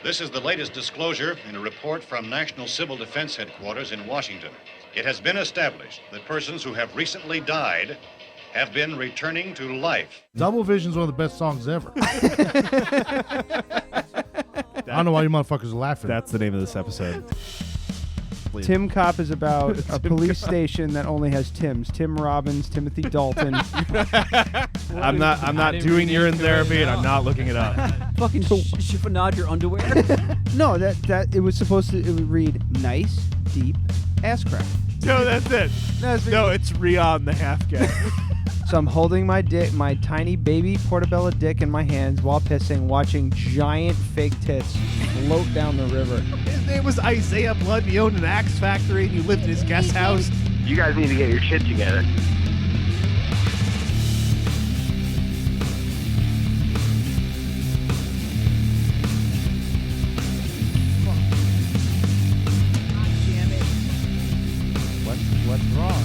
This is the latest disclosure in a report from National Civil Defense Headquarters in Washington. It has been established that persons who have recently died have been returning to life. Double Vision's one of the best songs ever. I don't know why you motherfuckers are laughing. That's the name of this episode. Tim Cop is about a police station that only has Tims. Tim Robbins, Timothy Dalton. I'm not doing urine therapy, and I'm not looking it up. Fucking chiffonade your underwear. No, that it was supposed to. It would read nice, deep ass crack. No, that's it. No, it's Rion the half guy. So I'm holding my dick, my tiny baby portobello dick in my hands while pissing, watching giant fake tits float down the river. His name was Isaiah Blood, and he owned an axe factory, and you lived in his guest house. You guys need to get your shit together. What's wrong?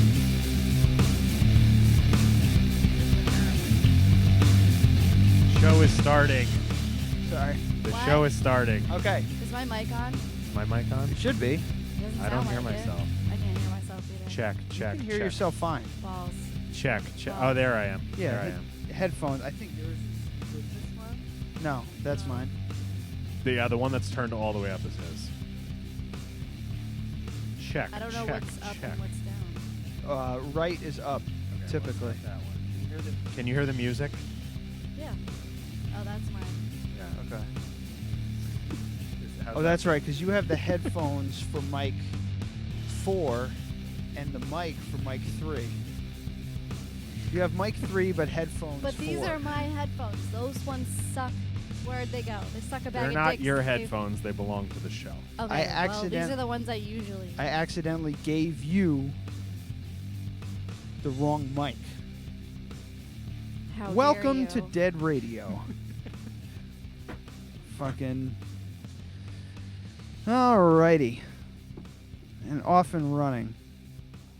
Show is starting. Sorry. The What? show is starting. Okay. Is my mic on? Is my mic on? It should be. It doesn't I don't sound hear like it. myself. I can't hear myself either. Check. You can hear check. yourself fine. Balls. Check. Oh, there I am. Yeah. There I am. Headphones. I think yours is this one. No, that's mine. The one that's turned all the way up is his. Check. I don't know check, what's up check. and what's down. Right is up, Okay, typically. well, it's not that one. Can you hear the music? Yeah. Oh, that's mine. Yeah. Okay. How's Oh, that? that's right, because you have the headphones for mic 4 and the mic for mic 3. You have mic 3, but headphones But 4. these are my headphones. Those ones suck. Where'd they go? They suck a bag They're of not dicks. your headphones. They belong to the show. Okay, I well, these are the ones I usually. I accidentally gave you the wrong mic. How Welcome dare to you. Dead Radio. Fucking. Alrighty. And off and running.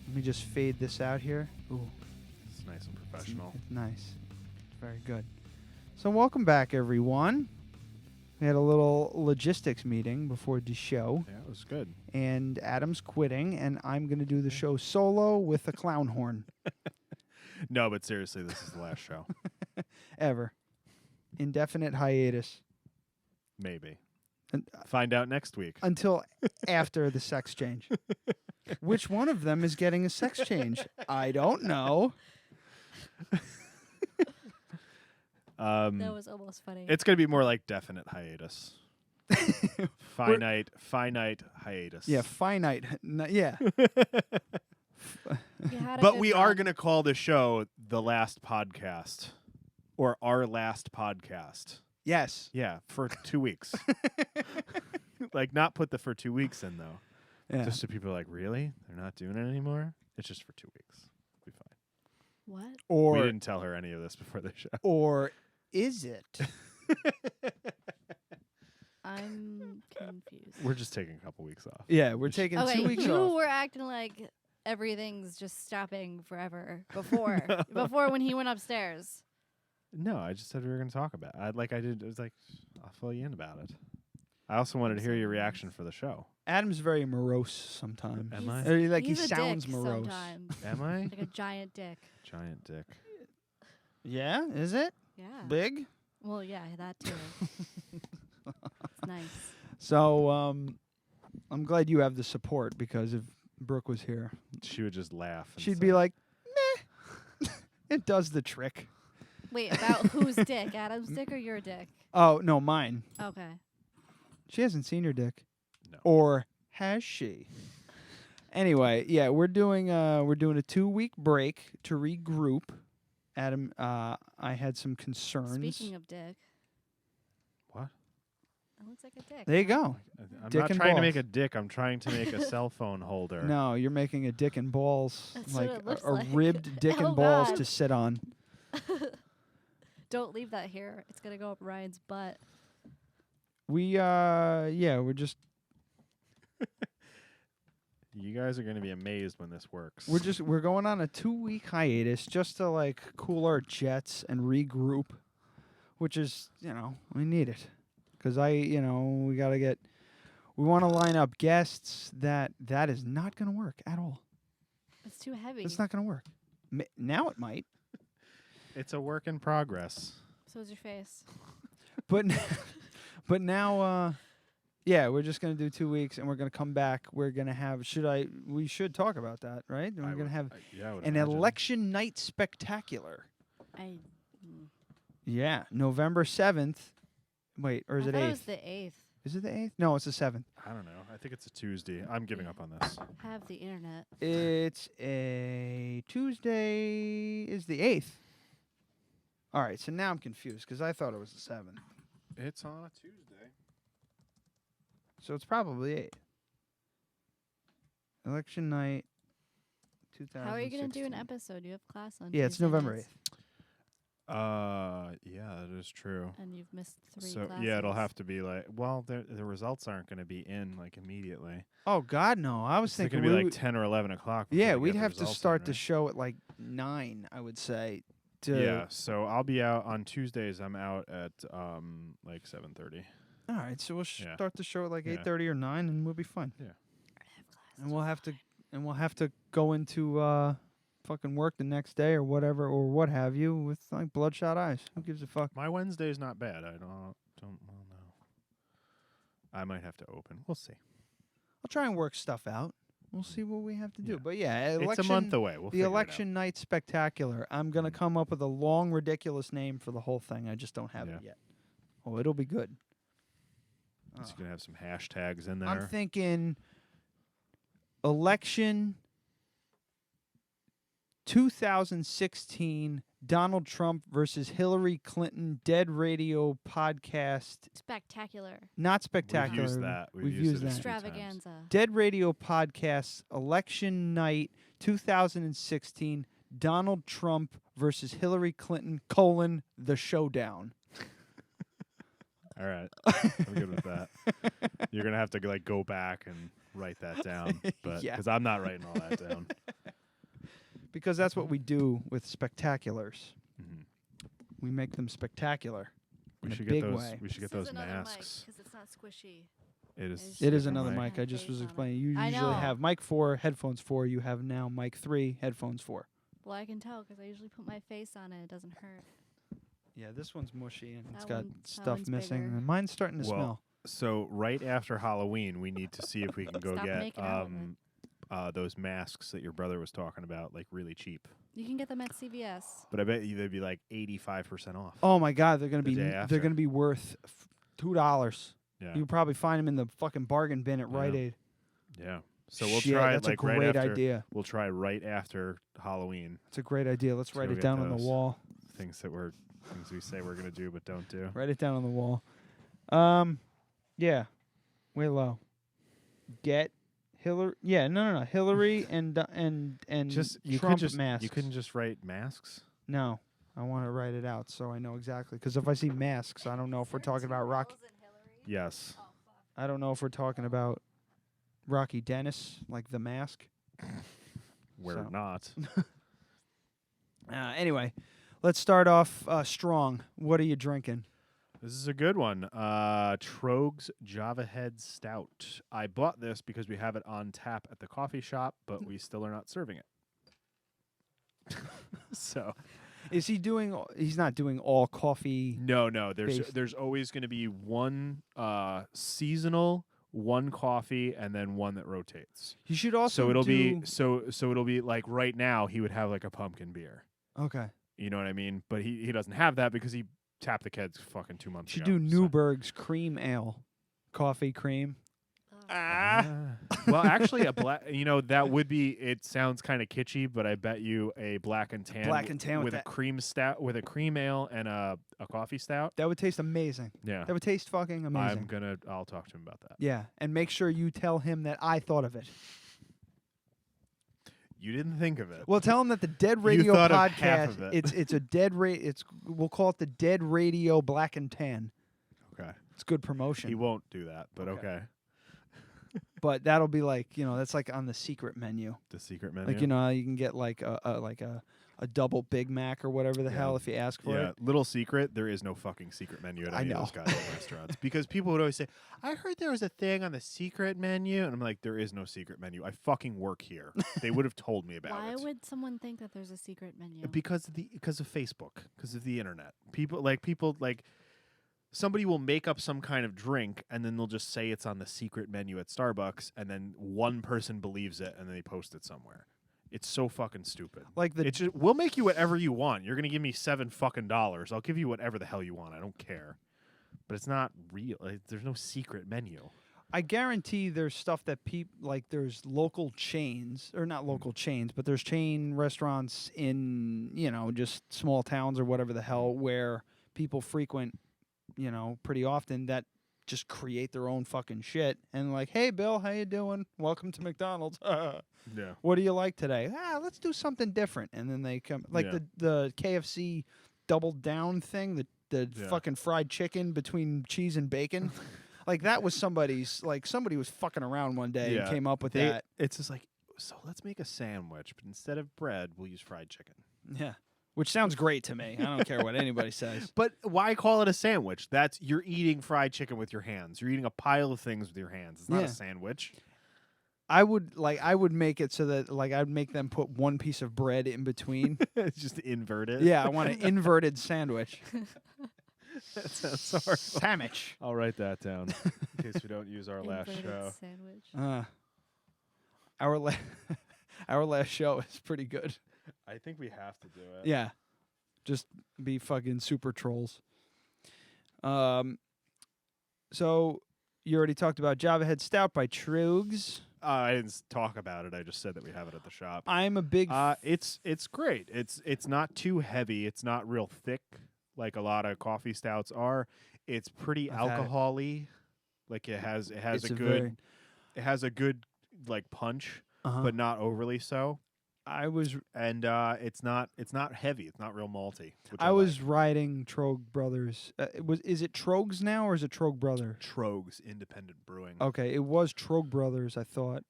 Let me just fade this out here. Ooh, It's nice and professional. it's nice. Very good. So welcome back, everyone. We had a little logistics meeting before the show, Yeah, it was good. and Adam's quitting, and I'm going to do the show solo with a clown horn. No, but seriously, this is the last show. Ever. Indefinite hiatus. Maybe. And, Find out next week. until after the sex change. Which one of them is getting a sex change? I don't know. That was almost funny. It's going to be more like definite hiatus. Finite hiatus. Yeah, finite. Yeah. You had a But good we are run. going to call the show The Last Podcast or Our Last Podcast. Yes. Yeah, for 2 weeks. Like, not put the for 2 weeks in, though. Yeah. Just so people are like, really? They're not doing it anymore? It's just for 2 weeks. It'll be fine. What? We Or didn't tell her any of this before the show. or is it? I'm confused. We're just taking a couple weeks off. Yeah, we're taking Okay, 2 weeks you off. were acting like everything's just stopping forever before. Before when he went upstairs. No, I just said we were going to talk about it. It was like, I'll fill you in about it. I also wanted to hear your reaction for the show. Adam's very morose sometimes. Am I? Or like He's he a sounds dick morose. sometimes. Am I? Like a giant dick. Giant dick. Yeah, is it? Yeah. Big? Well, yeah, that too. It's nice. So, I'm glad you have the support, because if Brooke was here, She would just laugh. And she'd say, be like, "Meh." It does the trick. Wait, about whose dick? Adam's dick or your dick? Oh, no, mine. Okay. She hasn't seen your dick. No. Or has she? Anyway, yeah, we're doing a 2-week break to regroup. Adam, I had some concerns. Speaking of dick. What? That looks like a dick. There you go. I'm Dick not and trying to make balls. a dick. I'm trying to make a cell phone holder. No, you're making a dick and balls, That's what like it looks a like. ribbed dick Oh, and balls God. to sit on. Don't leave that here. It's gonna go up Ryan's butt. We're just You guys are going to be amazed when this works. we're going on a 2-week hiatus just to like cool our jets and regroup, which is, we need it. because we got to get. We want to line up guests. That is not going to work at all. It's too heavy. It's not going to work. Now it might, It's a work in progress. So is your face. but but now, yeah, we're just going to do 2 weeks, and we're going to come back. We're going to have. We should talk about that, right? We're going to have an election night spectacular. Yeah, November 7th. Wait, or is it 8th? It was the 8th. Is it the 8th? No, it's the 7th. I don't know. I think it's a Tuesday. I'm giving up on this. Have the internet. It's a Tuesday. Is the 8th. All right, so now I'm confused because I thought it was the 7th. It's on a Tuesday. So it's probably 8th. Election night, 2016. How are you going to do an episode? You have class on Yeah, it's Tuesday November nights, 8th. Yeah, that is true. And you've missed 3 So classes. yeah, it'll have to be like. Well, the results aren't going to be in like immediately. Oh God, no! I was It's thinking going to be we like would- 10 or 11 o'clock. Yeah, before we we'd get the have to results start in, the right? show at like 9. I would say. Yeah, so I'll be out on Tuesdays. I'm out at like 7:30. All right, so we'll Yeah. start the show at like Yeah. 8:30 or 9, and we'll be fine. Yeah. I have class And we'll have to go into fucking work the next day or whatever or what have you with like bloodshot eyes. Who gives a fuck? My Wednesday's not bad. I don't well no. I might have to open. We'll see. I'll try and work stuff out. We'll see what we have to do. Yeah. But yeah, It's election, a month away. We'll the figure it out. election night spectacular. I'm gonna come up with a long, ridiculous name for the whole thing. I just don't have it Yeah. yet. Oh, it'll be good. It's gonna have some hashtags in there. I'm thinking election 2016 Donald Trump versus Hillary Clinton Dead Radio podcast. Spectacular. Not spectacular. We've used that. We've used used it a that. few times. Extravaganza. Dead Radio podcast election night 2016 Donald Trump versus Hillary Clinton : the showdown. All right, I'm good with that. You're gonna have to like go back and write that down, but Yeah. because I'm not writing all that down. Because that's what we do with spectaculars. Mhm. We make them spectacular in We a should big get those. way. We should get This is those another masks. because it's not squishy. It It's is. It is different another mic. mic. I just was Face on it. explaining. You I usually know. have mic 4, headphones 4. You have now mic 3, headphones 4. Well, I can tell because I usually put my face on it. It doesn't hurt. Yeah, this one's mushy and it's That got that stuff one's missing. bigger. And mine's starting to Well, smell. So right after Halloween, we need to see if we can go Stop get making out with those masks that your brother was talking about, like really cheap. You can get them at CVS. But I bet you they'd be like 85% off. Oh my God, they're gonna the be day they're after. gonna be worth $2. Yeah. You probably find them in the fucking bargain bin at Yeah. Rite Aid. Yeah. So we'll Shit, try that's it like a great right after. idea. We'll try right after Halloween. It's a great idea. Let's So write we it get down on the those. wall. Things we say we're gonna do but don't do. Write it down on the wall. Yeah, way low. Get Hillary. Yeah, no. Hillary and Just you Trump could just masks. you couldn't just write masks. No, I want to write it out so I know exactly. Because if I see masks, I don't know if we're talking about Rocky. Yes. I don't know if we're talking about Rocky Dennis, like the mask. We're So. not. Anyway, let's start off strong. What are you drinking? This is a good one. Trogs Java Head Stout. I bought this because we have it on tap at the coffee shop, but we still are not serving it. So Is he doing? He's not doing all coffee. no. Based. There's always going to be one seasonal, one coffee, and then one that rotates. You should also. So it'll be do- so it'll be like right now he would have like a pumpkin beer. okay. You know what I mean? But he doesn't have that because he tapped the kegs fucking 2 months Should ago. do so. Newberg's cream ale, coffee cream. Well, actually, a black. You know that would be. It sounds kind of kitschy, but I bet you a black and tan. Black and tan with with a that- cream stout, with a cream ale and a coffee stout. That would taste amazing. Yeah, That would taste fucking amazing. I'll talk to him about that. Yeah, and make sure you tell him that I thought of it. You didn't think of it. Well, tell him that the Dead Radio thought of podcast. half of it. It's a dead we'll call it the Dead Radio Black and Tan. Okay, It's good promotion. he won't do that, but Okay. okay. But that'll be like, that's like on the secret menu. The secret menu. Like, you can get like a a double Big Mac or whatever the hell if you ask for it. Little secret, there is no fucking secret menu at any of those goddamn restaurants. Because people would always say, I heard there was a thing on the secret menu. And I'm like, there is no secret menu. I fucking work here. They would have told me about it. Why would someone think that there's a secret menu? Because of Facebook, because of the internet. People like somebody will make up some kind of drink and then they'll just say it's on the secret menu at Starbucks, and then one person believes it and then they post it somewhere. It's so fucking stupid. Like we'll make you whatever you want. You're gonna give me $7 fucking. I'll give you whatever the hell you want. I don't care. But it's not real. There's no secret menu. I guarantee there's stuff that there's local chains, or not local chains, but there's chain restaurants in, just small towns or whatever the hell where people frequent, pretty often that just create their own fucking shit and like, hey, Bill, how you doing? Welcome to McDonald's. Yeah. What do you like today? Let's do something different. And then they come, like the KFC double down thing, the fucking fried chicken between cheese and bacon. Like that was somebody was fucking around one day and came up with that. It's just like, so let's make a sandwich, but instead of bread, we'll use fried chicken. Yeah. Which sounds great to me. I don't care what anybody says. But why call it a sandwich? You're eating fried chicken with your hands. You're eating a pile of things with your hands. It's not a sandwich. I would make it so that I'd make them put one piece of bread in between. Just invert it. Yeah, I want an inverted sandwich. That sounds horrible. Sandwich. I'll write that down in case we don't use our last show. Sandwich. Our last show is pretty good. I think we have to do it. Yeah. Just be fucking super trolls. So you already talked about Java Head Stout by Trogs. I didn't talk about it. I just said that we have it at the shop. I'm a big it's great. It's not too heavy. It's not real thick like a lot of coffee stouts are. It's pretty alcohol-y. Like it has a good like punch, but not overly so. It's not heavy. It's not real malty. I was riding Trog Brothers. Is it Trogs now or is it Trog Brother? Trogs Independent Brewing. Okay, it was Trog Brothers, I thought.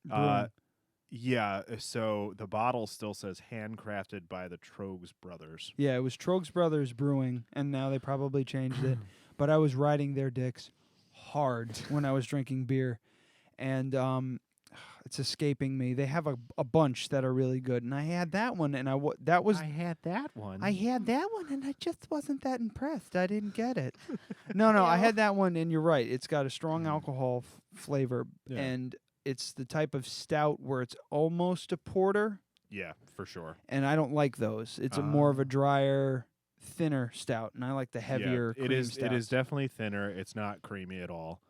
Yeah. So the bottle still says handcrafted by the Trogs Brothers. Yeah, it was Trogs Brothers Brewing, and now they probably changed it. But I was riding their dicks hard when I was drinking beer, and it's escaping me. They have a bunch that are really good, and I had that one, and I had that one, and I just wasn't that impressed. I didn't get it. No, I had that one, and you're right. It's got a strong alcohol flavor, and it's the type of stout where it's almost a porter. Yeah, for sure. And I don't like those. It's more of a drier, thinner stout, and I like the heavier. It is definitely thinner. It's not creamy at all.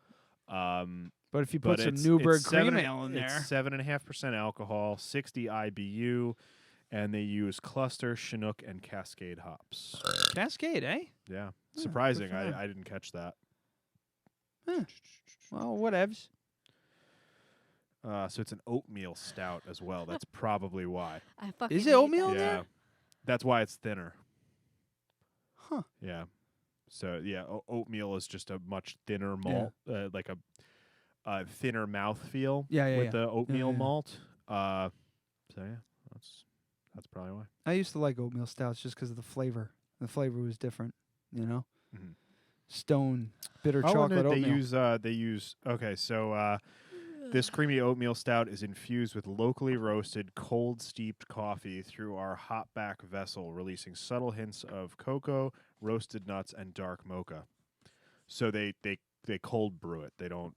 But if you put some Newberg cream ale in there, it's 7.5% alcohol, 60 IBU, and they use cluster, Chinook, and Cascade hops. Cascade, eh? Yeah, surprising. I didn't catch that. Huh. Well, whatevs. So it's an oatmeal stout as well. That's probably why. Is it oatmeal in there? Yeah, that's why it's thinner. Huh. Yeah. So yeah, oatmeal is just a much thinner malt, like a thinner mouthfeel with the oatmeal malt. So yeah, that's probably why. I used to like oatmeal stouts just because of the flavor. The flavor was different, Mm-hmm. Stone bitter chocolate oatmeal. They use. Okay, so this creamy oatmeal stout is infused with locally roasted, cold steeped coffee through our hop-back vessel, releasing subtle hints of cocoa, roasted nuts, and dark mocha. So they cold brew it. They don't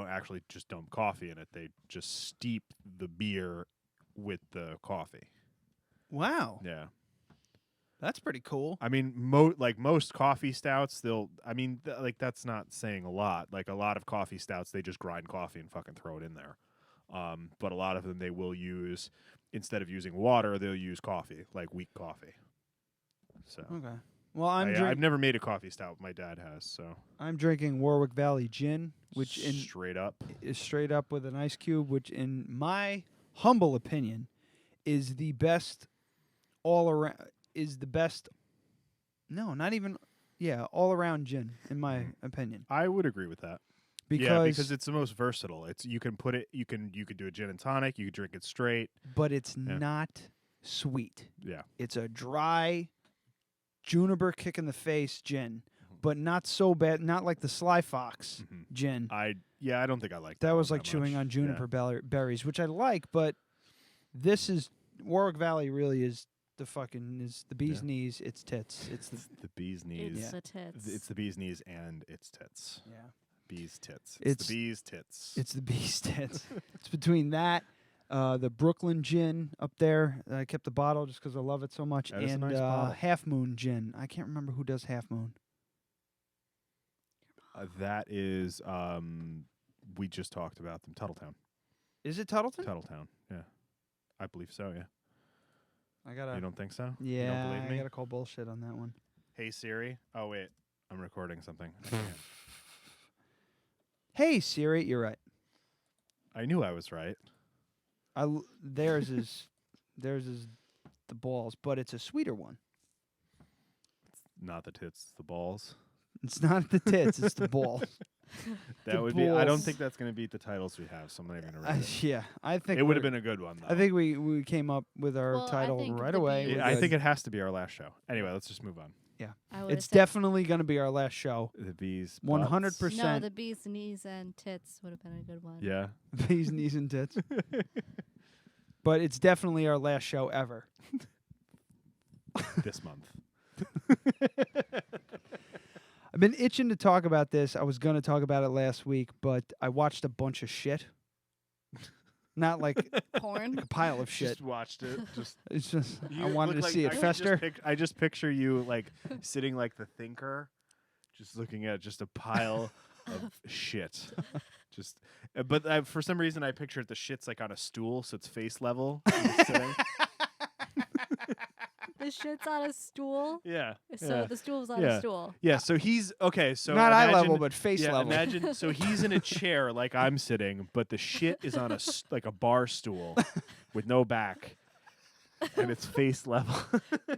actually just dump coffee in it. They just steep the beer with the coffee. Wow. Yeah. That's pretty cool. I mean, most coffee stouts, that's not saying a lot. Like a lot of coffee stouts, they just grind coffee and fucking throw it in there. But a lot of them, they will use, instead of using water, they'll use coffee, like weak coffee. So okay. Well, I've never made a coffee stout. My dad has. So I'm drinking Warwick Valley Gin, which straight up is straight up with an ice cube, which, in my humble opinion, is the best all around. Is the best. No, not even. Yeah, all around gin, in my opinion. I would agree with that. Because it's the most versatile. You can do a gin and tonic. You can drink it straight. But it's not sweet. Yeah. It's a dry juniper kick in the face gin, but not so bad. Not like the Sly Fox gin. I don't think I like That that. was one like that chewing much. on juniper berries, which I like. But this is Warwick Valley. Really is the bee's knees. It's tits. It's the bee's knees. It's the tits. It's the bee's knees and it's tits. Yeah. Bee's tits. It's the bee's tits. It's the bee's tits. It's between that, the Brooklyn gin up there. I kept the bottle just because I love it so much. That is a and nice bottle. Half Moon gin. I can't remember who does Half Moon. That is, we just talked about them. Tuttletown. Is it Tuttleton? Tuttletown. Yeah, I believe so. Yeah. I gotta. You don't think so? Yeah, You don't believe me? I gotta call bullshit on that one. Hey Siri. Oh wait, I'm recording something. I can't. Hey Siri, you're right. I knew I was right. Theirs is the balls, but it's a sweeter one. Not the tits, the balls. It's not the tits, it's the balls. That The would be. I don't balls. think that's going to beat the titles we have. So I'm not even going to read it. Yeah, I think It would have we're- been a good one. Though. I think we came up with our Well, I title think right the away. bees- We're I good. think it has to be our last show. Anyway, let's just move on. I would've It's said- definitely going to be our last show. The bees. 100%. No, the bee's knees and tits would have been a good one. Yeah. Bees, knees, and tits. But it's definitely our last show ever. This month. I've been itching to talk about this. I was going to talk about it last week, but I watched a bunch of shit. Not like Porn. a pile of shit. Just watched it. Just It's just you I wanted look to like- see it I fester. I just picture you like sitting like the thinker, just looking at just a pile of shit. Just, but for some reason I picture the shit's like on a stool, so it's face level. Just sitting. The shit's on a stool. Yeah. So the stool's on Yeah. a stool. Yeah. So he's okay. So Not eye imagine- level, but face yeah, level. Imagine. So he's in a chair like I'm sitting, but the shit is on like a bar stool with no back, and it's face level.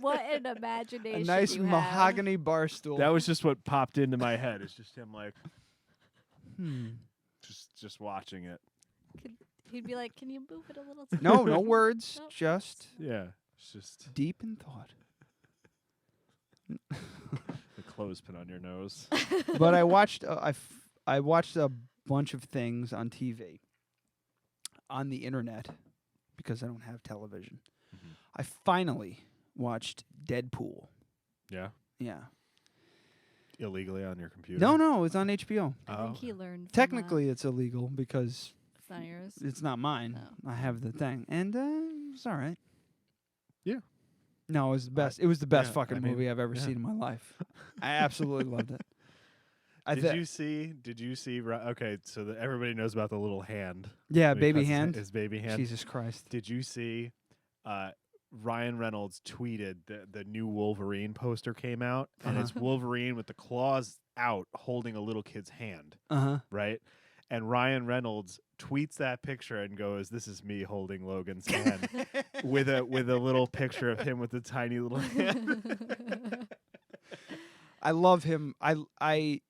What an imagination! A nice you have. mahogany bar stool. That was just what popped into my head. It's just him like Hmm. just watching it. He'd be like, "Can you move it a little?" No words, Nope. just Yeah. It's just deep in thought. the clothespin on your nose. But I watched I watched a bunch of things on TV, on the internet, because I don't have television. Mhm. I finally watched Deadpool. Yeah. Yeah. Illegally on your computer. No, it's on HBO. I think he learned. From Technically, it's illegal because that. It's not yours. it's not mine. No. I have the thing, and it's all right. Yeah. No, it was the best. It was the best yeah, fucking I mean, movie I've ever yeah. seen in my life. I absolutely loved it. Did you see? Okay, so everybody knows about the little hand. Yeah, when he baby cuts hand. His baby hand. Jesus Christ. Did you see? Ryan Reynolds tweeted the new Wolverine poster came out, and it's Wolverine with the claws out holding a little kid's hand, right? And Ryan Reynolds tweets that picture and goes, "This is me holding Logan's hand," with a little picture of him with the tiny little hand. I love him. I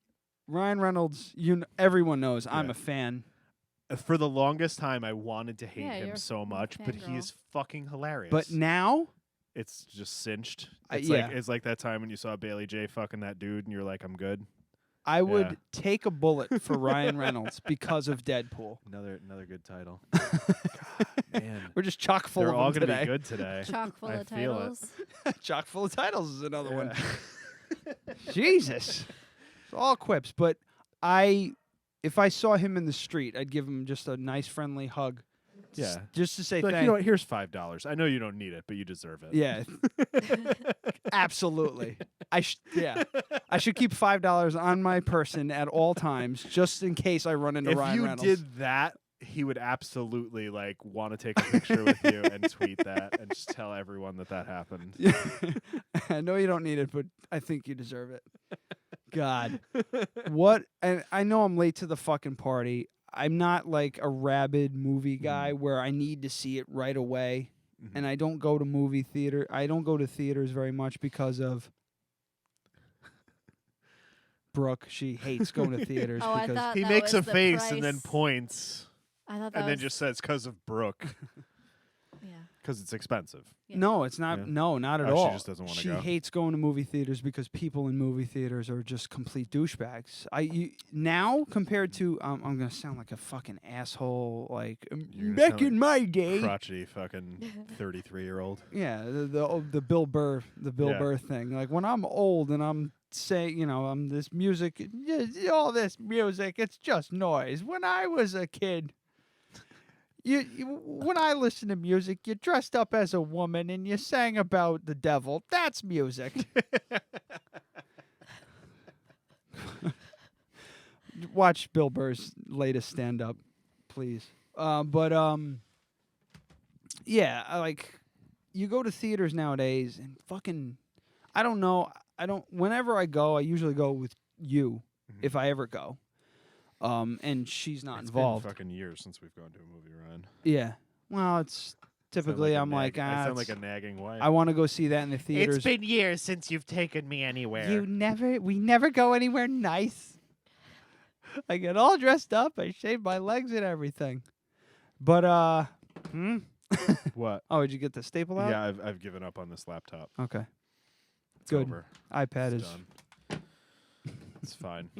Ryan Reynolds. Everyone knows I'm Yeah. a fan. For the longest time, I wanted to hate Yeah, him you're so a much, but he fangirl. is fucking hilarious. But now, it's just cinched. Yeah. It's like that time when you saw Bailey J fucking that dude, and you're like, I'm good. I would Yeah. take a bullet for Ryan Reynolds because of Deadpool. Another good title. God, man, We're just chock full they're of all them gonna today. be good today. Chock full I of feel it. titles. Chock full of titles is another one. Yeah. Jesus. It's all quips. But if I saw him in the street, I'd give him just a nice, friendly hug. Yeah. Just to say Like, thank you know what? Here's $5. I know you don't need it, but you deserve it. Yeah. Absolutely. I should keep $5 on my person at all times, just in case I run into If Ryan you Reynolds. did that, he would absolutely like want to take a picture with you and tweet that and just tell everyone that happened. I know you don't need it, but I think you deserve it. God. What? And I know I'm late to the fucking party. I'm not like a rabid movie guy where I need to see it right away. Mm-hmm. And I don't go to movie theater. I don't go to theaters very much because of Brooke. She hates going to theaters Oh, I because thought He that makes was a the face and then price. points I thought that and then was, just says, "'Cause of Brooke." yeah. Because it's expensive. Yeah. No, it's not. Yeah. No, not at Oh, all. she just doesn't wanna She go. hates going to movie theaters because people in movie theaters are just complete douchebags. Now compared to I'm gonna sound like a fucking asshole. Like You're gonna back sound in my day. Crotchety fucking 33-year-old. Yeah, the Bill Burr Yeah. Burr thing. Like when I'm old and I'm saying, I'm this music, all this music, it's just noise. When I was a kid. When I listen to music, you dressed up as a woman and you sang about the devil. That's music. Watch Bill Burr's latest stand-up, please. Yeah, you go to theaters nowadays and fucking, I don't know. Whenever I go, I usually go with you, if I ever go. And she's not involved. It's been fucking years since we've gone to a movie, Ryan. Yeah. Well, it's typically I sound like it's- a nagging wife. I want to go see that in the theaters. It's been years since you've taken me anywhere. We never go anywhere nice. I get all dressed up. I shave my legs and everything. But What? Oh, did you get the staple out? Yeah, I've given up on this laptop. Okay. It's Good. over. iPad It's is done. It's fine.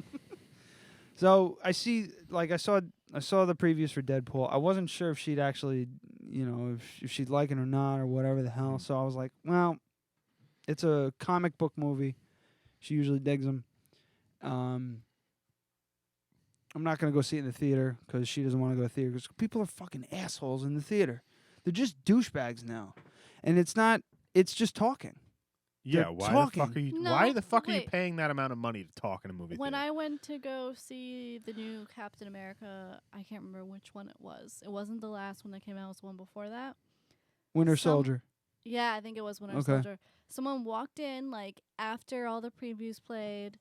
So I see, I saw the previews for Deadpool. I wasn't sure if she'd actually, if she'd like it or not or whatever the hell. So I was like, well, it's a comic book movie. She usually digs them. I'm not gonna go see it in the theater because she doesn't want to go to the theater because people are fucking assholes in the theater. They're just douchebags now, and it's not. It's just talking. Yeah, They're why talking. the fuck are you? No, why the fuck are you wait. paying that amount of money to talk in a movie When theater? I went to go see the new Captain America, I can't remember which one it was. It wasn't the last one that came out. It was the one before that. Winter Some- Soldier. Yeah, I think it was Winter Okay. Soldier. Someone walked in after all the previews played,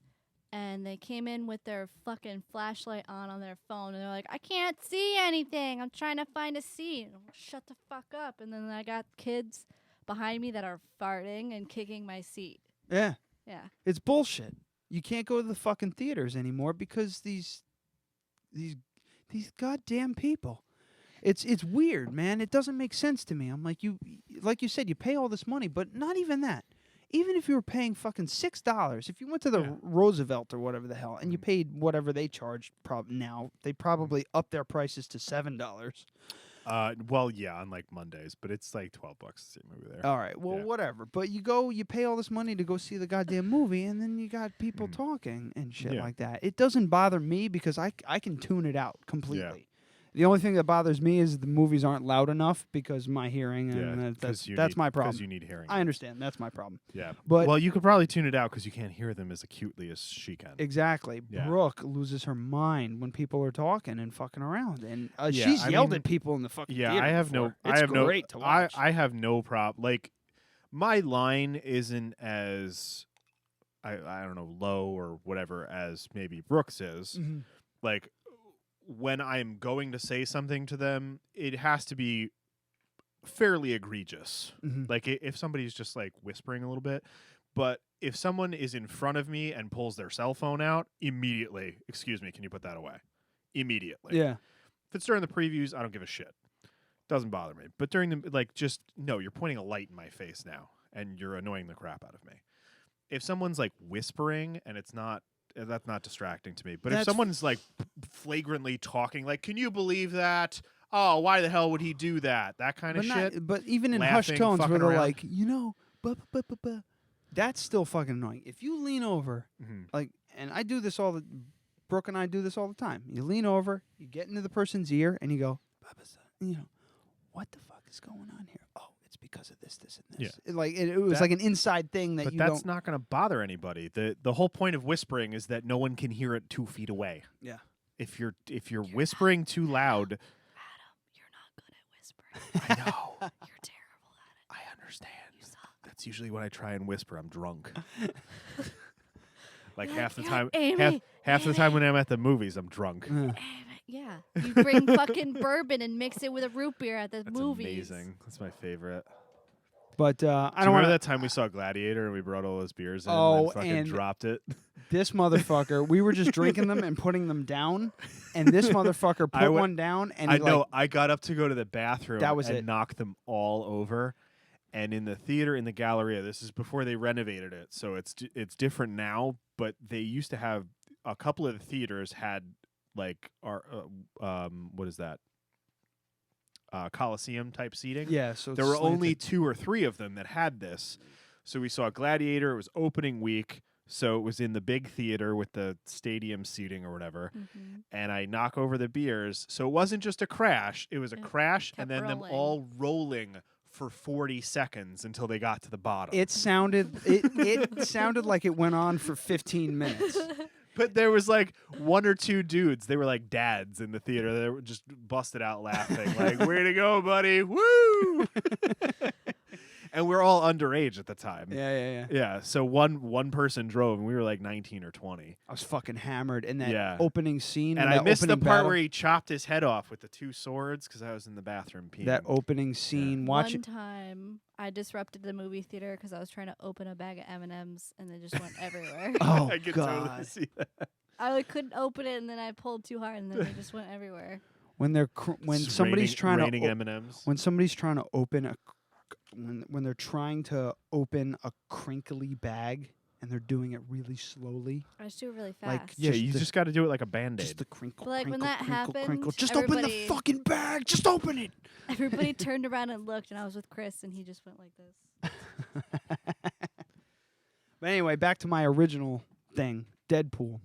and they came in with their fucking flashlight on their phone, and they're like, "I can't see anything. I'm trying to find a seat." And I'm like, shut the fuck up. And then I got kids behind me that are farting and kicking my seat. Yeah. Yeah. It's bullshit. You can't go to the fucking theaters anymore because these goddamn people. It's weird, man. It doesn't make sense to me. I'm like you said, you pay all this money, but not even that. Even if you were paying fucking $6, if you went to the Roosevelt or whatever the hell, and you paid whatever they charge, now they probably up their prices to $7. Well, yeah, on Mondays, but it's $12 to see a movie there. All right, well, whatever. But you pay all this money to go see the goddamn movie, and then you got people talking and shit like that. It doesn't bother me because I can tune it out completely. Yeah. The only thing that bothers me is the movies aren't loud enough because my hearing, and that's my problem. Because you need hearing. I understand. That's my problem. Yeah. But well, you could probably tune it out because you can't hear them as acutely as she can. exactly. Yeah. Brooke loses her mind when people are talking and fucking around, and Yeah, she's I yelled mean, at people in the fucking Yeah, theater I have before. no. It's I have great to watch. I have no problem. My line isn't as I don't know low or whatever as maybe Brooks is. Mhm. When I'm going to say something to them, it has to be fairly egregious. Mhm. If somebody's just whispering a little bit, but if someone is in front of me and pulls their cell phone out, immediately, excuse me, can you put that away? Immediately. Yeah. If it's during the previews, I don't give a shit. Doesn't bother me. But during the no, you're pointing a light in my face now, and you're annoying the crap out of me. If someone's whispering and it's not. That's not distracting to me. But if someone's flagrantly talking, can you believe that? Oh, why the hell would he do that? That kind of shit. But even in laughing, hushed tones where fucking they're around. that's still fucking annoying. If you lean over, Mhm. and I do this Brooke and I do this all the time. You lean over, you get into the person's ear, and you go, what the fuck is going on here? Oh, it's because of this, this, and this. It was an inside thing that But you that's don't. not going to bother anybody. The whole point of whispering is that no one can hear it 2 feet away. Yeah. If you're whispering too loud, Adam, you're not good at whispering. I know. You're terrible at it. I understand. You suck. That's usually when I try and whisper. I'm drunk. Half the time, Amy, half the time when I'm at the movies, I'm drunk. Yeah. You bring fucking bourbon and mix it with a root beer at the That's movies. amazing. That's my favorite. But I Do don't you want remember that time we saw Gladiator and we brought all those beers in and fucking and dropped it? this motherfucker. We were just drinking them and putting them down, and this motherfucker put one down. And I he, know. like, I got up to go to the bathroom. That was and it. knocked them all over. And in the theater, in the Galleria, this is before they renovated it, so it's different now. But they used to have a couple of the theaters had like what is that? Coliseum type seating. Yeah, so there it's were only slanted. 2 or 3 of them that had this. So we saw Gladiator. It was opening week, so it was in the big theater with the stadium seating or whatever. Mm-hmm. And I knock over the beers. So it wasn't just a crash; it was a crash, and kept then them rolling. all rolling for 40 seconds until they got to the bottom. It sounded it sounded like it went on for 15 minutes. But there was like 1 or 2 dudes. They were like dads in the theater. They were just busted out laughing, like, "Way to go, buddy! Woo!" And we're all underage at the time. Yeah. Yeah. So one person drove, and we were like 19 or 20. I was fucking hammered in that Yeah. opening scene. And that I missed the opening part battle, where he chopped his head off with the 2 swords because I was in the bathroom peeing. that opening scene. One time, I disrupted the movie theater because I was trying to open a bag of M&Ms and they just went everywhere. Oh I could totally God! see that. I couldn't open it and then I pulled too hard and then they just went everywhere. When they're when Just somebody's trying raining to M&Ms. when somebody's trying to open a when they're trying to open a crinkly bag and they're doing it really slowly. I just do it really fast. Like, Yeah, just you the- just got to do it like a Band-Aid. Just the crinkle, But, like, when crinkle, that crinkle, crinkle. happened, Just open the everybody- fucking bag. Just open it. Everybody turned around and looked and I was with Chris and he just went like this. But anyway, back to my original thing, Deadpool.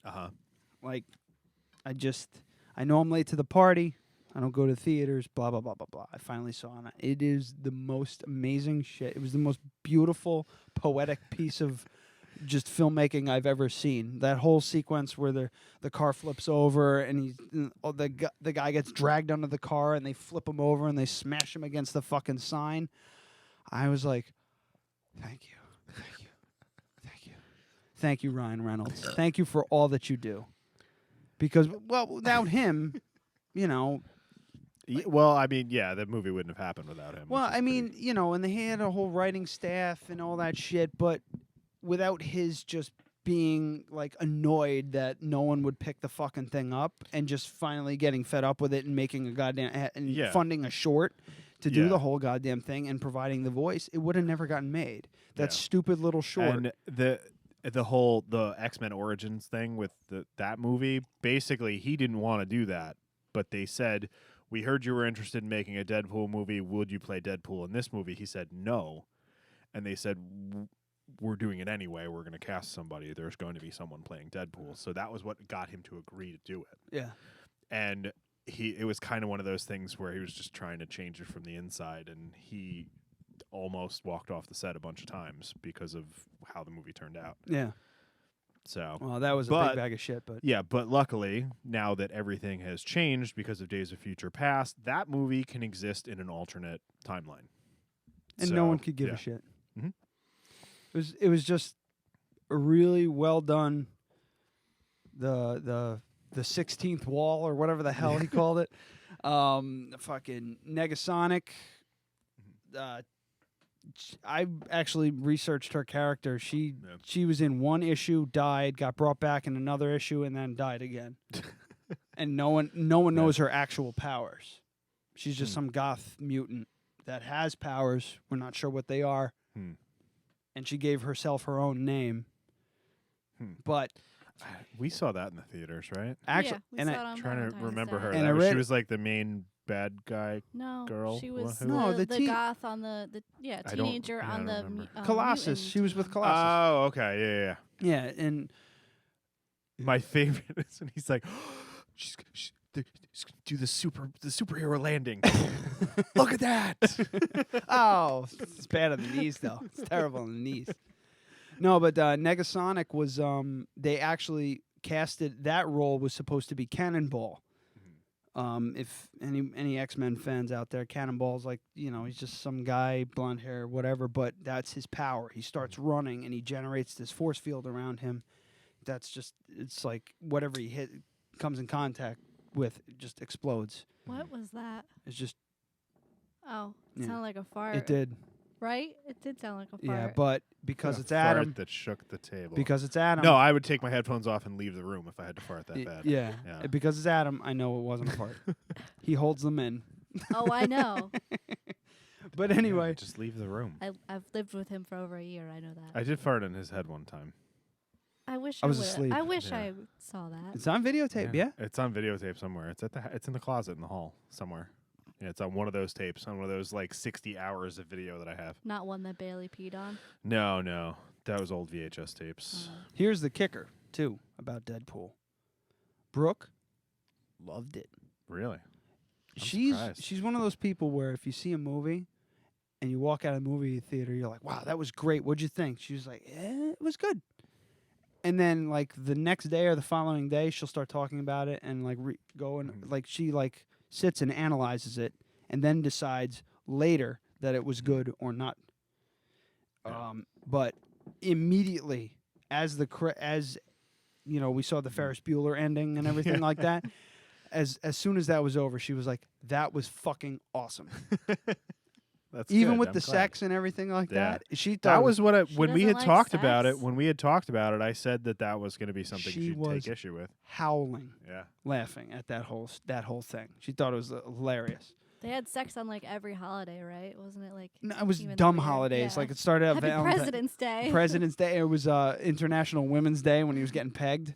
Uh-huh. Like, I know I'm late to the party. I don't go to theaters, blah, blah, blah, blah, blah. I finally saw it. It is the most amazing shit. It was the most beautiful, poetic piece of just filmmaking I've ever seen. That whole sequence where the car flips over and the guy gets dragged under the car and they flip him over and they smash him against the fucking sign. I was like, thank you. Thank you. Thank you. Thank you, Ryan Reynolds. Thank you for all that you do. Because, well, without him, you know. Well, I mean, yeah, the movie wouldn't have happened without him. Well, which is I mean, pretty- you know, and they had a whole writing staff and all that shit, but without his just being like annoyed that no one would pick the fucking thing up and just finally getting fed up with it and making a goddamn and funding a short to do the whole goddamn thing and providing the voice, it would have never gotten made. That stupid little short. And the X-Men Origins thing with that movie, basically he didn't want to do that, but they said, "We heard you were interested in making a Deadpool movie. Would you play Deadpool in this movie?" He said no. And they said, "We're doing it anyway. We're going to cast somebody. There's going to be someone playing Deadpool." So that was what got him to agree to do it. Yeah. And it was kind of one of those things where he was just trying to change it from the inside, and he almost walked off the set a bunch of times because of how the movie turned out. Yeah. So, well, that was a big bag of shit, but yeah, but luckily now that everything has changed because of Days of Future Past, that movie can exist in an alternate timeline, and no one could give a shit. Mm-hmm. It was just a really well done. The 16th wall or whatever the hell he called it. Fucking Negasonic. I actually researched her character. She was in one issue, died, got brought back in another issue, and then died again. And no one knows her actual powers. She's just some goth mutant that has powers. We're not sure what they are. And she gave herself her own name. But we saw that in the theaters, right? Actually, yeah, we saw it on trying to Valentine's remember Day. her. And That I was, she read- was like the main bad guy. No, girl. she was Who? No, the the goth on the I don't- teenager yeah, I on don't the remember. Colossus. mutant She was with team. Colossus. Oh, okay, yeah. Yeah, and My favorite is when he's like, she's gonna do the superhero landing. Look at that. oh, it's bad on the knees though. It's terrible on the knees. No, but Negasonic was they actually casted that role was supposed to be Cannonball. If any X-Men fans out there, Cannonball's like, you know, he's just some guy, blonde hair, whatever, but that's his power. He starts running and he generates this force field around him. That's just, it's like whatever he comes in contact with, it just explodes. What was that? It's just, Oh, it Yeah. sounded like a fart. it did. Right? It did sound like a fart. Yeah, but because it's fart Adam. that shook the table. Because it's Adam. No, I would take my headphones off and leave the room if I had to fart that bad. Yeah. Because it's Adam, I know it wasn't a fart. He holds them in. Oh, I know. But anyway. Yeah, just leave the room. I've lived with him for over a year. I know that. I did fart in his head one time. I wish I was would've- asleep. I wish I saw that. It's on videotape, yeah? It's on videotape somewhere. It's in the closet in the hall somewhere. Yeah, it's on one of those tapes, on one of those like 60 hours of video that I have. Not one that Bailey peed on. No. That was old VHS tapes. Here's the kicker, too, about Deadpool. Brooke loved it. Really? She's one of those people where if you see a movie and you walk out of the movie theater, you're like, wow, that was great. What'd you think? She was like, it was good. And then like the next day or the following day, she'll start talking about it and like like she like sits and analyzes it and then decides later that it was good or not. But immediately as you know, we saw the Ferris Bueller ending and everything like that. As soon as that was over, she was like, "That was fucking awesome." That's even good. with I'm the glad. sex and everything like that. She thought that was what when we had like talked about sex? it. When we had talked about it, I said that was going to be something She she'd was take issue with. howling, Yeah, laughing at that whole thing. She thought it was hilarious. They had sex on like every holiday, right? Wasn't it like? No, it was even dumb weird? holidays. Yeah. Like it started out Happy Valentine's President's Day. President's Day. It was International Women's Day when he was getting pegged.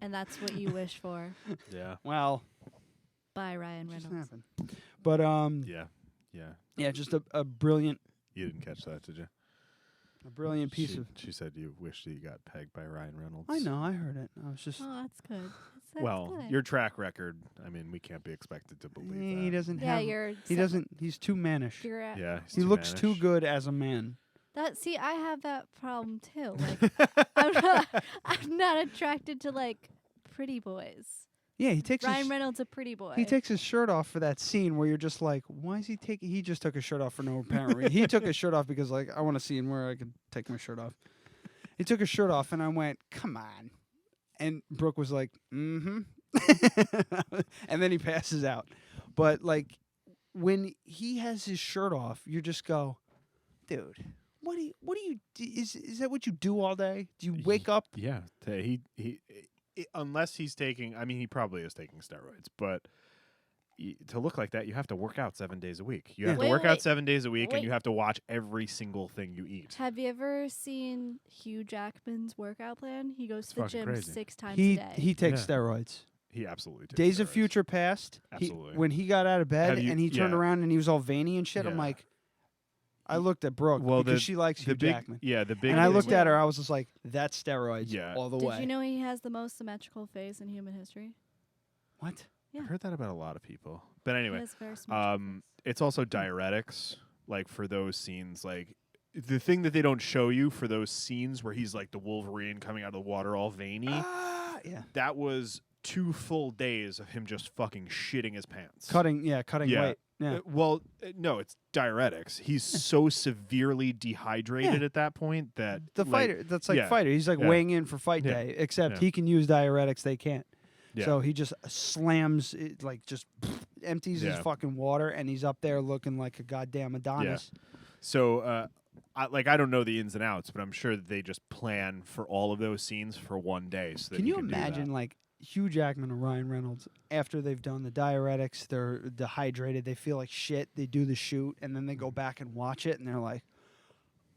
And that's what you wish for. yeah, Well, By Ryan just Reynolds. happened. But yeah. just a brilliant You didn't catch that, did you? piece of. She said you wished that you got pegged by Ryan Reynolds. I know, I heard it. I was just. Oh, that's good. That's Well, good. your track record. I mean, we can't be expected to believe He that. doesn't Yeah, have. you're. He doesn't. He's too mannish. You're at, Yeah, he's He too looks too mannish. good as a man. See, I have that problem too. Like, I'm not attracted to like pretty boys. Yeah, he takes Ryan his, Reynolds a pretty boy. he takes his shirt off for that scene where you're just like, why is he taking? He just took his shirt off for no apparent reason. He took his shirt off because like I want a scene where I could take my shirt off. He took his shirt off and I went, come on, and Brooke was like, mm-hmm, and then he passes out. But like when he has his shirt off, you just go, dude. What do you is that what you do all day? Do you wake up? Yeah, unless he's taking. I mean, he probably is taking steroids, but to look like that, you have to work out 7 days a week. You have to work out 7 days a week, and you have to watch every single thing you eat. Have you ever seen Hugh Jackman's workout plan? He goes to the gym crazy. 6 times a day. He takes steroids. He absolutely takes Days of steroids. Future Past. Absolutely. When he got out of bed and he turned around and he was all veiny and shit, I'm Yeah. like, I looked at Brooke because she likes Hugh Jackman. Yeah, the big. And I thing looked with- at her, I was just like, that's steroids all the Did way. you know he has the most symmetrical face in human history? What? Yeah. I heard that about a lot of people. But anyway, has very symmetrical it's also diuretics, like for those scenes. Like the thing that they don't show you for those scenes where he's like the Wolverine coming out of the water all veiny. Yeah. That was 2 full days of him just fucking shitting his pants. Cutting weight. Yeah. No, it's diuretics. He's so severely dehydrated at that point that The fighter, that's like fighter. He's like weighing in for fight day, except he can use diuretics, they can't. Yeah. So he just slams it, like just empties his fucking water, and he's up there looking like a goddamn Adonis. Yeah. So, I don't know the ins and outs, but I'm sure that they just plan for all of those scenes for one day. So that Can you can do imagine, that. like, Hugh Jackman and Ryan Reynolds, after they've done the diuretics, they're dehydrated, they feel like shit, they do the shoot, and then they go back and watch it, and they're like,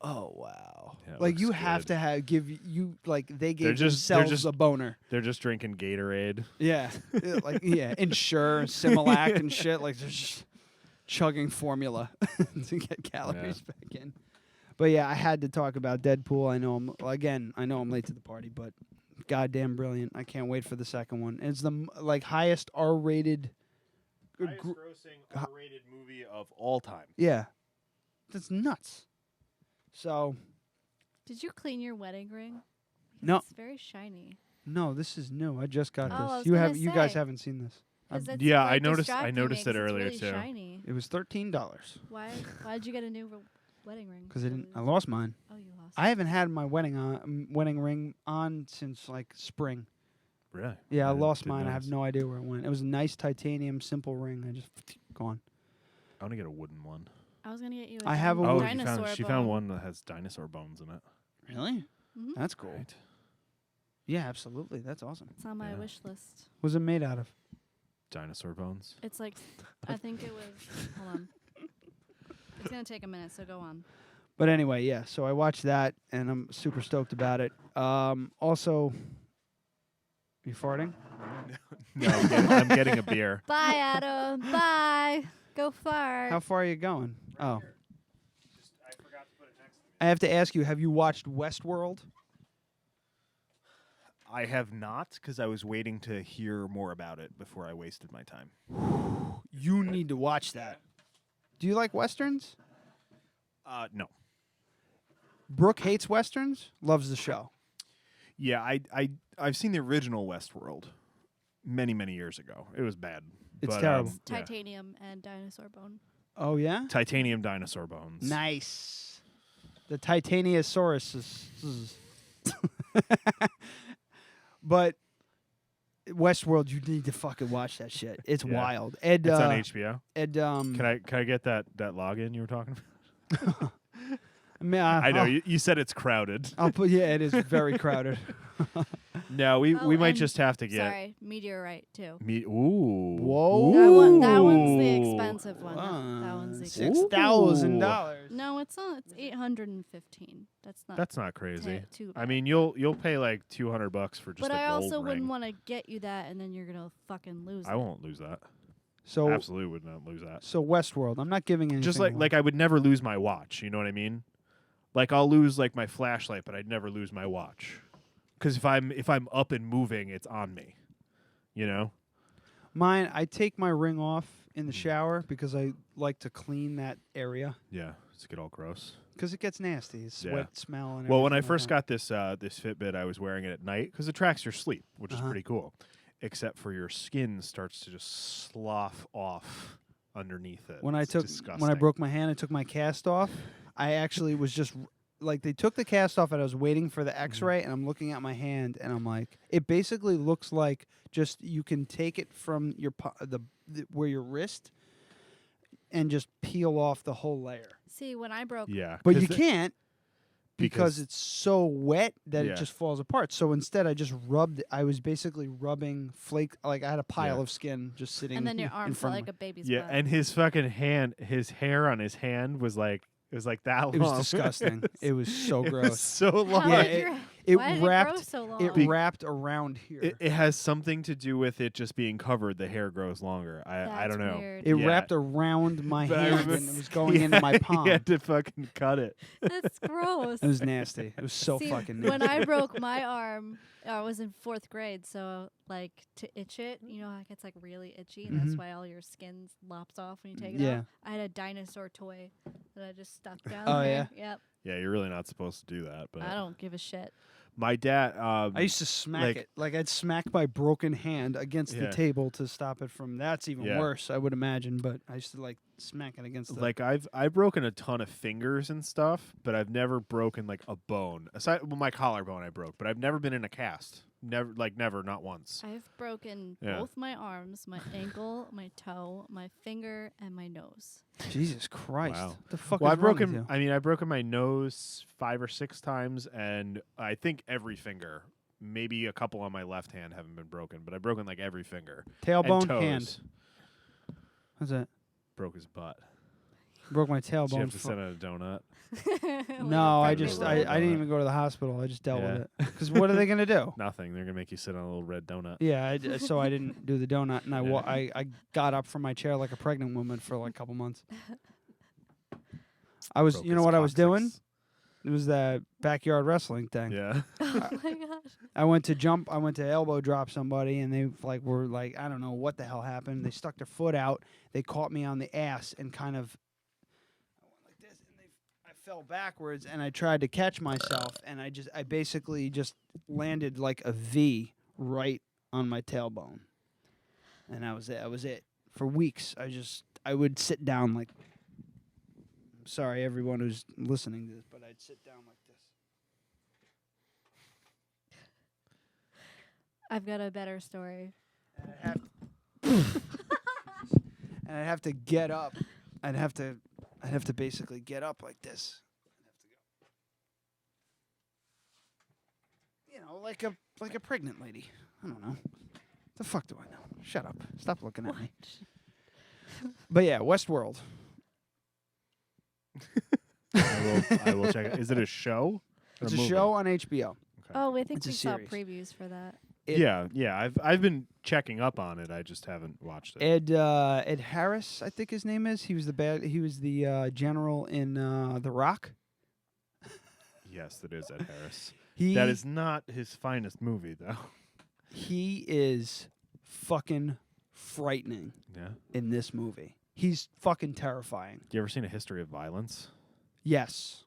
oh, wow. Yeah, it Like, you looks have good. to give you, like, they gave they're themselves just- a boner. They're just drinking Gatorade. Yeah. Ensure, Similac and shit, like, they're just chugging formula to get calories back in. But, yeah, I had to talk about Deadpool. I know I'm late to the party, but goddamn brilliant. I can't wait for the second one. It's the highest R-rated Highest grossing R-rated movie of all time. Yeah. That's nuts. So, Did you clean your wedding ring? No. It's very shiny. no, this is new. I just got Oh, I this. was gonna You guys say. haven't seen this. 'Cause it's, Yeah, I like, noticed distracting me it 'cause it's earlier really too. Shiny. It was $13 Why'd you get a new wedding ring? because I lost mine. Oh, you lost. I haven't had my wedding ring on since like spring. Really? Yeah, I didn't- lost didn't mine. I have notice. no idea where it went. It was a nice titanium simple ring. I just gone. want to get a wooden one. I was gonna get you. I have a Oh, dinosaur she found one that has dinosaur bones in it. Really? Mm-hmm. That's cool. Right. Yeah, absolutely. That's awesome. It's on my wish list. What's it made out of? Dinosaur bones. It's like, I think it was. Hold on. It's gonna take a minute, so go on. But anyway, yeah. So I watched that, and I'm super stoked about it. Also, you farting? No, I'm getting a beer. Bye, Adam. Bye. Go far. How far are you going? Oh. I have to ask you, have you watched Westworld? I have not, because I was waiting to hear more about it before I wasted my time. You need to watch that. Do you like Westerns? No. Brooke hates Westerns, loves the show. Yeah, I've seen the original Westworld many years ago. It was bad. It's terrible. Titanium and dinosaur bone. Oh, yeah? Titanium dinosaur bones. Nice. The Titaniasaurus is... But Westworld, you need to fucking watch that shit. It's wild. Ed, it's on HBO. Ed, Can I get that login you were talking about? I know you said it's crowded. I'll put. Yeah, it is very crowded. No, we might just have to get. Sorry, meteorite too. Ooh. Whoa. That one's the expensive one. That one's the expensive. $6,000. No, it's not. It's $815. That's not crazy. Too bad. I mean, you'll pay like $200 for just. But a I gold also ring. wouldn't want to get you that, and then you're gonna fucking lose. I won't lose that. So absolutely would not lose that. So Westworld, I'm not giving anything. Just like I would never lose my watch. You know what I mean? Like I'll lose like my flashlight, but I'd never lose my watch. Because if I'm up and moving, it's on me. You know. Mine, I take my ring off in the shower because I like to clean that area. Yeah, it's get all gross. Because it gets nasty, it's sweat smell and. Well, when I everything first like got this Fitbit, I was wearing it at night because it tracks your sleep, which is pretty cool. Except for your skin starts to just slough off underneath it. When disgusting. when I broke my hand, I took my cast off. I actually was just like they took the cast off, and I was waiting for the X-ray, and I'm looking at my hand, and I'm like, it basically looks like just you can take it from your where your wrist, and just peel off the whole layer. See, when I broke, but you can't. Because it's so wet that it just falls apart. So instead, I just rubbed. I was basically rubbing flake. Like I had a pile of skin just sitting. And then your arm in felt front like a of baby's yeah, butt. and his fucking hand, his hair on his hand was like that long. It was disgusting. It was so It gross. was so long. Yeah, it why did wrapped. it grow so long? It wrapped around here. It has something to do with it just being covered. The hair grows longer. I don't know. Weird. It wrapped around my But I hand remember- and it was going into my palm. He had to fucking cut it. That's gross. It was nasty. It was so See, fucking nasty. when I broke my arm, I was in 4th grade, so like to itch it, you know, it gets like really itchy, and that's why all your skin lops off when you take it Yeah. out. I had a dinosaur toy that I just stuck down Oh, there. Yep. Yeah, you're really not supposed to do that. But I don't give a shit. my dad. I used to smack it. Like I'd smack my broken hand against the Yeah. table to stop it from. That's even Yeah. worse, I would imagine. But I used to like smack it against. Like I've broken a ton of fingers and stuff, but I've never broken like a bone. Aside, my collarbone I broke, but I've never been in a cast. Never, not once. I've broken Yeah. both my arms, my ankle, my toe, my finger, and my nose. Jesus Christ! Wow. What the fuck Well, is I've wrong with broken. you? I mean, I've broken my nose 5 or 6 times, and I think every finger. Maybe a couple on my left hand haven't been broken, but I've broken like every finger. Tailbone, and toes. hand. What's that? Broke his butt. Broke my Did you tailbone. have to send out a donut? No, I Red just donut. I didn't even go to the hospital. I just dealt Yeah. with it. Because what are they gonna do? Nothing. They're gonna make you sit on a little red donut. Yeah, so I didn't do the donut, and Yeah. I got up from my chair like a pregnant woman for like a couple months. I was, Broke you know his what I was doing? coccyx. It was that backyard wrestling thing. Yeah. Oh my gosh. I went to elbow drop somebody, and they were like, I don't know what the hell happened. They stuck their foot out. They caught me on the ass and kind of I went like this, and I fell backwards, and I tried to catch myself, and I basically just landed like a V right on my tailbone, and that was it. That was it. For weeks, I would sit down like. Sorry, everyone who's listening to this, but I'd sit down like this. I've got a better story. And I'd have to get up. I'd have to basically get up like this. You know, like a pregnant lady. I don't know. The fuck do I know? Shut up. Stop looking at me. But yeah, Westworld. I will check it. Is it a show? It's a show on HBO. Okay. Oh, I think It's we a saw series. previews for that. Yeah. I've been checking up on it. I just haven't watched it. Ed Harris, I think his name is. He was the general in The Rock. Yes, that is Ed Harris. He That is not his finest movie, though. he is fucking frightening Yeah. in this movie. He's fucking terrifying. You ever seen A History of Violence? Yes.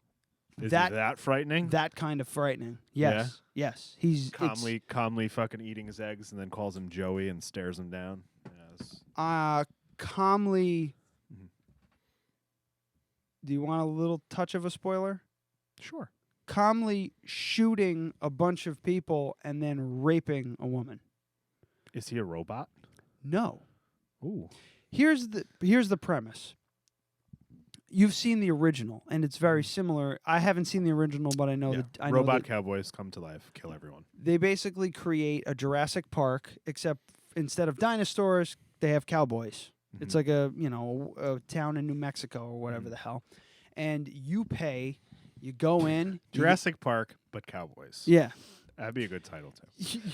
Is that frightening? That kind of frightening. Yes. Yeah? Yes. He's calmly fucking eating his eggs and then calls him Joey and stares him down. Yes. Calmly. Mhm. Do you want a little touch of a spoiler? Sure. Calmly shooting a bunch of people and then raping a woman. Is he a robot? No. Ooh. Here's the premise. You've seen the original, and it's very similar. I haven't seen the original, but I know I know robot that cowboys come to life, kill everyone. they basically create a Jurassic Park, except instead of dinosaurs, they have cowboys. It's like a town in New Mexico or whatever the hell, and you go in Jurassic Park, but cowboys. Yeah. That'd be a good title too.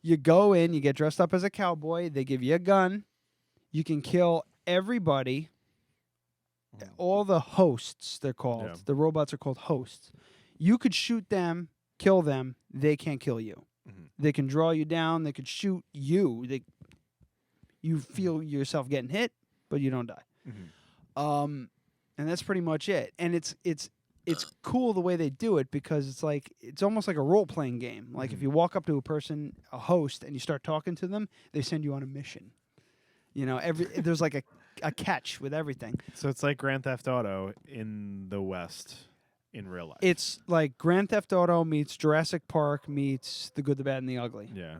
You go in, you get dressed up as a cowboy. They give you a gun. You can kill everybody. All the hosts, they're called. Yeah. The robots are called hosts. You could shoot them, kill them. They can't kill you. Mhm. They can draw you down. They could shoot you. You feel yourself getting hit, but you don't die. Mhm. And that's pretty much it. And it's cool the way they do it because it's almost like a role playing game. Like if you walk up to a host, and you start talking to them, they send you on a mission. You know, there's like a catch with everything. So it's like Grand Theft Auto in the West in real life. It's like Grand Theft Auto meets Jurassic Park meets The Good, the Bad, and the Ugly. Yeah.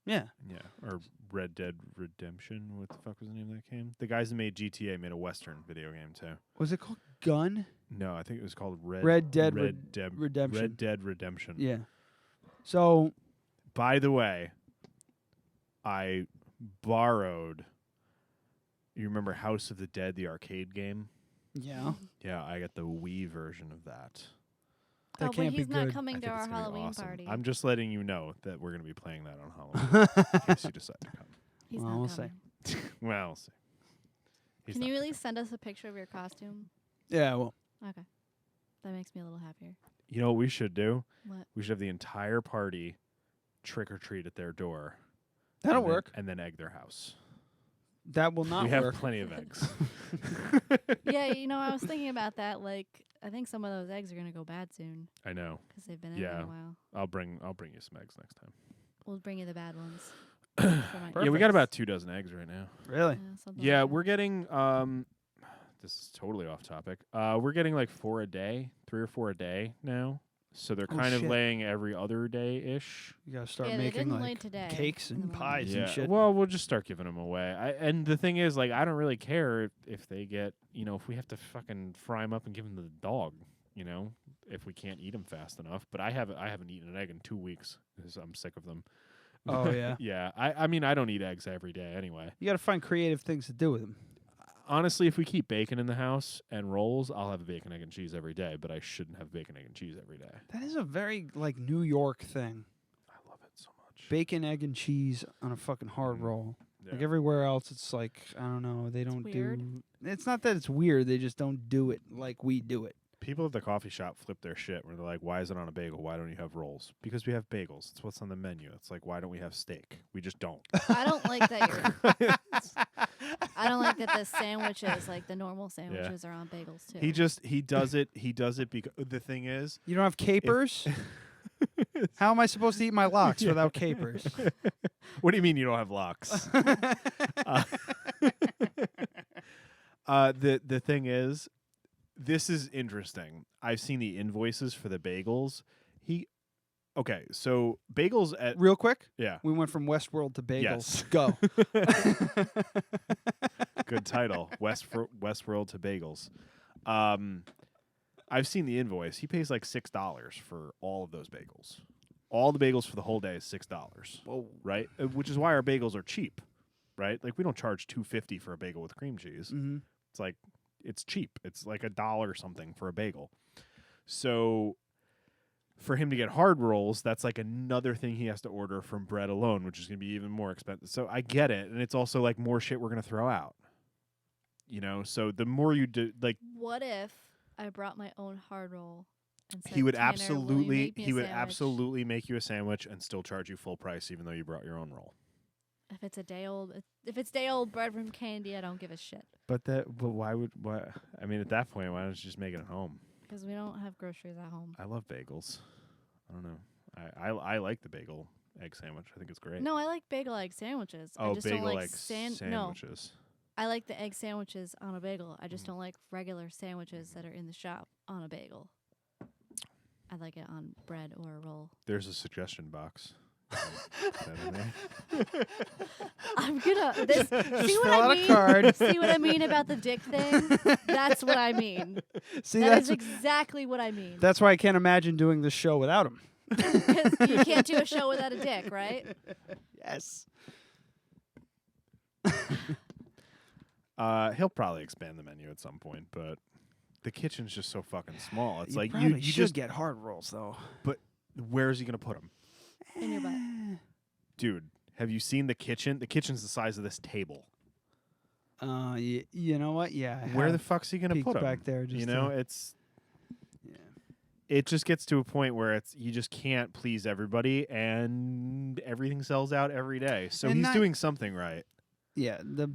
Yeah. Yeah. Or Red Dead Redemption. What the fuck was the name of that game? The guys who made GTA made a Western video game too. Was it called Gun? No, I think it was called Red Dead Redemption. Redemption. Red Dead Redemption. Yeah. So, by the way, I borrowed. You remember House of the Dead, the arcade game? yeah. Yeah, I got the Wii version of that. That oh, can't but be he's not good. coming I to think our it's gonna be Halloween awesome. party. I'm just letting you know that we're going to be playing that on Halloween in case you decide to come. He's Well, not we'll see. coming. Well, we'll see. He's Can not you coming. really send us a picture of your costume? Yeah, well. Okay. That makes me a little happier. You know what we should do? What? We should have the entire party trick or treat at their door. That'll and then- work. and then egg their house. That will not we have work. plenty of eggs. Yeah, I was thinking about that. Like, I think some of those eggs are going to go bad soon I know. because they've been in Yeah. there a while. I'll bring you some eggs next time. We'll bring you the bad ones. Yeah, we got about 2 dozen eggs right now. Really? Yeah, we're getting this is totally off topic. We're getting like 4 a day, 3 or 4 a day now. So they're Oh, kind of shit. laying every other day ish. You gotta start Yeah, they making didn't lay like today cakes in the and morning. pies and shit. Well, we'll just start giving them away. And the thing is, like, I don't really care if they get, if we have to fucking fry them up and give them to the dog, if we can't eat them fast enough. But I haven't eaten an egg in 2 weeks because I'm sick of them. Oh, yeah? Yeah. I mean, I don't eat eggs every day anyway. You gotta find creative things to do with them. Honestly, if we keep bacon in the house and rolls, I'll have a bacon, egg, and cheese every day, but I shouldn't have bacon, egg, and cheese every day. That is a very like New York thing. I love it so much. Bacon, egg, and cheese on a fucking hard roll. Like everywhere else, it's like I don't know. They don't weird. do. It's not that it's weird. They just don't do it like we do it. People at the coffee shop flip their shit where they're like, why is it on a bagel? Why don't you have rolls? Because we have bagels. It's what's on the menu. It's like, why don't we have steak? We just don't. I don't like that I don't like that the sandwiches, like the normal sandwiches, are on bagels too. He does it because the thing is, You don't have capers. How am I supposed to eat my lox without capers? what do you mean you don't have locks? The thing is, this is interesting. I've seen the invoices for the bagels. Okay, so bagels at Real quick, yeah. we went from Westworld to bagels. Yes. Go. Good title. Westworld to bagels. I've seen the invoice. He pays like $6 for all of those bagels. All the bagels for the whole day is $6. Whoa. Right? Which is why our bagels are cheap. Right? Like we don't charge $2.50 for a bagel with cream cheese. Mm-hmm. It's like it's cheap. It's like $1 something for a bagel. So for him to get hard rolls, that's like another thing he has to order from bread alone, which is going to be even more expensive. So I get it, and it's also like more shit we're going to throw out. You know, so the more you do, like, what if I brought my own hard roll? And said, he would "Tanner, will you absolutely, make me a sandwich?" absolutely make you a sandwich and still charge you full price, even though you brought your own roll. If it's day old bread from Candy, I don't give a shit. But why? I mean, at that point, why don't you just make it at home? Because we don't have groceries at home. I love bagels. I don't know. I like the bagel egg sandwich. I think it's great. No, I like bagel egg sandwiches. Oh, I just bagel don't like egg sandwiches. No, I like the egg sandwiches on a bagel. I just don't like regular sandwiches that are in the shop on a bagel. I like it on bread or a roll. There's a suggestion box. I'm gonna Just see what fill out I a mean. card. See what I mean about the dick thing? That's what I mean. See, that that's is exactly what I mean. That's why I can't imagine doing this show without him. Because you can't do a show without a dick, right? Yes. He'll probably expand the menu at some point, but the kitchen's just so fucking small. It's like probably you should just get hard rolls though. But where is he gonna put them? In your butt. Dude, have you seen the kitchen? The kitchen's the size of this table. You know what? Yeah. I Where the have fuck's he gonna peeked put them? back there? Just You know, to- it just gets to a point where you just can't please everybody, and everything sells out every day. So And he's that- doing something right. Yeah. The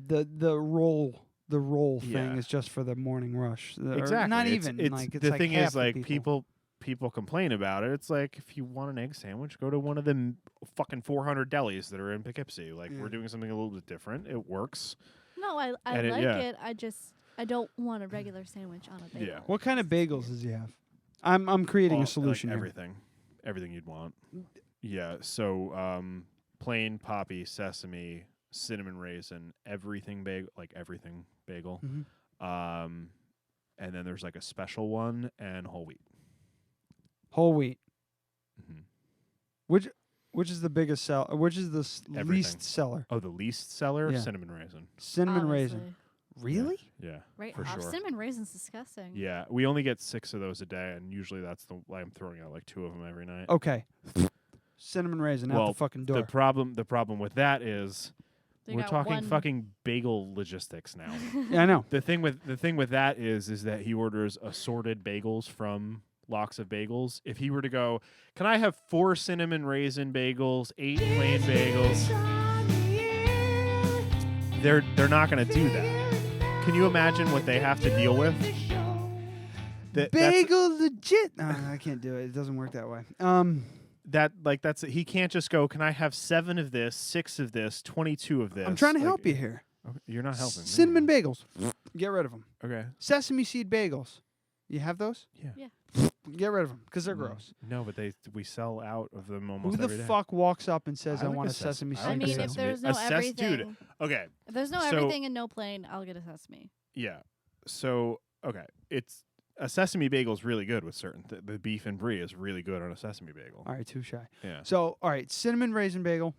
roll thing Yeah. is just for the morning rush. Or Exactly. not It's- even. It's, like it's the like thing half is, the like people complain about it. It's like if you want an egg sandwich, go to one of the fucking 400 delis that are in Poughkeepsie. Like we're doing something a little bit different. It works. No, I And like yeah. it. I don't want a regular sandwich on a bagel. Yeah. What kind of bagels does he have? I'm creating All- a solution like here. everything you'd want. Yeah. So plain poppy, sesame, cinnamon raisin, everything bagel, like everything bagel. Mhm. And then there's like a special one and whole wheat. Whole wheat. Mhm. Which is the biggest sell? Which is the Everything. least seller? Oh, the least seller, Yeah. cinnamon raisin. Cinnamon Obviously. raisin. Really? Yeah. Right for off. sure. Cinnamon raisin's disgusting. Yeah, we only get 6 of those a day, and usually that's I'm throwing out like 2 of them every night. Okay. Cinnamon raisin out Well, the fucking door. The problem with that is They we're got talking one- fucking bagel logistics now. Yeah, I know. The thing with that is that he orders assorted bagels from Locks of Bagels. If he were to go, can I have 4 cinnamon raisin bagels, 8 plain bagels? They're not going to do that. Can you imagine what they have to deal with? Bagel legit. No, I can't do it. It doesn't work that way. He can't just go, can I have 7 of this, 6 of this, 22 of this? I'm trying to Like, help you here. okay, you're not helping me. Cinnamon bagels. Get rid of them. Okay. Sesame seed bagels. You have those? Yeah. Get rid of them because they're gross. No, but we sell out of them Who almost the every day. fuck walks up and says, I like want a a sesame seed I I like mean, a if sesame. there's no A ses- everything, dude, okay. if there's no So- everything and no plain, I'll get a sesame. Yeah. So, okay. It's a sesame bagel is really good with certain the beef and brie is really good on a sesame bagel. All right, too shy. Yeah. So, all right, cinnamon raisin bagel,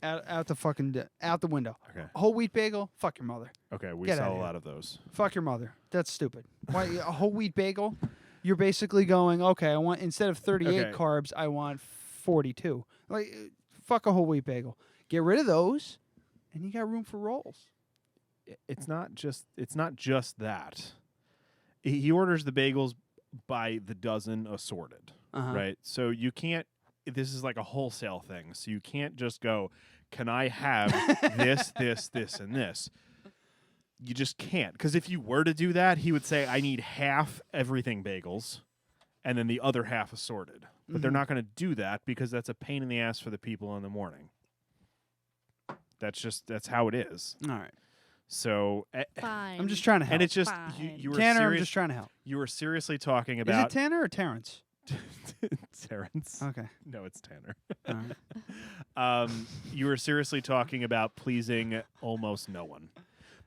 out the window. Okay. Whole wheat bagel, fuck your mother. Okay, we Get sell outta a here. lot of those. Fuck your mother. That's stupid. Why a whole wheat bagel? You're basically going, okay, I want instead of 38 Okay. carbs, I want 42. Like, fuck a whole wheat bagel. Get rid of those, and you got room for rolls. It's not just that. He orders the bagels by the dozen assorted, Uh-huh. right? So you can't. This is like a wholesale thing. So you can't just go, can I have this, this, and this? You just can't. Because if you were to do that, he would say, I need half everything bagels and then the other half assorted. But they're Mhm. not going to do that because that's a pain in the ass for the people in the morning. That's how it is. All right. So, Fine. I'm just trying to help. and it's just, Fine. you were Tanner, I'm serious. just trying to help. You were seriously talking Is it about Tanner or Terrence? Terrence. Okay. No, it's Tanner. All right. You were seriously talking about pleasing almost no one.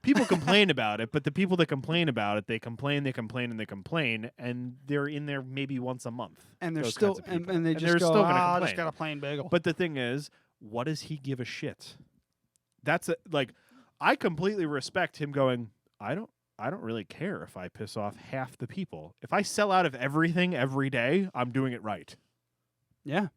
people complain about it, but the people that complain about it, they complain, and they're in there maybe once a month. And they're those still, kinds of people. and they And just they're go, still gonna I complain. just got a plain bagel. But the thing is, what does he give a shit? That's like, I completely respect him going, I don't really care if I piss off half the people. If I sell out of everything every day, I'm doing it right. Yeah.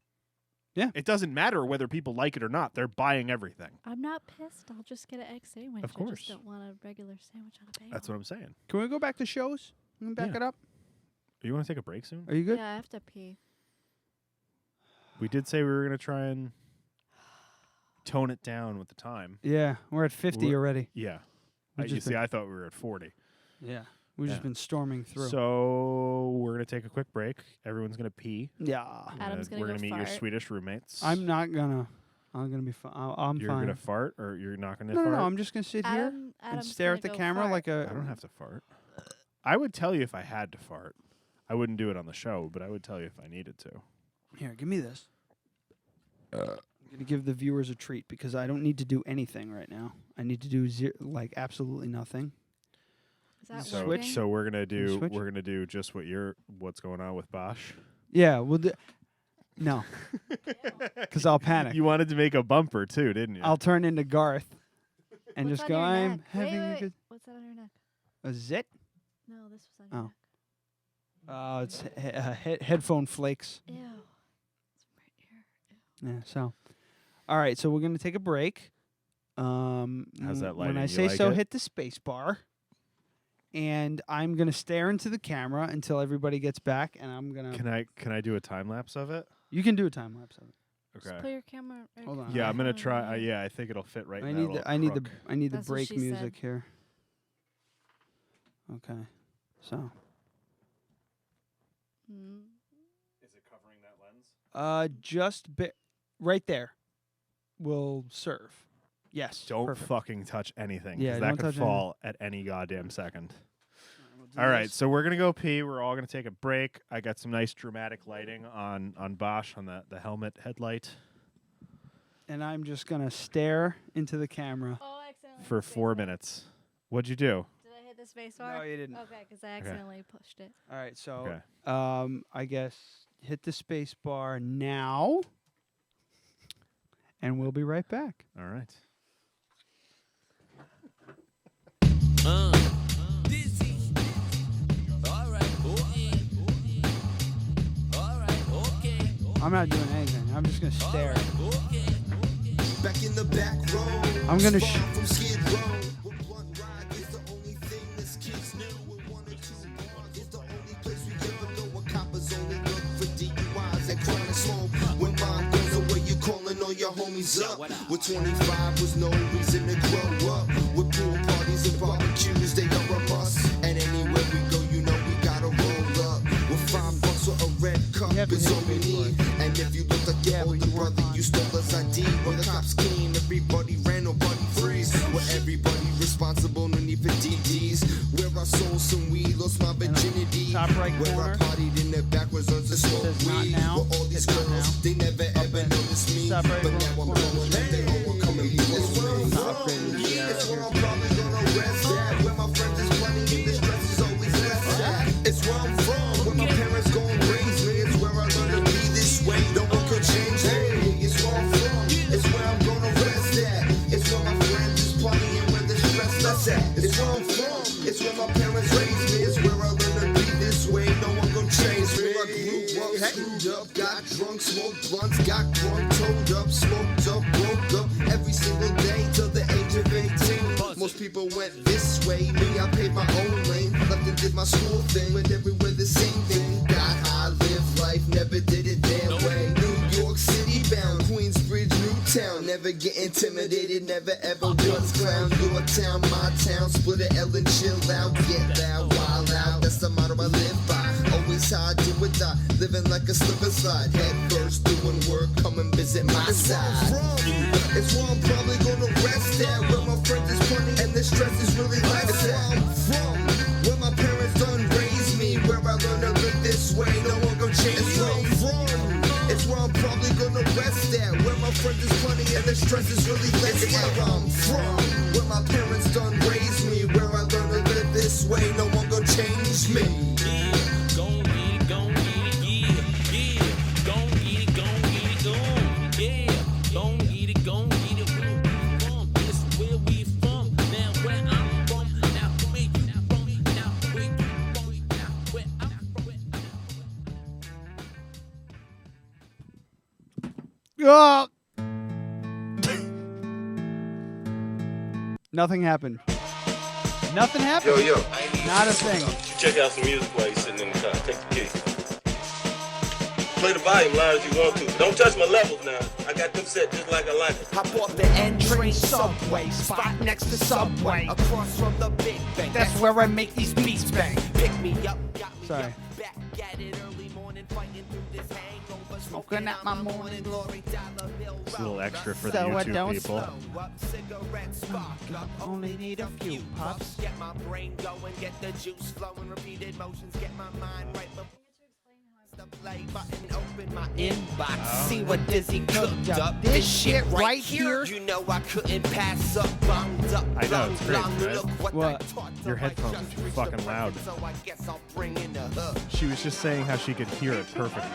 Yeah. It doesn't matter whether people like it or not. They're buying everything. I'm not pissed. I'll just get an egg sandwich. Of course. I just don't want a regular sandwich on a bagel. That's what I'm saying. Can we go back to shows? Can we back Yeah. it up? You want to take a break soon? Are you good? Yeah, I have to pee. We did say we were going to try and tone it down with the time. Yeah, we're at 50 We're- already. Yeah. We've You just see, been- I thought we were at 40. Yeah, we've just Yeah. been storming through. So we're going to take a quick break. Everyone's going to pee. yeah, Adam's gonna We're go going to meet your fart. Swedish roommates. I'm not gonna. I'm gonna be fine. I'm You're fine. going to fart, or you're not going to no, fart? no, I'm just gonna sit here and Adam's stare gonna at the go camera fart. like a. I don't have to fart. I would tell you if I had to fart. I wouldn't do it on the show, but I would tell you if I needed to. Here, give me this. I'm gonna give the viewers a treat because I don't need to do anything right now. I need to do absolutely nothing. Is that So, working? so we're gonna do switch? just what's going on with Bosch. Yeah, we'll do. No, because I'll panic. You wanted to make a bumper too, didn't you? I'll turn into Garth and What's just on go. your I'm neck? having wait, a wait. good. What's that on your neck? A zit? No, this was on your Oh. neck. It's headphone flakes. Ew. It's right here. Ew. Yeah. So, all right. So we're gonna take a break. How's that When lighting? I You say like so, it? hit the space bar. And I'm gonna stare into the camera until everybody gets back, and I'm gonna. Can I do a time lapse of it? You can do a time lapse of it. Just Okay. put your camera right Hold on. Yeah, I'm gonna behind try. you. Yeah, I think it'll fit right. I in need that the. little I need the. crook. I need the That's what break she said. music here. Okay. So. Mm. Is it covering that lens? Just right there. Will serve. Yes. Don't perfect. fucking touch anything. Yeah, 'cause don't that could touch fall at any goddamn second. We'll do All right, this. so we're gonna go pee. We're all gonna take a break. I got some nice dramatic lighting on Bosch on the helmet headlight And I'm just gonna stare into the camera. Oh, I accidentally for hit the 4 space bar. minutes. What'd you do? Did I hit the space bar? No, you didn't. Okay, because I accidentally pushed it. All right. So, Okay. I guess hit the space bar now, and we'll be right back. All right. I'm not doing anything. I'm just gonna stare. Back in the back row. I'm gonna. Far from Skid Row. With blunt ride is the only thing this kids knew. With 1 or 2 bars is the only place we ever know. Where coppers only look for DUIs and chronic smoke. When mom goes away, you calling all your homies up. With 25 was no reason to grow up. With pool parties and barbecues, they are a must. And anywhere we go, you know we gotta roll up. With $5 for a red cup is all we need. And if you look like your older brother, you stole his ID. When the cops came, everybody ran, nobody freeze. Where everybody responsible, no need for DDs. Where I sold some weed, lost my virginity. Top right Where corner. I partied in the backwards on the smoke says not weed. now. Where all these Hit not girls, now. they never ever noticed me. Top right But now I'm corner. blowing up, they all want come and be this way. Top right corner. Yeah, It's where here's I'm probably gonna rest at. Where my friends is plenty and the stress is always less at. It's where I'm from, where my parents gon' raise me. It's where I learned to be this way. No one could change me. It's where I'm from, it's where I'm gonna rest at. It's where my friends is plenty and where the stress less at. It's where I'm from, it's where my parents raised me. It's where I learned to be this way. No one gon' change me. I grew up, screwed up, got drunk, smoked blunts, got drunk, towed up, smoked up, broke up every single day till the age of 18. Most people went this way, me, I paid my own lane. Left and did my school thing, but everywhere the same thing. Got high, lived life, never did it their way. New York City bound, Queensbridge, Newtown. Never get intimidated, never ever was clown. Your town, my town, split a L and chill out. Get loud, wild out, that's the motto I live by. Always how I do or die, living like a slip and slide. Head first, doing work, come and visit my side. It's where I'm probably gonna rest at. Where my friends is plenty and the stress is really less. It's where I'm from, where my parents done raised me. Where I learned to live this way, no one gon' change me. It's where I'm from, it's where I'm probably gonna rest at. Where my friends is plenty and the stress stress is really less where I'm from. Where my parents done raised me, where I learned to live this way, no one gonna change me. Oh! Nothing happened. Nothing happened. Yo. Not a thing. Check out some music while you're sitting in the car. Take the key. Play the volume loud as you want to. Don't touch my levels now. I got them set just like I like it. Hop off the N train subway, spot next to Subway, across from the Big Bang. That's where I make these beats bang. Pick me up, got me Sorry. back at it early morning, fighting through this hangover, Smoking out my morning glory, dollar bills. It's a little extra for the So I YouTube don't people. Up, cigarettes spark up, Only need a few puffs. Get my brain going, get the juice flowing, repeated motions, get my mind right before. The play button, open my inbox, see what Dizzy cooked up. This shit right here, you know I couldn't pass up, bonged up. I know, it's crazy, right? Look what What? I taught Your them, I headphones just are too reached fucking the loud. break, so I guess I'll bring in the hook. She was just saying how she could hear it perfectly.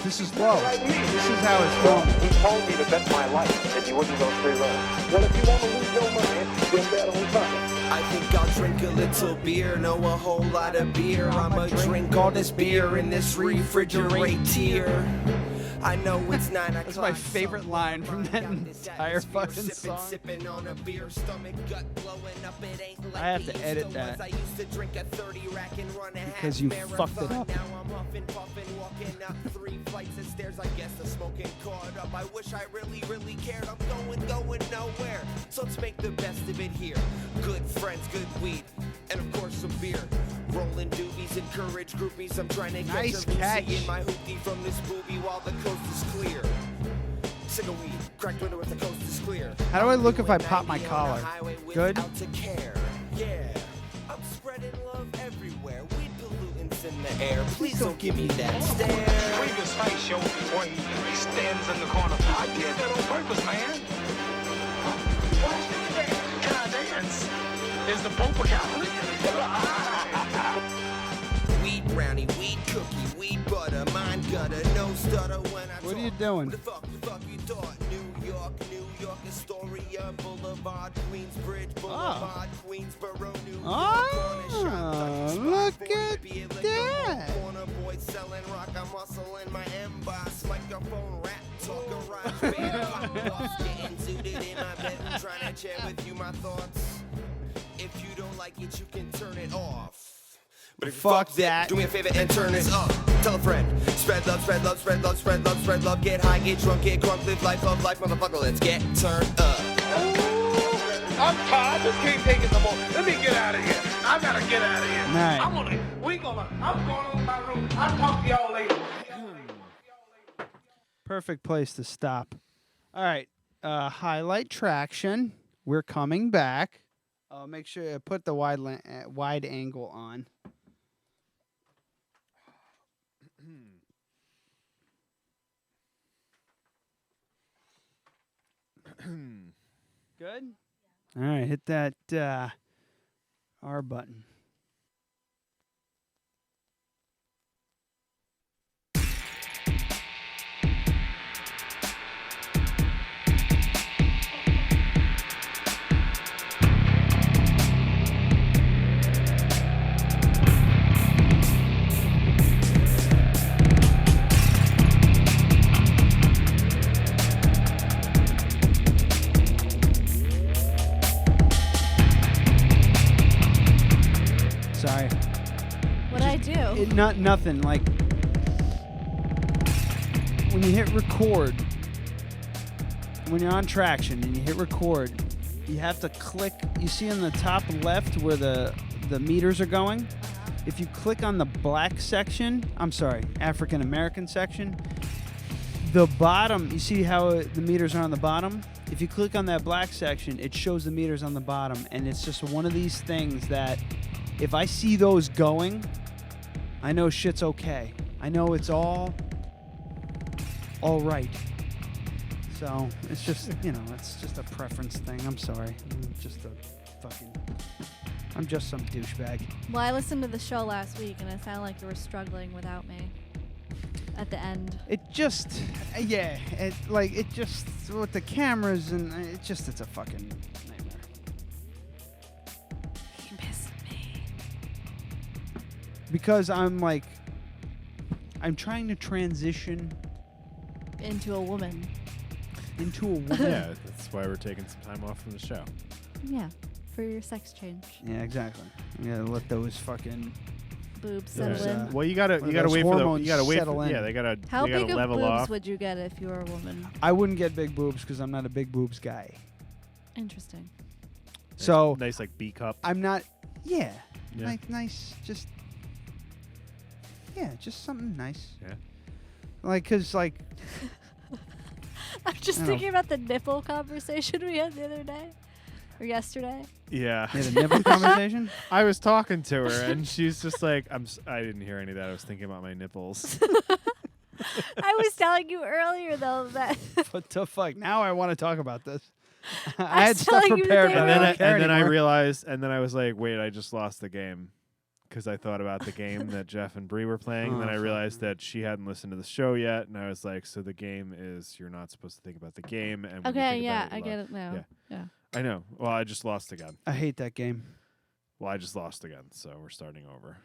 This is low. This is how it's going. He told me to bet my life that you wouldn't go 3 rows. Well, if you want to lose your money, then bet on something. I think I'll drink a little beer, know a whole lot of beer. I'ma drink all this beer in this refrigerator. I know it's 9 o'clock. That's my favorite line from that entire fucking song. Sipping on a beer, stomach gut blowing up. It ain't like I have the to edit used that. I used to drink a 30 rack and run a Because half you marathon. fucked it up. Now I'm huffing, puffing, walking up 3 flights of stairs. I guess the smoking caught up. I wish I really cared. I'm going nowhere. So let's make the best of it here. Good friends, good weed, and of course some beer. Rolling doobies, encourage groupies. I'm trying to get Nice some catch. Lucy in my hoopty from this booby while the coast is clear. Sick of weed, cracked window if the coast is clear. How do I look if I pop my collar? Good? Out to care. Yeah, I'm spreading love everywhere. Weed pollutants in the air. Please don't give me that stare. Previous fight showed me where he stands in the corner. I did that on purpose, man. Can I dance? Is the Pope a Catholic? Weed brownie, weed cookie, weed butter, mine gutter, no stutter when I What are you talk. doing? What the fuck you thought? New York, Astoria, Boulevard, Queensbridge, Boulevard, Queensboro, New York. Look at that. Corner boy selling rock, I'm hustling my M-Boss, microphone rap, talk garage band, pop boss, getting suited in my bedroom, trying to share with you my thoughts. If you don't like it, you can turn it off. But if you Fuck fuck that. do me a favor and turn this up. Tell a friend. Spread love, spread love, spread love, spread love, spread love. Get high, get drunk, get crunk, live life, love life, motherfucker. Let's get turned up. I'm tired. I just can't take it no more. Let me get out of here. I gotta get out of here. Right. I'm going to my room. I'll talk to y'all later. Perfect place to stop. All right. Highlight traction. We're coming back. Make sure you put the wide angle on. Good? All right, hit that R button. Sorry. What'd I do? Nothing. Like when you hit record, when you're on traction and you hit record, you have to click. You see on the top left where the meters are going? If you click on the black section, I'm sorry, African American section, the bottom, you see how the meters are on the bottom? If you click on that black section, it shows the meters on the bottom, and it's just one of these things that if I see those going, I know shit's okay. I know it's all right. So it's just, it's just a preference thing. I'm sorry. I'm just some douchebag. Well, I listened to the show last week, and it sounded like you were struggling without me at the end. It just, with the cameras and it's a fucking nightmare. He missed me. Because I'm trying to transition into a woman. Yeah, that's why we're taking some time off from the show. Yeah, for your sex change. Yeah, exactly. You gotta let those fucking boobs settle in. Well, you gotta wait for the they gotta How they gotta big of level boobs off. would you get if you were a woman? I wouldn't get big boobs because I'm not a big boobs guy. Interesting. So nice like B cup. I'm not. Yeah. Yeah. Nice. Just something nice. Yeah. Cause I'm just thinking about the nipple conversation we had the other day. Or yesterday. Yeah. You had a nipple conversation? I was talking to her, and she's just like, I didn't hear any of that. I was thinking about my nipples. I was telling you earlier, though, that... What the fuck? Now I want to talk about this. I had stuff prepared, but and then I realized, and then I was like, wait, I just lost the game. Because I thought about the game that Jeff and Bree were playing, and then I realized that she hadn't listened to the show yet, and I was like, so the game is, you're not supposed to think about the game. And okay, yeah, I get it now. Yeah. I know. Well, I just lost again. I hate that game. Well, I just lost again, so we're starting over.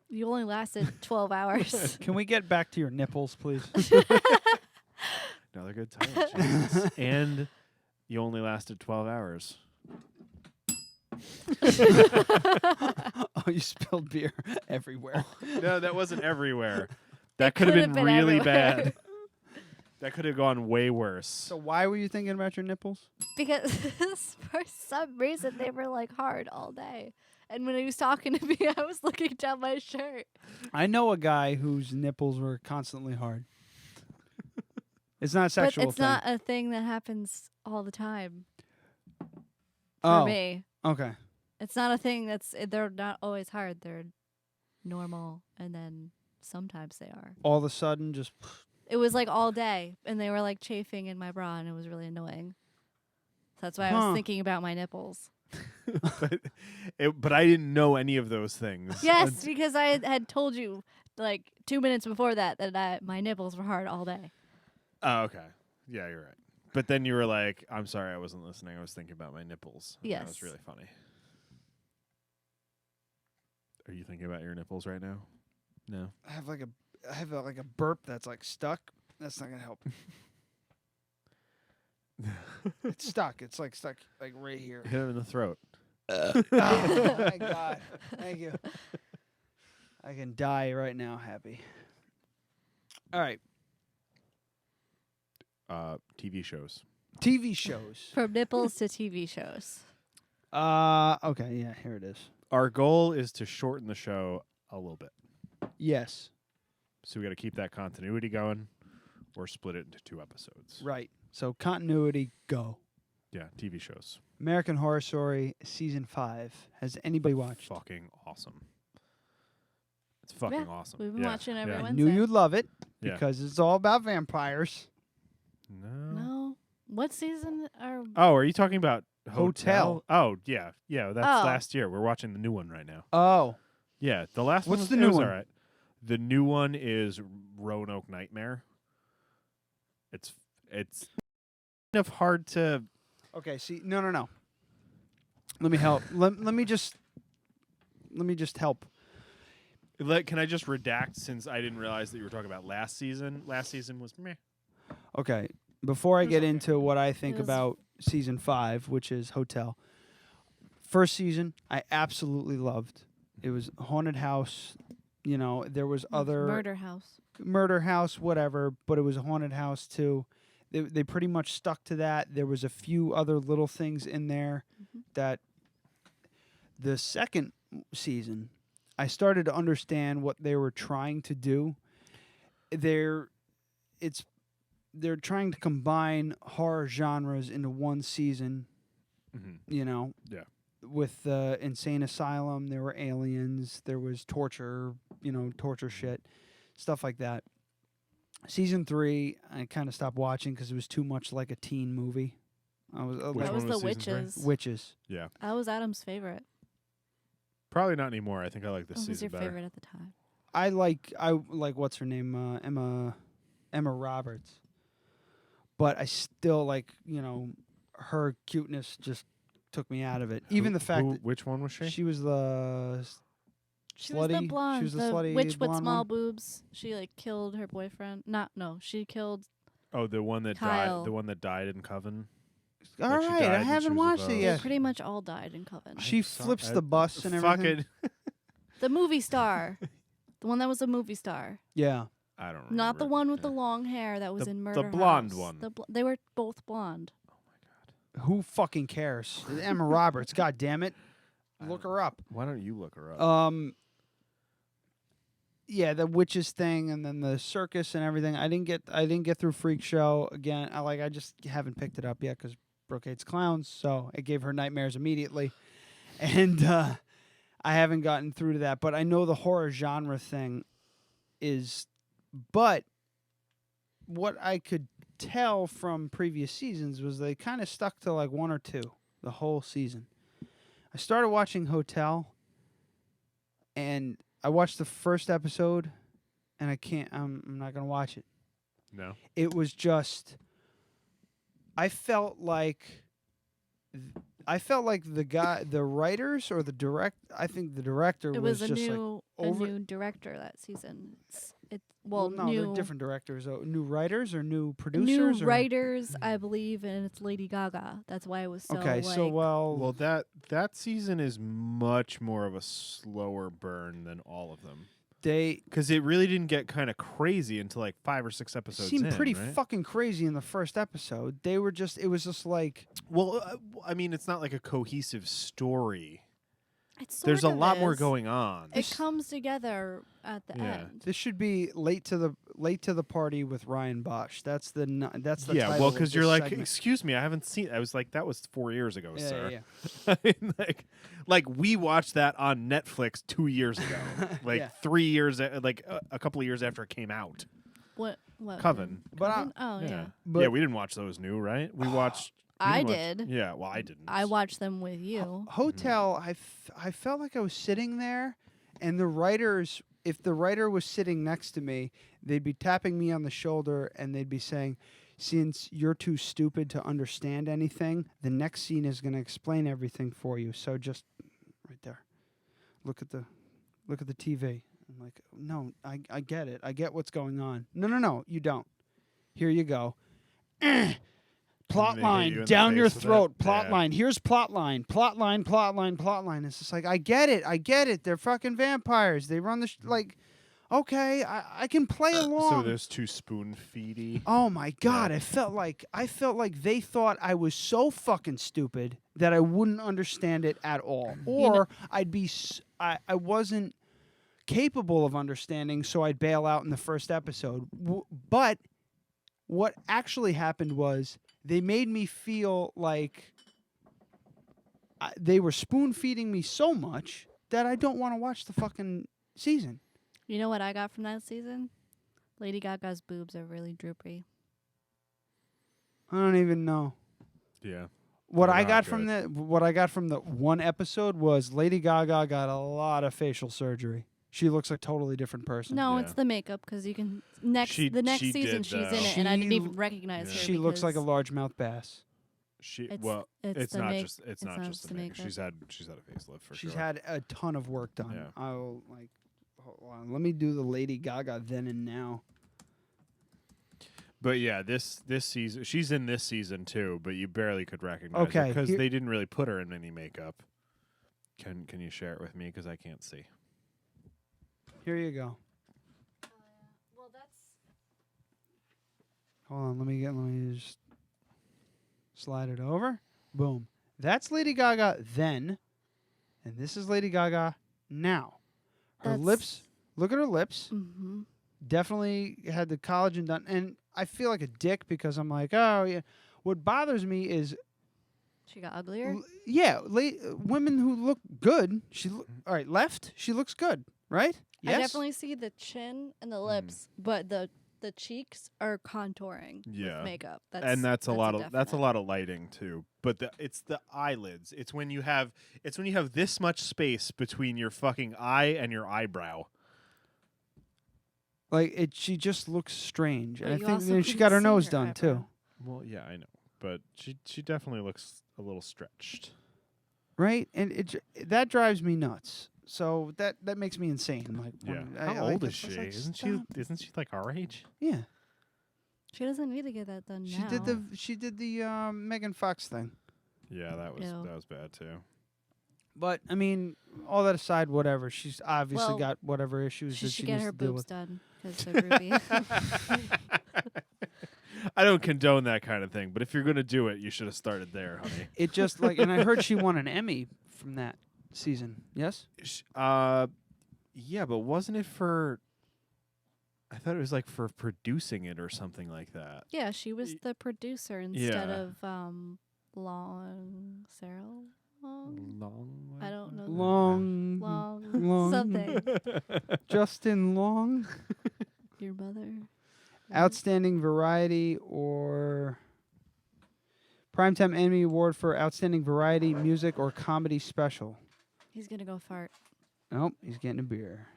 You only lasted 12 hours. Can we get back to your nipples, please? Another good time. Jesus. And you only lasted 12 hours. Oh, you spilled beer everywhere. No, that wasn't everywhere. That could have been really bad. That could have gone way worse. So why were you thinking about your nipples? Because for some reason they were hard all day. And when he was talking to me, I was looking down my shirt. I know a guy whose nipples were constantly hard. It's not a sexual But it's thing. not a thing that happens all the time. For me. Okay. It's not a thing they're not always hard. They're normal, and then sometimes they are. All of a sudden, just... It was all day, and they were chafing in my bra, and it was really annoying. So that's why I was thinking about my nipples. but I didn't know any of those things. Yes, because I had told you 2 minutes before that my nipples were hard all day. Oh, okay. Yeah, you're right. But then you were like, I'm sorry, I wasn't listening. I was thinking about my nipples. Yes. That was really funny. Are you thinking about your nipples right now? No. I have a burp that's stuck. That's not gonna help. It's stuck. It's stuck right here. Hit him in the throat. Oh my God! Thank you. I can die right now, happy. All right. TV shows. TV shows. From nipples to TV shows. Okay, yeah, here it is. Our goal is to shorten the show a little bit. Yes. So we got to keep that continuity going or split it into 2 episodes. Right. So continuity, go. Yeah, TV shows. American Horror Story Season 5. Has anybody watched? Fucking awesome. It's fucking awesome. We've been watching every Wednesday. I knew you'd love it Yeah. because it's all about vampires. No. What season are... Oh, are you talking about Hotel? Oh, yeah. Yeah, that's last year. We're watching the new one right now. Oh. Yeah, the last one What's was, the new one? all right. The new one is Roanoke Nightmare. It's kind of hard to... Okay, see, no. Let me help. let me just help. Can I just redact since I didn't realize that you were talking about last season? Last season was meh. Okay, before I get into what I think about Season 5, which is Hotel. First season, I absolutely loved. It was haunted house. There was other... Murder house, whatever, but it was a haunted house too. They pretty much stuck to that. There was a few other little things in there that the second season, I started to understand what they were trying to do. They're trying to combine horror genres into one season. Yeah. With the insane asylum, there were aliens, there was torture, torture shit, stuff like that. Season 3, I kind of stopped watching because it was too much like a teen movie. I was That was the Witches. Witches. Yeah. That was Adam's favorite. Probably not anymore. I think I like this What season was your better. favorite at the time? I like what's her name, Emma Roberts. But I still like, her cuteness just took me out of it. Even the fact that which one was she? she was the She slutty. was the blonde. She was the the slutty witch with blonde small one. boobs. She killed her boyfriend. She killed. Oh, the one that Kyle. died. The one that died in Coven. All Like, she right, died I and she haven't was watched it above. yet. They pretty much all died in Coven. She flips the bus and everything. The movie star. The one that was a movie star. Yeah. I don't remember. Not the one with the long hair that was in Murder the blonde House. one. They were both blonde. Who fucking cares? Emma Roberts. God damn it. Look her up. Why don't you look her up? Yeah, the witches thing and then the circus and everything. I didn't get through Freak Show again. I just haven't picked it up yet because Brooke hates clowns, so it gave her nightmares immediately. And I haven't gotten through to that, but I know the horror genre thing is. But what I could tell from previous seasons was they kind of stuck to like one or two the whole season. I started watching Hotel, and I watched the first episode, and I'm not gonna watch it. No. It was just. I felt like the writers or the direct. I think the director It was a just new like over. a new director that season. No, new they're different directors. New writers or new new producers? writers, I believe, and it's Lady Gaga. That's why it was so. Okay, so well that season is much more of a slower burn than all of them. Because it really didn't get kind of crazy until like 5 or 6 episodes. Seemed pretty right? fucking crazy in the first episode. It was just like. Well, I mean, it's not like a cohesive story. There's a lot more going on. It comes together at the end. This should be late to the party with Ryan Bosch. That's the yeah. title Well, of because this you're like, segment. excuse me, I haven't seen. I was like, that was 4 years ago, Yeah, sir. yeah. I mean, like we watched that on Netflix 2 years ago, like Yeah. 3 years, like a couple of years after it came out. What? Coven. Coven? Oh yeah. Yeah, we didn't watch those new, right? We watched. I did. Yeah, well, I didn't. I watched them with you. Hotel. I felt like I was sitting there, and the writers. If the writer was sitting next to me, they'd be tapping me on the shoulder and they'd be saying, "Since you're too stupid to understand anything, the next scene is going to explain everything for you. So just right there, look at the TV." I'm like, "No, I get it. I get what's going on." No, you don't. Here you go. Plot line down your throat. Plot line. Here's plot line. Plot line. Plot line. Plot line. It's just like I get it. They're fucking vampires. They run the okay. I can play along. So there's too spoon feedy. Oh my god! I felt like they thought I was so fucking stupid that I wouldn't understand it at all, or I wasn't capable of understanding, so I'd bail out in the first episode. But what actually happened was they made me feel like they were spoon feeding me so much that I don't want to watch the fucking season. You know what I got from that season? Lady Gaga's boobs are really droopy. I don't even know. Yeah. What I got from the one episode was Lady Gaga got a lot of facial surgery. She looks like a totally different person. No, it's the makeup because you can the next season she's in it, and I didn't even recognize her. She looks like a largemouth bass. It's not just the makeup. makeup. She's had a facelift for sure. She's had a ton of work done. Yeah. I'll hold on. Let me do the Lady Gaga then and now. But yeah, this season she's in this season too, but you barely could recognize her because they didn't really put her in any makeup. Can you share it with me because I can't see? Here you go. Well, that's. Hold on, let me just slide it over. Boom. That's Lady Gaga then, and this is Lady Gaga now. Her lips. Look at her lips. Mm-hmm. Definitely had the collagen done, and I feel like a dick because I'm like, oh yeah. What bothers me is she got uglier. Women who look good. All right. Left. She looks good, right? Yes. I definitely see the chin and the lips, but the the cheeks are contouring with makeup. That's a lot of lighting too. But it's the eyelids. It's when you have this much space between your fucking eye and your eyebrow. Like she just looks strange, But and you I also think she can got her see nose her done eyebrow. too. Well, yeah, I know, but she definitely looks a little stretched. Right, and that drives me nuts. So that makes me insane. Like, How old is she? Isn't she like our age? Yeah. She doesn't need to get that done She now. did the Megan Fox thing. Yeah, that was bad too. But I mean, all that aside, whatever. She's obviously Well, got whatever issues She that should she get needs her to deal boobs with. done because they're ruby. I don't condone that kind of thing, but if you're gonna do it, you should have started there, honey. It just and I heard she won an Emmy from that season. Yes. Yeah, but wasn't it for? I thought it was like for producing it or something like that. Yeah, she was the producer instead of Sarah Long. I don't know. Long something. Justin Long. Your mother. Outstanding Variety or Primetime Emmy Award for Outstanding Variety, Music, or Comedy Special. He's gonna go fart. Nope, he's getting a beer.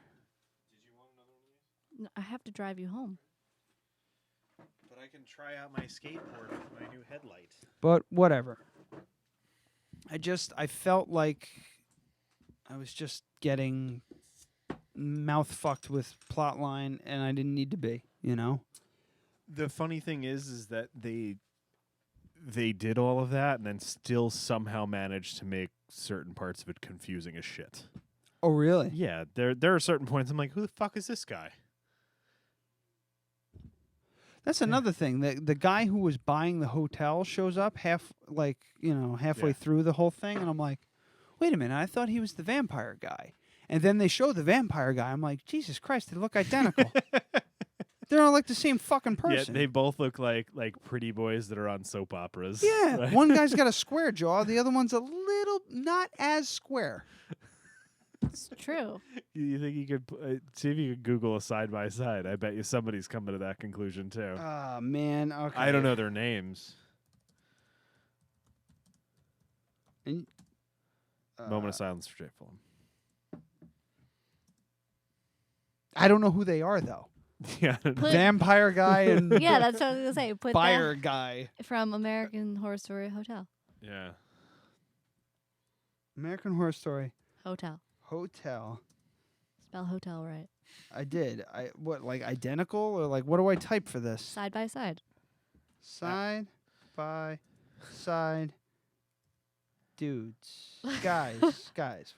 No, I have to drive you home. But I can try out my skateboard with my new headlight. But whatever. I felt like I was just getting mouth fucked with plotline, and I didn't need to be, you know? The funny thing is that they did all of that and then still somehow managed to make certain parts of it confusing as shit. Oh, really? Yeah, there are certain points I'm like, who the fuck is this guy? That's another thing. The guy who was buying the hotel shows up halfway through the whole thing, and I'm like, wait a minute, I thought he was the vampire guy. And then they show the vampire guy. I'm like, Jesus Christ, they look identical. They're all like the same fucking person. Yeah, they both look like pretty boys that are on soap operas. Yeah, right? one guy's got a square jaw, the other one's a little not as square. It's true. You think you could see if you could Google a side by side? I bet you somebody's coming to that conclusion too. Oh man, okay. I don't know their names. And, Moment of silence for Jay Fulham. I don't know who they are though. Yeah, vampire guy and yeah, that's what I was gonna say. Put buyer that guy from American Horror Story Hotel. Yeah. American Horror Story Hotel. Spell hotel right. I did. Like identical or like what do I type for this? Side by side. Side by side. Dudes. Guys. We'll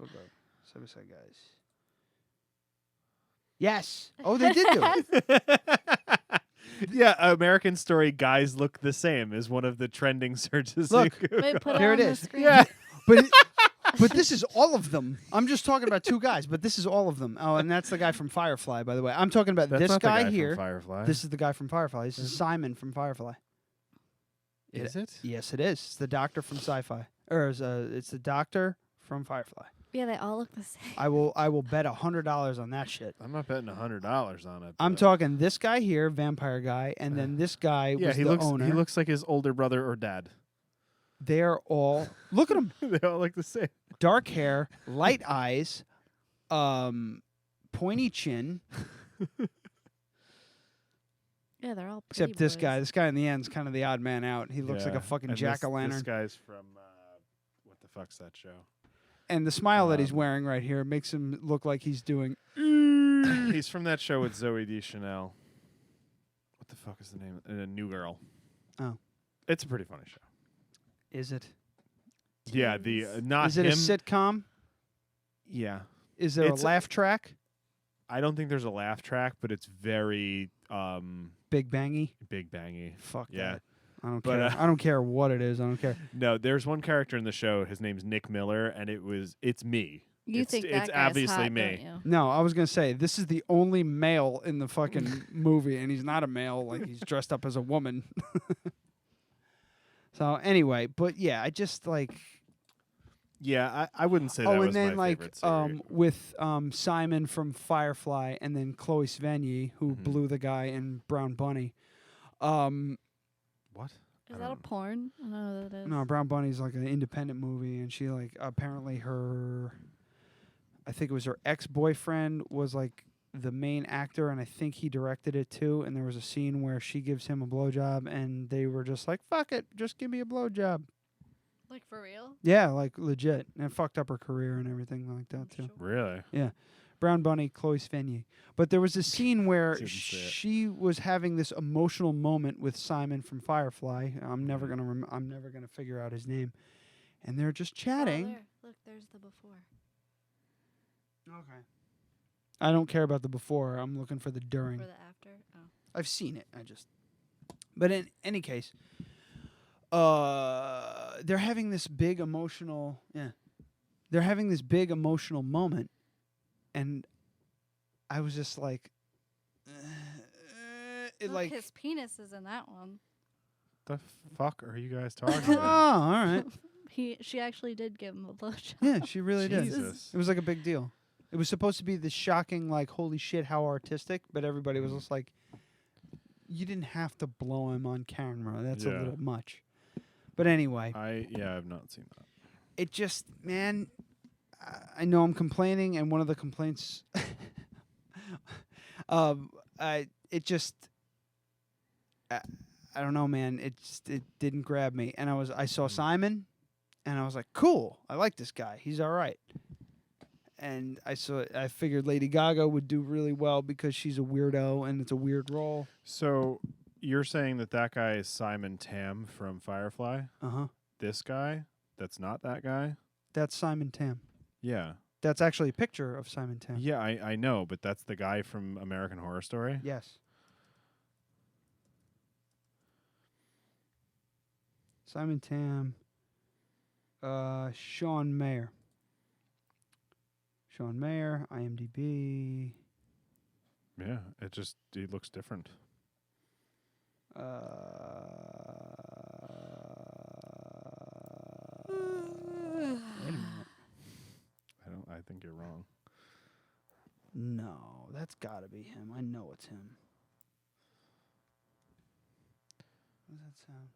go. Side by side guys. Yes. Oh, they did do it. Yeah, American Story guys look the same is one of the trending searches. Look, wait, put there it it on is. the screen. Yeah. But this is all of them. I'm just talking about two guys, but this is all of them. Oh, and that's the guy from Firefly, by the way. I'm talking about That's this not the guy guy here. from Firefly. This is the guy from Firefly. This is Simon from Firefly. Is it? Yes, it is. It's the doctor from Sci-Fi, or it's the doctor from Firefly. Yeah, they all look the same. I will bet $100 on that shit. I'm not betting $100 on it. I'm talking this guy here, vampire guy, and then this guy was the owner. He looks like his older brother or dad. They're all look at them. They all look the same. Dark hair, light eyes, pointy chin. Yeah, they're all Except this boys. guy. This guy in the end is kind of the odd man out. He looks like a fucking And jack-o'-lantern. This guy's from what the fuck's that show? And the smile that he's wearing right here makes him look like he's doing. He's from that show with Zooey Deschanel. What the fuck is the name? A New Girl. Oh, it's a pretty funny show. Is it? Yeah, the not Is it him. a sitcom? Yeah. Is there a laugh track? I don't think there's a laugh track, but it's very Big bangy. Big bangy. Fuck yeah. that. I don't care. I don't care what it is. I don't care. No, there's one character in the show. His name's Nick Miller, and it's me. You think that it's guy's obviously hot, me. don't you? No, I was gonna say this is the only male in the fucking movie, and he's not a male. Like he's dressed up as a woman. So anyway, but yeah, I just like. Yeah, I wouldn't say that and was then my like favorite series. with Simon from Firefly, and then Chloe Sevigny, who blew the guy in Brown Bunny. What? Is that a porn? I don't know what that is. No, Brown Bunny's like an independent movie, and she like apparently I think it was her ex-boyfriend was like the main actor, and I think he directed it too. And there was a scene where she gives him a blowjob, and they were just like, "Fuck it, just give me a blowjob." Like for real? Yeah, like legit, and it fucked up her career and everything like that too. Really? Yeah, Brown Bunny, Chloe Sevigny. But there was a scene where Didn't say it. she was having this emotional moment with Simon from Firefly. I'm never gonna figure out his name, and they're just chatting. Oh, there. Look, there's the before. Okay. I don't care about the before. I'm looking for the during. For the after? Oh. I've seen it. But in any case, they're having this big emotional. Yeah. They're having this big emotional moment, and I was just like, Look, his penis is in that one. The fuck are you guys talking Oh, about? all right. She actually did give him a blowjob. Yeah, she really did. Jesus. It was like a big deal. It was supposed to be this shocking, like, holy shit, how artistic, but everybody was just like, you didn't have to blow him on camera. That's a little much. But anyway. I've not seen that. It just, man, I know I'm complaining, and one of the complaints, I don't know, man. It didn't grab me. And I saw Simon, and I was like, cool. I like this guy. He's all right. And I figured Lady Gaga would do really well because she's a weirdo and it's a weird role. So you're saying that guy is Simon Tam from Firefly? Uh-huh. This guy? That's not that guy? That's Simon Tam. Yeah. That's actually a picture of Simon Tam. Yeah, I know, but that's the guy from American Horror Story? Yes. Simon Tam. Sean Mayer. Sean Mayer, IMDb. Yeah, he looks different. Wait a minute. I think you're wrong. No, that's gotta be him. I know it's him. What does that sound?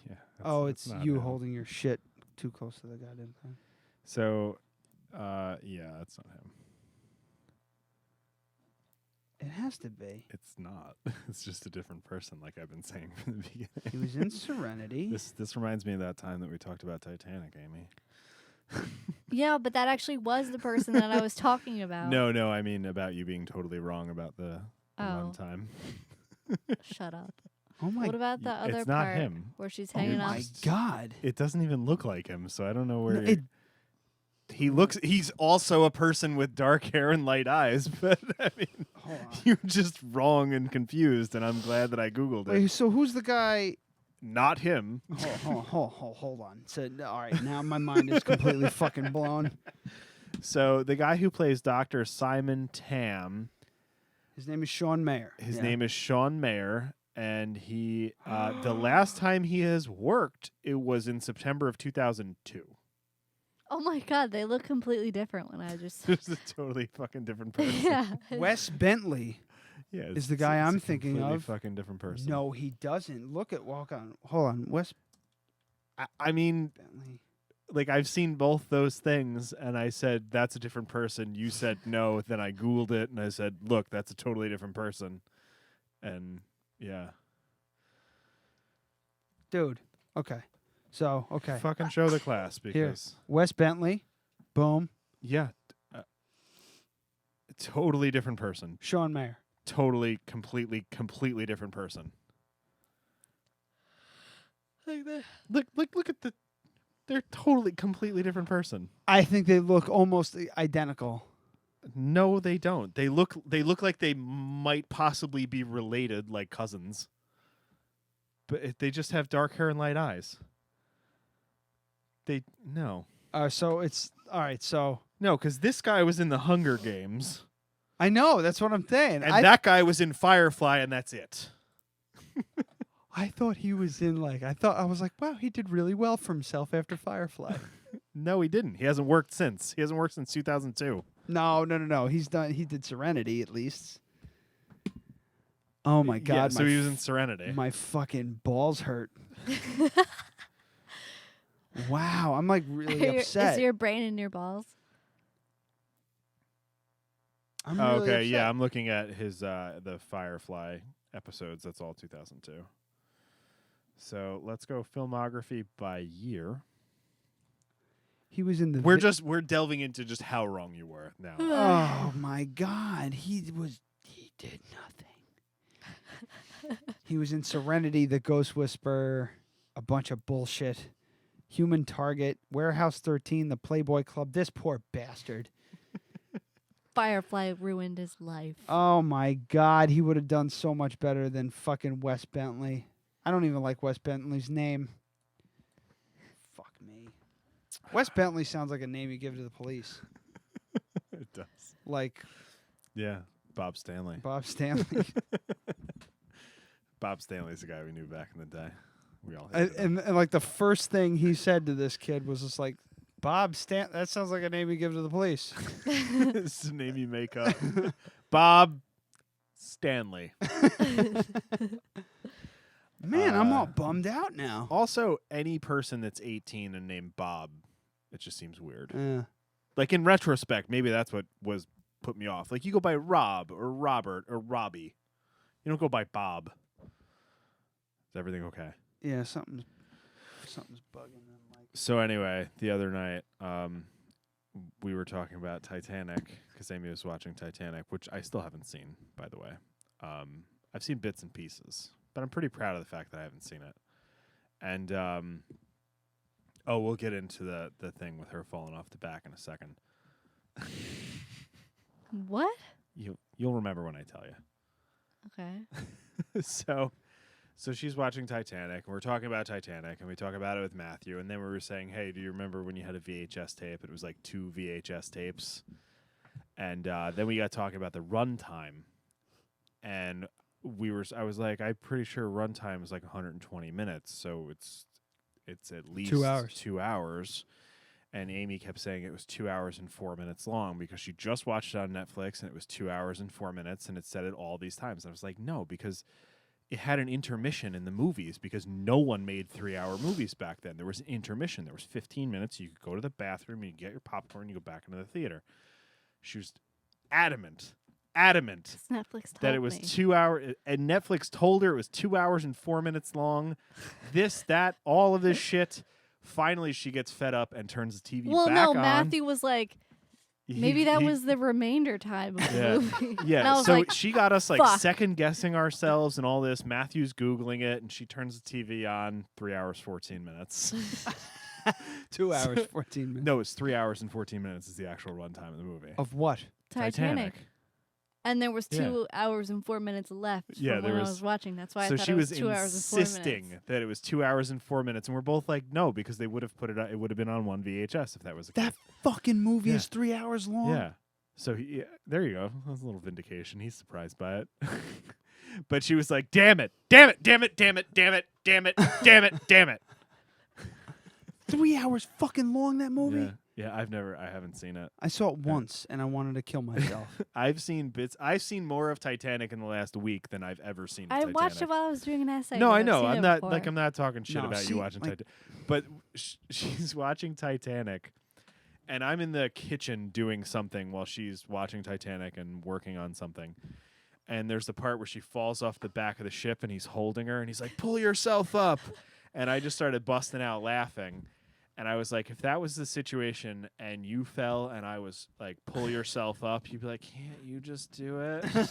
Yeah. It's not you him. holding your shit too close to the goddamn thing. So, yeah, that's not him. It has to be. It's not. It's just a different person, like I've been saying from the beginning. He was in Serenity. This reminds me of that time that we talked about Titanic, Amy. Yeah, but that actually was the person that I was talking about. No, I mean about you being totally wrong about the one time. Shut up. Oh my! What about the other it's not part him. where she's hanging out? Oh my God! It doesn't even look like him, so I don't know where. No, he's also a person with dark hair and light eyes, but I mean, you're just wrong and confused, and I'm glad that I Googled it. Wait, so who's the guy? Not him. Hold on. So, all right, now my mind is completely fucking blown. So the guy who plays Dr. Simon Tam. His name is Sean Mayer. His name is Sean Mayer, and he the last time he has worked, it was in September of 2002. Oh my God, they look completely different when I just. It's a totally fucking different person. Yeah. Wes Bentley. Yeah, is the guy I'm thinking completely of. Fucking different person. No, he doesn't. Hold on, Wes. I mean, Bentley. Like I've seen both those things, and I said that's a different person. You said no. Then I Googled it, and I said, look, that's a totally different person. And yeah, dude. Okay, so okay. Fucking show the class because here, Wes Bentley, boom. Yeah, totally different person. Sean Mayer. Totally, completely different person. Look at the. They're totally, completely different person. I think they look almost identical. No, they don't. They look like they might possibly be related, like cousins. But they just have dark hair and light eyes. No. So it's all right. So no, because this guy was in the Hunger Games. I know. That's what I'm saying. And that guy was in Firefly, and that's it. I thought he was in I was like, wow, he did really well for himself after Firefly. No, he didn't. He hasn't worked since. He hasn't worked since 2002. No. He did Serenity at least. Oh my God! Yeah, so he was in Serenity. My fucking balls hurt. Wow, I'm like really upset. Is your brain in your balls? I'm really upset. Yeah, I'm looking at his the Firefly episodes. That's all 2002. So let's go filmography by year. He was in the. We're delving into just how wrong you were now. Oh my God, he did nothing. He was in Serenity, The Ghost Whisperer, a bunch of bullshit. Human Target, Warehouse 13, The Playboy Club. This poor bastard. Firefly ruined his life. Oh my God, he would have done so much better than fucking Wes Bentley. I don't even like Wes Bentley's name. Fuck me. Wes Bentley sounds like a name you give to the police. It does. Like. Yeah, Bob Stanley. Bob Stanley. Bob Stanley's the guy we knew back in the day. We all and like the first thing he said to this kid was just like, Bob Stanley. That sounds like a name you give to the police. It's a name you make up. Bob Stanley. Man, I'm all bummed out now. Also, any person that's 18 and named Bob, it just seems weird. Yeah. Like in retrospect, maybe that's what was put me off. Like you go by Rob or Robert or Robbie. You don't go by Bob. Is everything okay? Yeah, something's bugging them. Like. So anyway, the other night, we were talking about Titanic because Amy was watching Titanic, which I still haven't seen, by the way. I've seen bits and pieces, but I'm pretty proud of the fact that I haven't seen it. And we'll get into the thing with her falling off the back in a second. What? You'll remember when I tell you. Okay. So she's watching Titanic, and we're talking about Titanic, and we talk about it with Matthew, and then we were saying, hey, do you remember when you had a VHS tape? It was like 2 VHS tapes. And then we got talking about the runtime, and I was like, I'm pretty sure runtime is like 120 minutes, so it's at least 2 hours. 2 hours. And Amy kept saying it was 2 hours and 4 minutes long because she just watched it on Netflix, and it was 2 hours and 4 minutes, and it said it all these times. And I was like, no, because it had an intermission in the movies because no one made 3-hour movies back then. There was an intermission. There was 15 minutes. You could go to the bathroom, you get your popcorn, you go back into the theater. She was adamant Netflix that it was 2 hours. And Netflix told her it was 2 hours and 4 minutes long. This, that, all of this shit. Finally, she gets fed up and turns the TV back on. Well, no, Matthew was like, maybe that was the remainder time of the movie. Yeah, so like, she got us like fuck. second guessing ourselves and all this. Matthew's Googling it, and she turns the TV on. 3 hours, 14 minutes. 2 hours, 14 minutes. No, it's 3 hours and 14 minutes is the actual runtime of the movie. Of what? Titanic. And there was 2 hours and 4 minutes left from when I was watching. That's why I thought it was 2 hours and 4 minutes. So she was insisting that it was 2 hours and 4 minutes, and we're both like, no, because they would have put it on. It would have been on one VHS if that was the case. That fucking movie is 3 hours long. Yeah. So there you go. That was a little vindication. He's surprised by it. But she was like, damn it. 3 hours fucking long, that movie? Yeah, I haven't seen it. I saw it once, and I wanted to kill myself. I've seen bits. I've seen more of Titanic in the last week than I've ever seen of Titanic. watched it while I was doing an essay. No, I know. I'm not talking shit about you watching Titanic. But she's watching Titanic, and I'm in the kitchen doing something while she's watching Titanic and working on something. And there's the part where she falls off the back of the ship, and he's holding her, and he's like, pull yourself up. And I just started busting out laughing. And I was like, if that was the situation and you fell and I was like, pull yourself up, you'd be like, can't you just do it? It's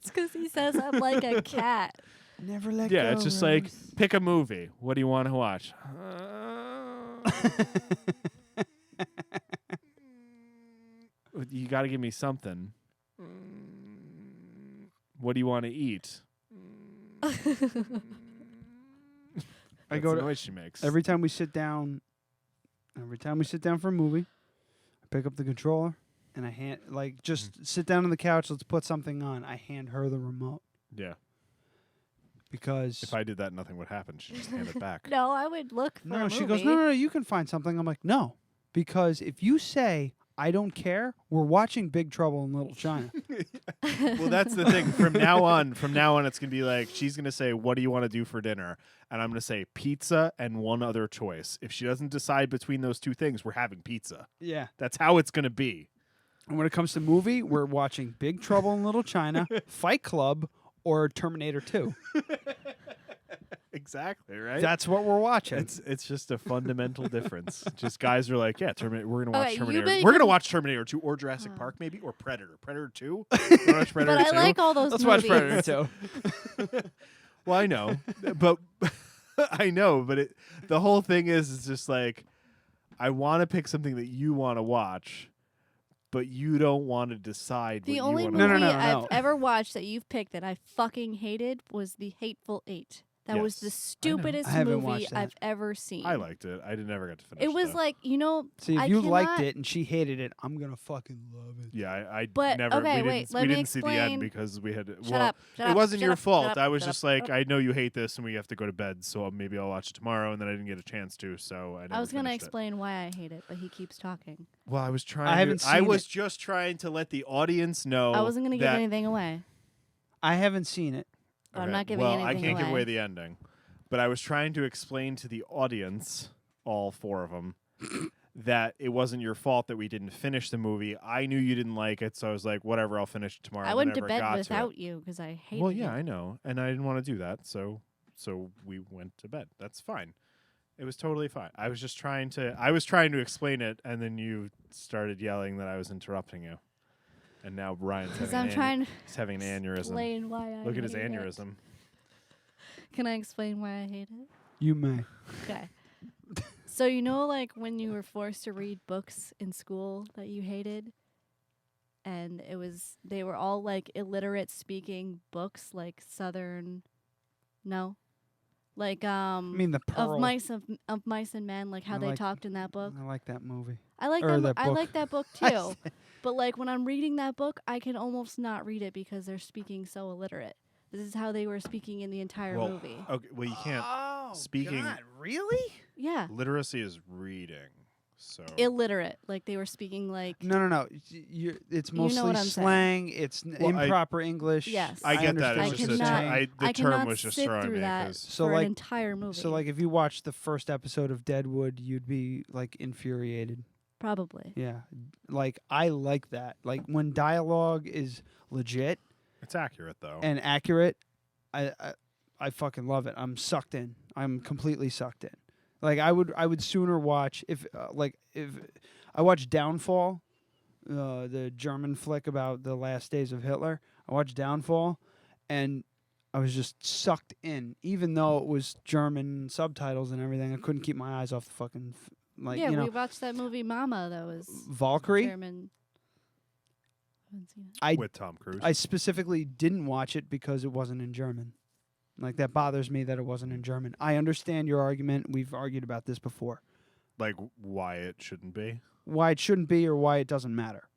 because he says I'm like a cat. Never let go. Yeah, it's just like, pick a movie. What do you want to watch? You got to give me something. What do you want to eat? That's the noise she makes. Every time we sit down for a movie, I pick up the controller and I sit down on the couch, let's put something on. I hand her the remote. Yeah. because If I did that, nothing would happen. She'd just hand it back. No, I would look for a no, movie. she goes, no, you can find something. I'm like, no, because if you say I don't care, we're watching Big Trouble in Little China. Well, that's the thing. From now on, it's gonna be like she's gonna say, "What do you want to do for dinner?" And I'm gonna say pizza and one other choice. If she doesn't decide between those two things, we're having pizza. Yeah. That's how it's gonna be. And when it comes to movie, we're watching Big Trouble in Little China, Fight Club, or Terminator 2. Exactly, right? That's what we're watching. It's just a fundamental difference. Just guys are like, yeah, Terminator. We're gonna watch Okay, Terminator. We're gonna watch Terminator 2 or Jurassic Park, maybe, or Predator. Predator 2. You wanna watch Predator But 2? I like all those Let's movies. watch Predator 2. Well, I know, but the whole thing is, it's just like, I want to pick something that you want to watch, but you don't want to decide. The what only you movie wanna watch. I've ever watched that you've picked that I fucking hated was The Hateful Eight. That was the stupidest I haven't movie watched that. I've ever seen. I liked it. I never got to finish. It was though. like, See, if I you liked cannot- it and she hated it, I'm going to fucking love it. Yeah, I But, never. okay, we wait, didn't, let we me didn't see the end explain. because we had. Shut well, up, shut it up, wasn't shut your up, fault. shut up, I was shut just up, like, shut up. I know you hate this, and we have to go to bed, so maybe I'll watch it tomorrow. And then I didn't get a chance to, so I never. I was going to finished it. explain why I hate it, but he keeps talking. Well, I was trying. I haven't I seen was it. just trying to let the audience know. I wasn't going to give that- anything away. I haven't seen it. But I'm Okay, not giving well, anything I can't give away. away the ending, but I was trying to explain to the audience, all four of them, that it wasn't your fault that we didn't finish the movie. I knew you didn't like it, so I was like, whatever, I'll finish it tomorrow. I and went then to never bed got without to you because I hated it. Well, it. yeah, I know, and I didn't want to do that, so we went to bed. That's fine. It was totally fine. I was trying to explain it, and then you started yelling that I was interrupting you. And now Ryan's Because having I'm trying to he's having an aneurysm. explain why I Look at his hate it. aneurysm. Can I explain why I hate it? You may. Okay. So like when you were forced to read books in school that you hated, and they were all like illiterate speaking books, like Southern, like mean the Pearl. of Mice and Men, like how I they like- talked in that book. I like that movie. I like Or that. that I book. like that book too. But like when I'm reading that book, I can almost not read it because they're speaking so illiterate. This is how they were speaking in the entire movie. Okay, well, you can't. Oh, Speaking- God, really? Yeah, Literacy is reading, so illiterate. Like they were speaking like. No. It's You know mostly what I'm saying. slang. It's Well, I- improper English. Yes. I get that. understand It's what just you're a cannot- saying. the I term cannot was just sit throwing through me that 'cause- So, for like- an entire movie. So, like, if you watch the first episode of Deadwood, you'd be like infuriated. probably. Yeah, like I like that. Like when dialogue is legit it's accurate though. and accurate, I fucking love it. I'm sucked in. I'm completely sucked in. Like I would sooner watch if I watch Downfall, the German flick about the last days of Hitler. I watched Downfall, and I was just sucked in, even though it was German subtitles and everything. I couldn't keep my eyes off the fucking Yeah, we watched that movie Mama that was Valkyrie. German. I haven't seen it. I with Tom Cruise. I specifically didn't watch it because it wasn't in German. Like that bothers me that it wasn't in German. I understand your argument. We've argued about this before. Like why it shouldn't be. Why it shouldn't be or why it doesn't matter.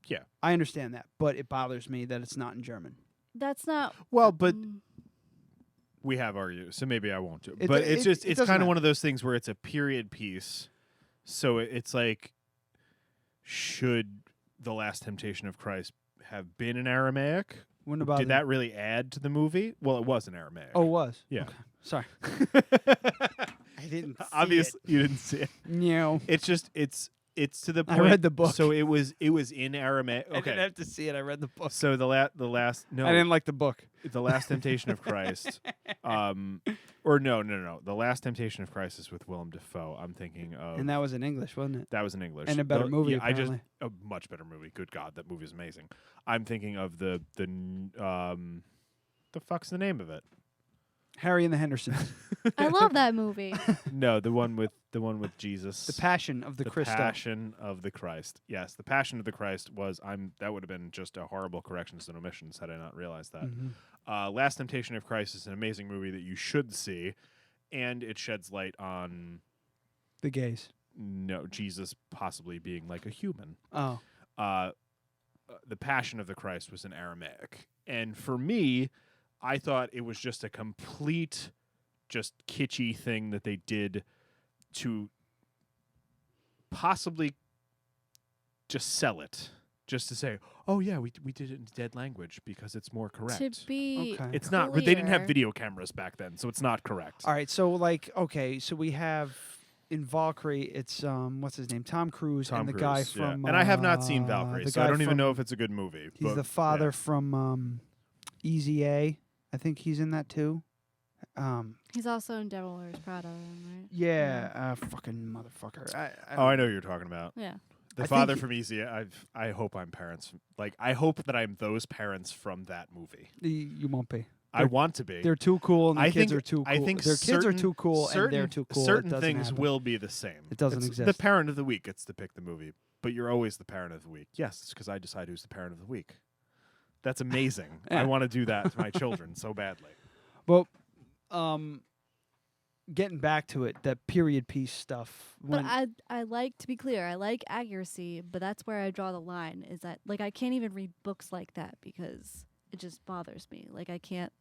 Yeah. I understand that, but it bothers me that it's not in German. That's not. Well, but mm, we have argued, so maybe I won't do. It- But it- it's it just it's doesn't kind of matter. one of those things where it's a period piece. So it's like, should The Last Temptation of Christ have been in Aramaic? When about Did that really add to the movie? Well, it was in Aramaic. Oh, it was. Yeah. Okay. Sorry. I didn't. See Obviously, you didn't see it. No. It's just it's to the I point. read the book. So it was in Aramaic. I didn't Okay. have to see it. I read the book. So the last no. I didn't like the book. The Last Temptation of Christ, or no. The Last Temptation of Christ is with Willem Dafoe. I'm thinking of, And that was in English, wasn't it? that was in English and a better movie, Yeah, apparently. a much better movie. Good God, that movie is amazing. I'm thinking of the fuck's the name of it? Harry and the Hendersons. I love that movie. No, the one with Jesus. The Passion of the Christ. Passion of the Christ. Yes, the Passion of the Christ was. That would have been just a horrible corrections and omissions had I not realized that. Mm-hmm. Last Temptation of Christ is an amazing movie that you should see, and it sheds light on The gays. Jesus possibly being like a human. Oh. The Passion of the Christ was in Aramaic, and for me, I thought it was just a complete, just kitschy thing that they did to possibly just sell it. Just to say, oh yeah, we did it in dead language because it's more correct. To be It's not. They didn't have video cameras back then, so it's not correct. All right, so like, okay, so we have in Valkyrie, it's what's his name, Tom Cruise, and the guy from. And I have not seen Valkyrie, so I don't even know if it's a good movie. He's the father from Easy A. I think he's in that too. He's also in Devil Wears Prada, right? Yeah, fucking motherfucker. I know who you're talking about. Yeah. The father from Easy A. I hope I'm parents. Like, I hope that I'm those parents from that movie. You won't be. I want to be. They're too cool, and the kids are too cool. I think their kids are too cool, and they're too cool. Certain things will be the same. It doesn't it's exist. The parent of the week gets to pick the movie, but you're always the parent of the week. Yes, it's because I decide who's the parent of the week. That's amazing. Yeah. I want to do that to my children so badly. Well, getting back to it, that period piece stuff. But I like, to be clear, I like accuracy, but that's where I draw the line. Is that, like, I can't even read books like that because it just bothers me. Like, I can't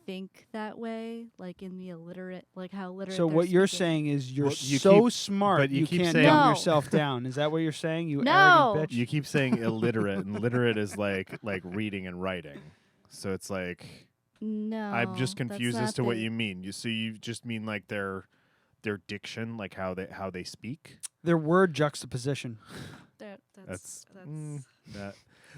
think that way, like in the illiterate, like how literate. So what you're saying is you're so smart, but you keep can't saying dumb yourself down. Is that what you're saying? You No. arrogant bitch. You keep saying illiterate, and literate is like reading and writing. So it's like. No, I'm just confused as to what the- you mean. You just mean like their diction, like how they speak. Their word juxtaposition.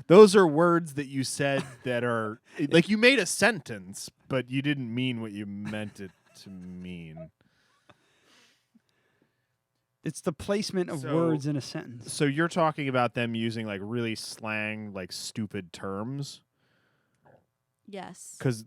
Those are words that you said that are like you made a sentence, but you didn't mean what you meant it to mean. It's the placement of words in a sentence. So you're talking about them using like really slang, like stupid terms. Yes. Because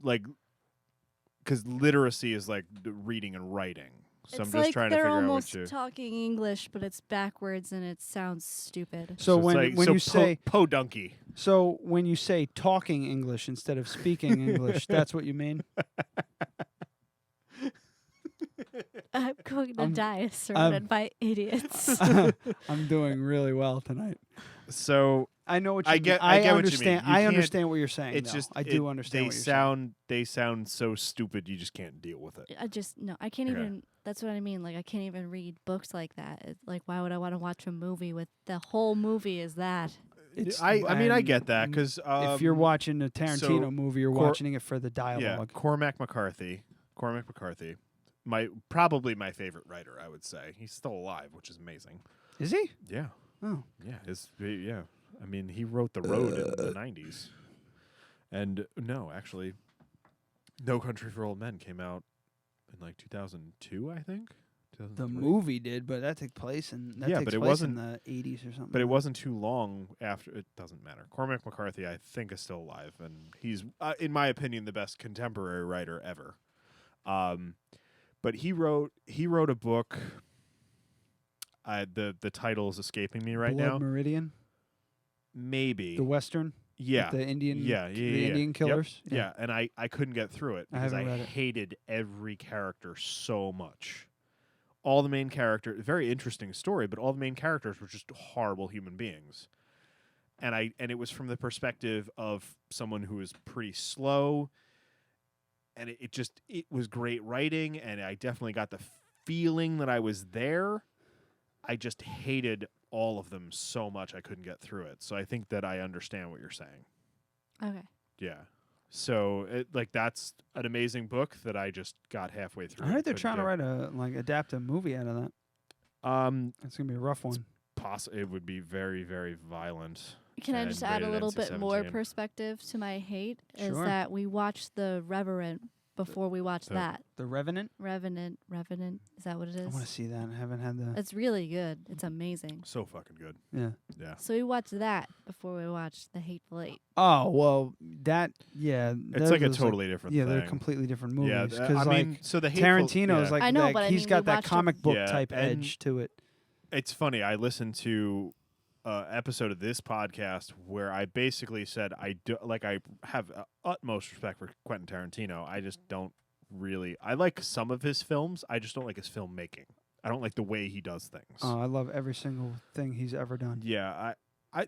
literacy is like reading and writing. So It's I'm just like trying to they're figure out almost what you. talking English, but it's backwards and it sounds stupid. So when it's when like, you say podunky. So when you say talking English instead of speaking English, that's what you mean? I'm going to die surrounded by idiots. I'm doing really well tonight. So I know what you mean. get I what understand. you mean. I understand what you're saying. It's though. just I do understand what you're saying. They sound so stupid. You just can't deal with it. I can't Okay. even. That's what I mean. Like I can't even read books like that. It's like why would I want to watch a movie with the whole movie is that? I mean I get that because if you're watching a Tarantino movie, you're watching it for the dialogue. Yeah, Cormac McCarthy, probably my favorite writer. I would say he's still alive, which is amazing. Is he? Yeah. Oh. Yeah. I mean, he wrote The Road in the 90s. And no, actually, No Country for Old Men came out in like 2002, I think. The movie did, but that took place in wasn't in the 80s or something. But it wasn't too long after. It doesn't matter. Cormac McCarthy, I think, is still alive, and he's, in my opinion, the best contemporary writer ever. But he wrote a book. The title is escaping me right now. Blood Meridian? Maybe. The Western? Yeah. With the Indian the Indian killers? Yep. Yeah, and I couldn't get through it I because haven't I read it. hated every character so much. All the main characters, very interesting story, but all the main characters were just horrible human beings. And it was from the perspective of someone who was pretty slow, and it was great writing, and I definitely got the feeling that I was there. I just hated all of them so much I couldn't get through it. So I think that I understand what you're saying. Okay. Yeah. So that's an amazing book that I just got halfway through. I heard they're trying to adapt a movie out of that. It's gonna be a rough one. It would be very, very violent. Can I just add a little bit more perspective to my hate? Is Sure. that we watched The Revenant before we watched that. The Revenant? Revenant. Is that what it is? I want to see that. I haven't had that. It's really good. It's amazing. So fucking good. Yeah. Yeah. So we watched that before we watched The Hateful Eight. Oh, well, It's like a totally different Yeah, thing. they're completely different movies. Yeah, Because I mean, so the Hateful- Tarantino's yeah. like, I know, but I he's mean, got we that watched comic book Yeah, type and edge to it. It's funny. I listened to an episode of this podcast where I basically said I have utmost respect for Quentin Tarantino. I just don't really. I like some of his films. I just don't like his filmmaking. I don't like the way he does things. Oh, I love every single thing he's ever done. Yeah,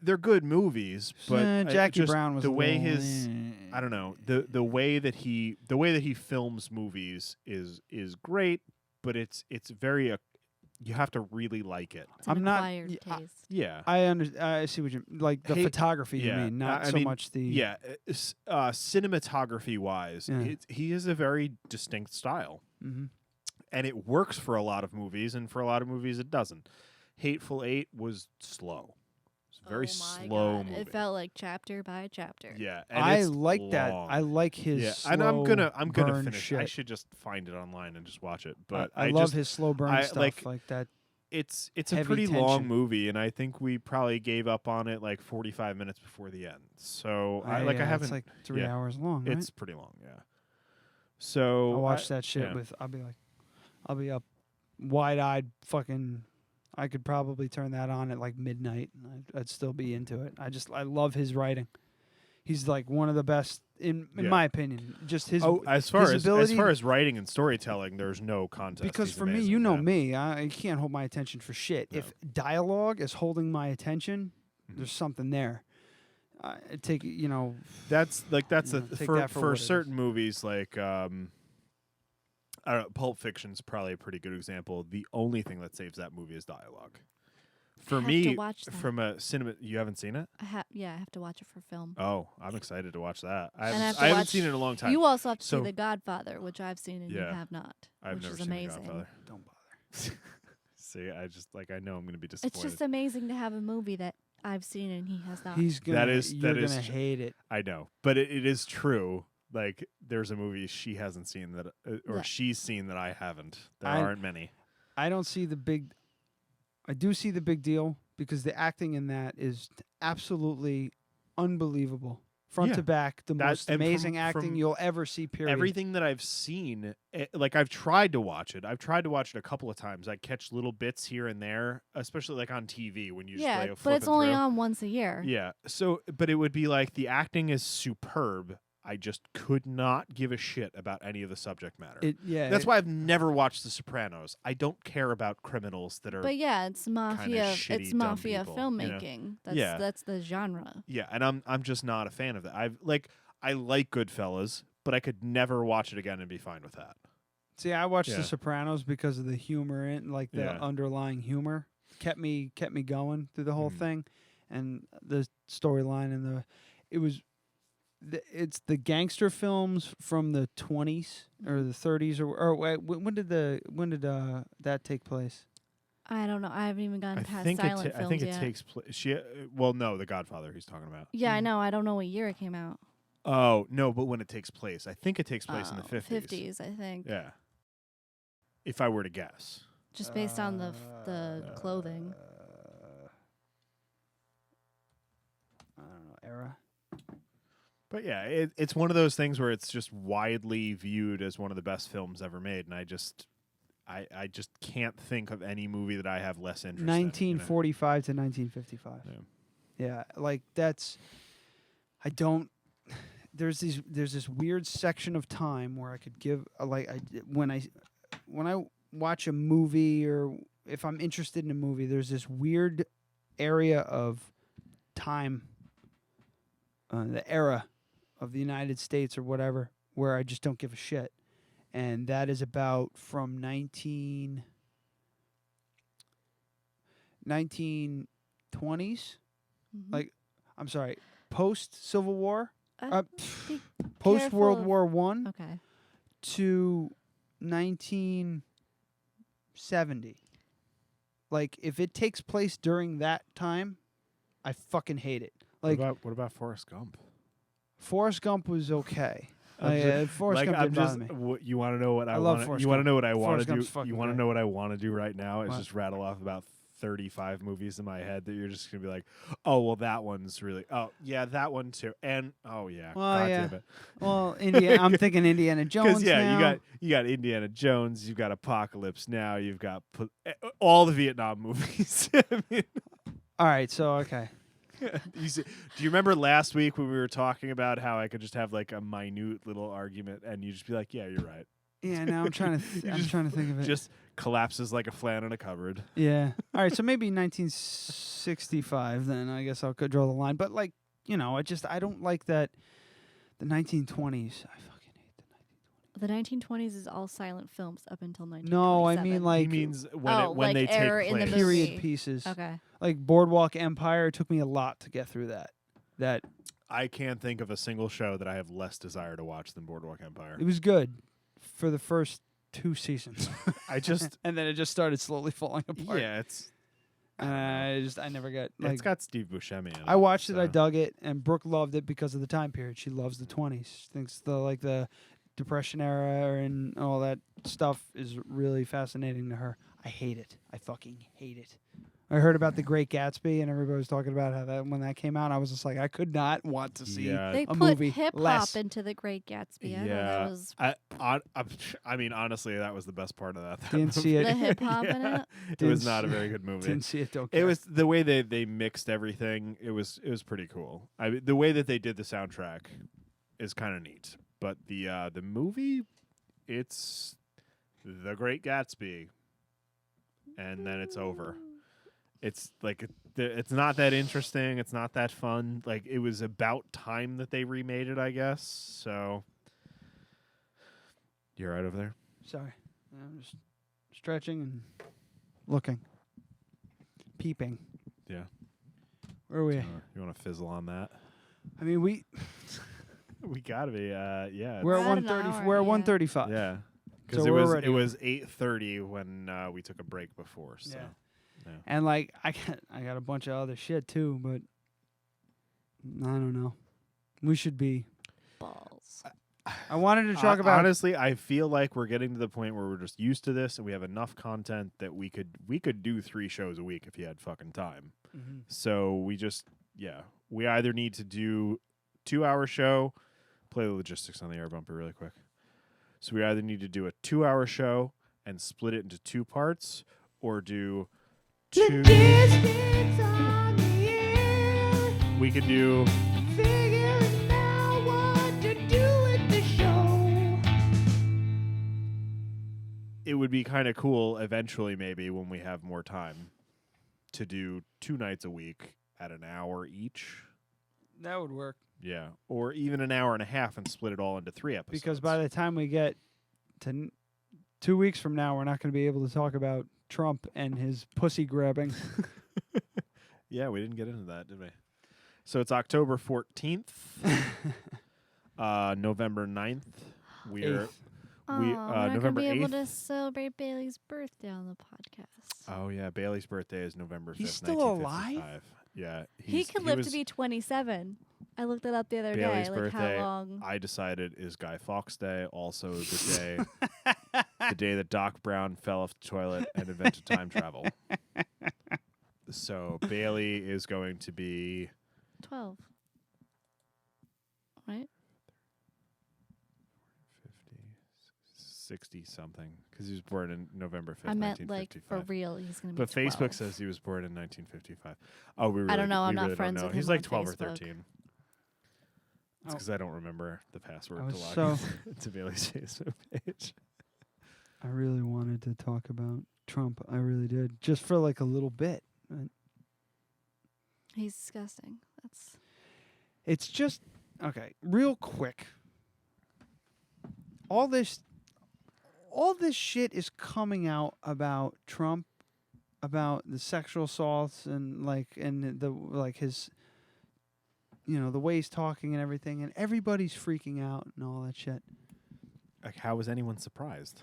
they're good movies, but Jackie Brown was the a way little, his I don't know the way that he films movies is great, but it's very you have to really like it. It's an acquired taste. Yeah, I see what you like. The photography, you mean, not so much the cinematography wise. Yeah. He has a very distinct style, and it works for a lot of movies, and for a lot of movies it doesn't. Hateful Eight was slow. It's a very slow movie. It felt like chapter by chapter. Yeah, and I it's like that. long. I like his. Yeah, slow and I'm gonna burn finish. Shit. I should just find it online and just watch it. But I love his slow burn stuff like that. It's a heavy pretty long tension. movie, and I think we probably gave up on it like 45 minutes before the end. So I haven't. It's like 3 hours long. Right? It's pretty long. Yeah. So I watch that shit with. I'll be up, wide-eyed, fucking. I could probably turn that on at like midnight, and I'd still be into it. I love his writing. He's like one of the best in my opinion. Just his as far ability, as writing and storytelling, there's no contest. Because He's for me, amazing, you know me, I can't hold my attention for shit. No. If dialogue is holding my attention, there's something there. Take that's take that for certain movies like I don't know, Pulp Fiction's probably a pretty good example. The only thing that saves that movie is dialogue. For me, from a cinema, you haven't seen it? I have to watch it for film. Oh, I'm excited to watch that. I haven't seen it in a long time. You also have to see The Godfather, which I've seen and you have not. I've which never is seen amazing. The Godfather. Don't bother. See, I know I'm going to be disappointed. It's just amazing to have a movie that I've seen and he has not. You're gonna hate it. I know, but it is true. Like, there's a movie she hasn't seen that, she's seen that I haven't. There aren't many. I do see the big deal because the acting in that is absolutely unbelievable. Front to back, the most amazing acting you'll ever see, period. Everything that I've seen, like I've tried to watch it. I've tried to watch it a couple of times. I catch little bits here and there, especially like on TV when you just but it's only on once a year. Yeah. So, but it would be like the acting is superb. I just could not give a shit about any of the subject matter. That's why I've never watched The Sopranos. I don't care about criminals that are. But yeah, it's mafia. Shitty, it's mafia people, filmmaking. You know? That's the genre. Yeah, and I'm just not a fan of that. I like Goodfellas, but I could never watch it again and be fine with that. See, I watched The Sopranos because of the humor in, like the underlying humor kept me going through the whole thing, and the storyline and it's the gangster films from the 20s or the 30s or when did that take place? I don't know. I haven't even gotten past silent films I think it yet. takes place. No, The Godfather he's talking about. Yeah, I know. I don't know what year it came out. Oh no, but when it takes place, I think it takes place in the 50s. 50s, I think. Yeah. If I were to guess. Just based on the clothing. I don't know, era. But yeah, it's one of those things where it's just widely viewed as one of the best films ever made, and I just can't think of any movie that I have less interest 1945 to 1955. Yeah, like that's. I don't. There's this weird section of time where I could give when I watch a movie or if I'm interested in a movie, there's this weird area of time, the era of the United States or whatever, where I just don't give a shit. And that is about from 1920s, like, I'm sorry, post-Civil War, post-World War I to 1970. Like, if it takes place during that time, I fucking hate it. Like, what about Forrest Gump? Forrest Gump was okay. Forrest Gump didn't bother me. You want to know what I love want? You want to know what I want to do? You want to know what I want to do right now? Is just rattle off about 35 movies in my head that you're just gonna be like, oh well, that one's really. Oh yeah, that one too. And oh yeah, well, God yeah. damn it. Well, I'm thinking Indiana Jones. Yeah, you got Indiana Jones. You've got Apocalypse Now. You've got all the Vietnam movies. I mean, all right, so okay. Do you remember last week when we were talking about how I could just have like a minute little argument and you just be like, yeah, you're right. Yeah, now I'm trying to trying to think of it. Just collapses like a flan in a cupboard. Yeah. All right, so maybe 1965 then. I guess I'll draw the line. But like, I don't like that the 1920s. The 1920s is all silent films up until 1927. No, I mean like he means when like they error take in the place. period movie. pieces. Okay. Like Boardwalk Empire, it took me a lot to get through that. I can't think of a single show that I have less desire to watch than Boardwalk Empire. It was good for the first 2 seasons. and then it just started slowly falling apart. Yeah, it's. I never got. It's got Steve Buscemi in it. I watched it, I dug it, and Brooke loved it because of the time period. She loves the 20s. She thinks the Depression era and all that stuff is really fascinating to her. I hate it. I fucking hate it. I heard about The Great Gatsby, and everybody was talking about how that when that came out, I was just like, I could not want to see They a put movie hip less. hop into The Great Gatsby. I Yeah, thought that was I mean, honestly, that was the best part of that. Didn't see it. the hip hop in it. It was not a very good movie. Didn't see it. Don't It care. was the way they mixed everything. It was pretty cool. The way that they did the soundtrack is kind of neat. But the movie, it's The Great Gatsby, and then it's over. It's like it's not that interesting. It's not that fun. Like it was about time that they remade it, I guess. So you're right over there. Sorry. I'm just stretching and looking. Peeping. Yeah. Where are we? You want to fizzle on that? I mean, we gotta be. Yeah. we're at We're at 130. an hour, We're at yeah. 135. Yeah. So Because we're it ready. was 8:30 when we took a break before. So. Yeah. Yeah. And like I got a bunch of other shit too, but I don't know. We should be balls. I wanted to talk about honestly, I feel like we're getting to the point where we're just used to this and we have enough content that we could do 3 shows a week if you had fucking time. Mm-hmm. So we either need to do 2-hour show, play the logistics on the air bumper really quick. So we either need to do a 2-hour show and split it into 2 parts, or do 2. We could do. It would be kind of cool eventually, maybe when we have more time, to do 2 nights a week at an hour each. that would work. Yeah, or even an hour and a half and split it all into 3 episodes. Because by the time we get to 2 weeks from now, we're not going to be able to talk about Trump and his pussy grabbing. Yeah, we didn't get into that, did we? So it's October 14th, November 9th. We're We're not November gonna be able 8th. to celebrate Bailey's birthday on the podcast. Oh yeah, Bailey's birthday is November 5th. He's still 1955. Yeah, He could live to be 27. I looked it up the other Bailey's day. Like birthday. how long? I decided is Guy Fawkes Day. Also the day that Doc Brown fell off the toilet and invented time travel. So Bailey is going to be 12. Right? 60 something because he was born in November 5th, I meant like 1955. for real. He's gonna be. But 12. Facebook says he was born in 1955. Oh, we really, I don't know. I'm we not really friends don't know. with He's him like on 12 or Facebook. 13. It's Oh. because I don't remember the password I to was log into Bailey's Facebook page. I really wanted to talk about Trump. I really did. Just for like a little bit. He's disgusting. That's. It's just okay, real quick. All this shit is coming out about Trump, about the sexual assaults and his, the way he's talking and everything, and everybody's freaking out and all that shit. Like, how was anyone surprised?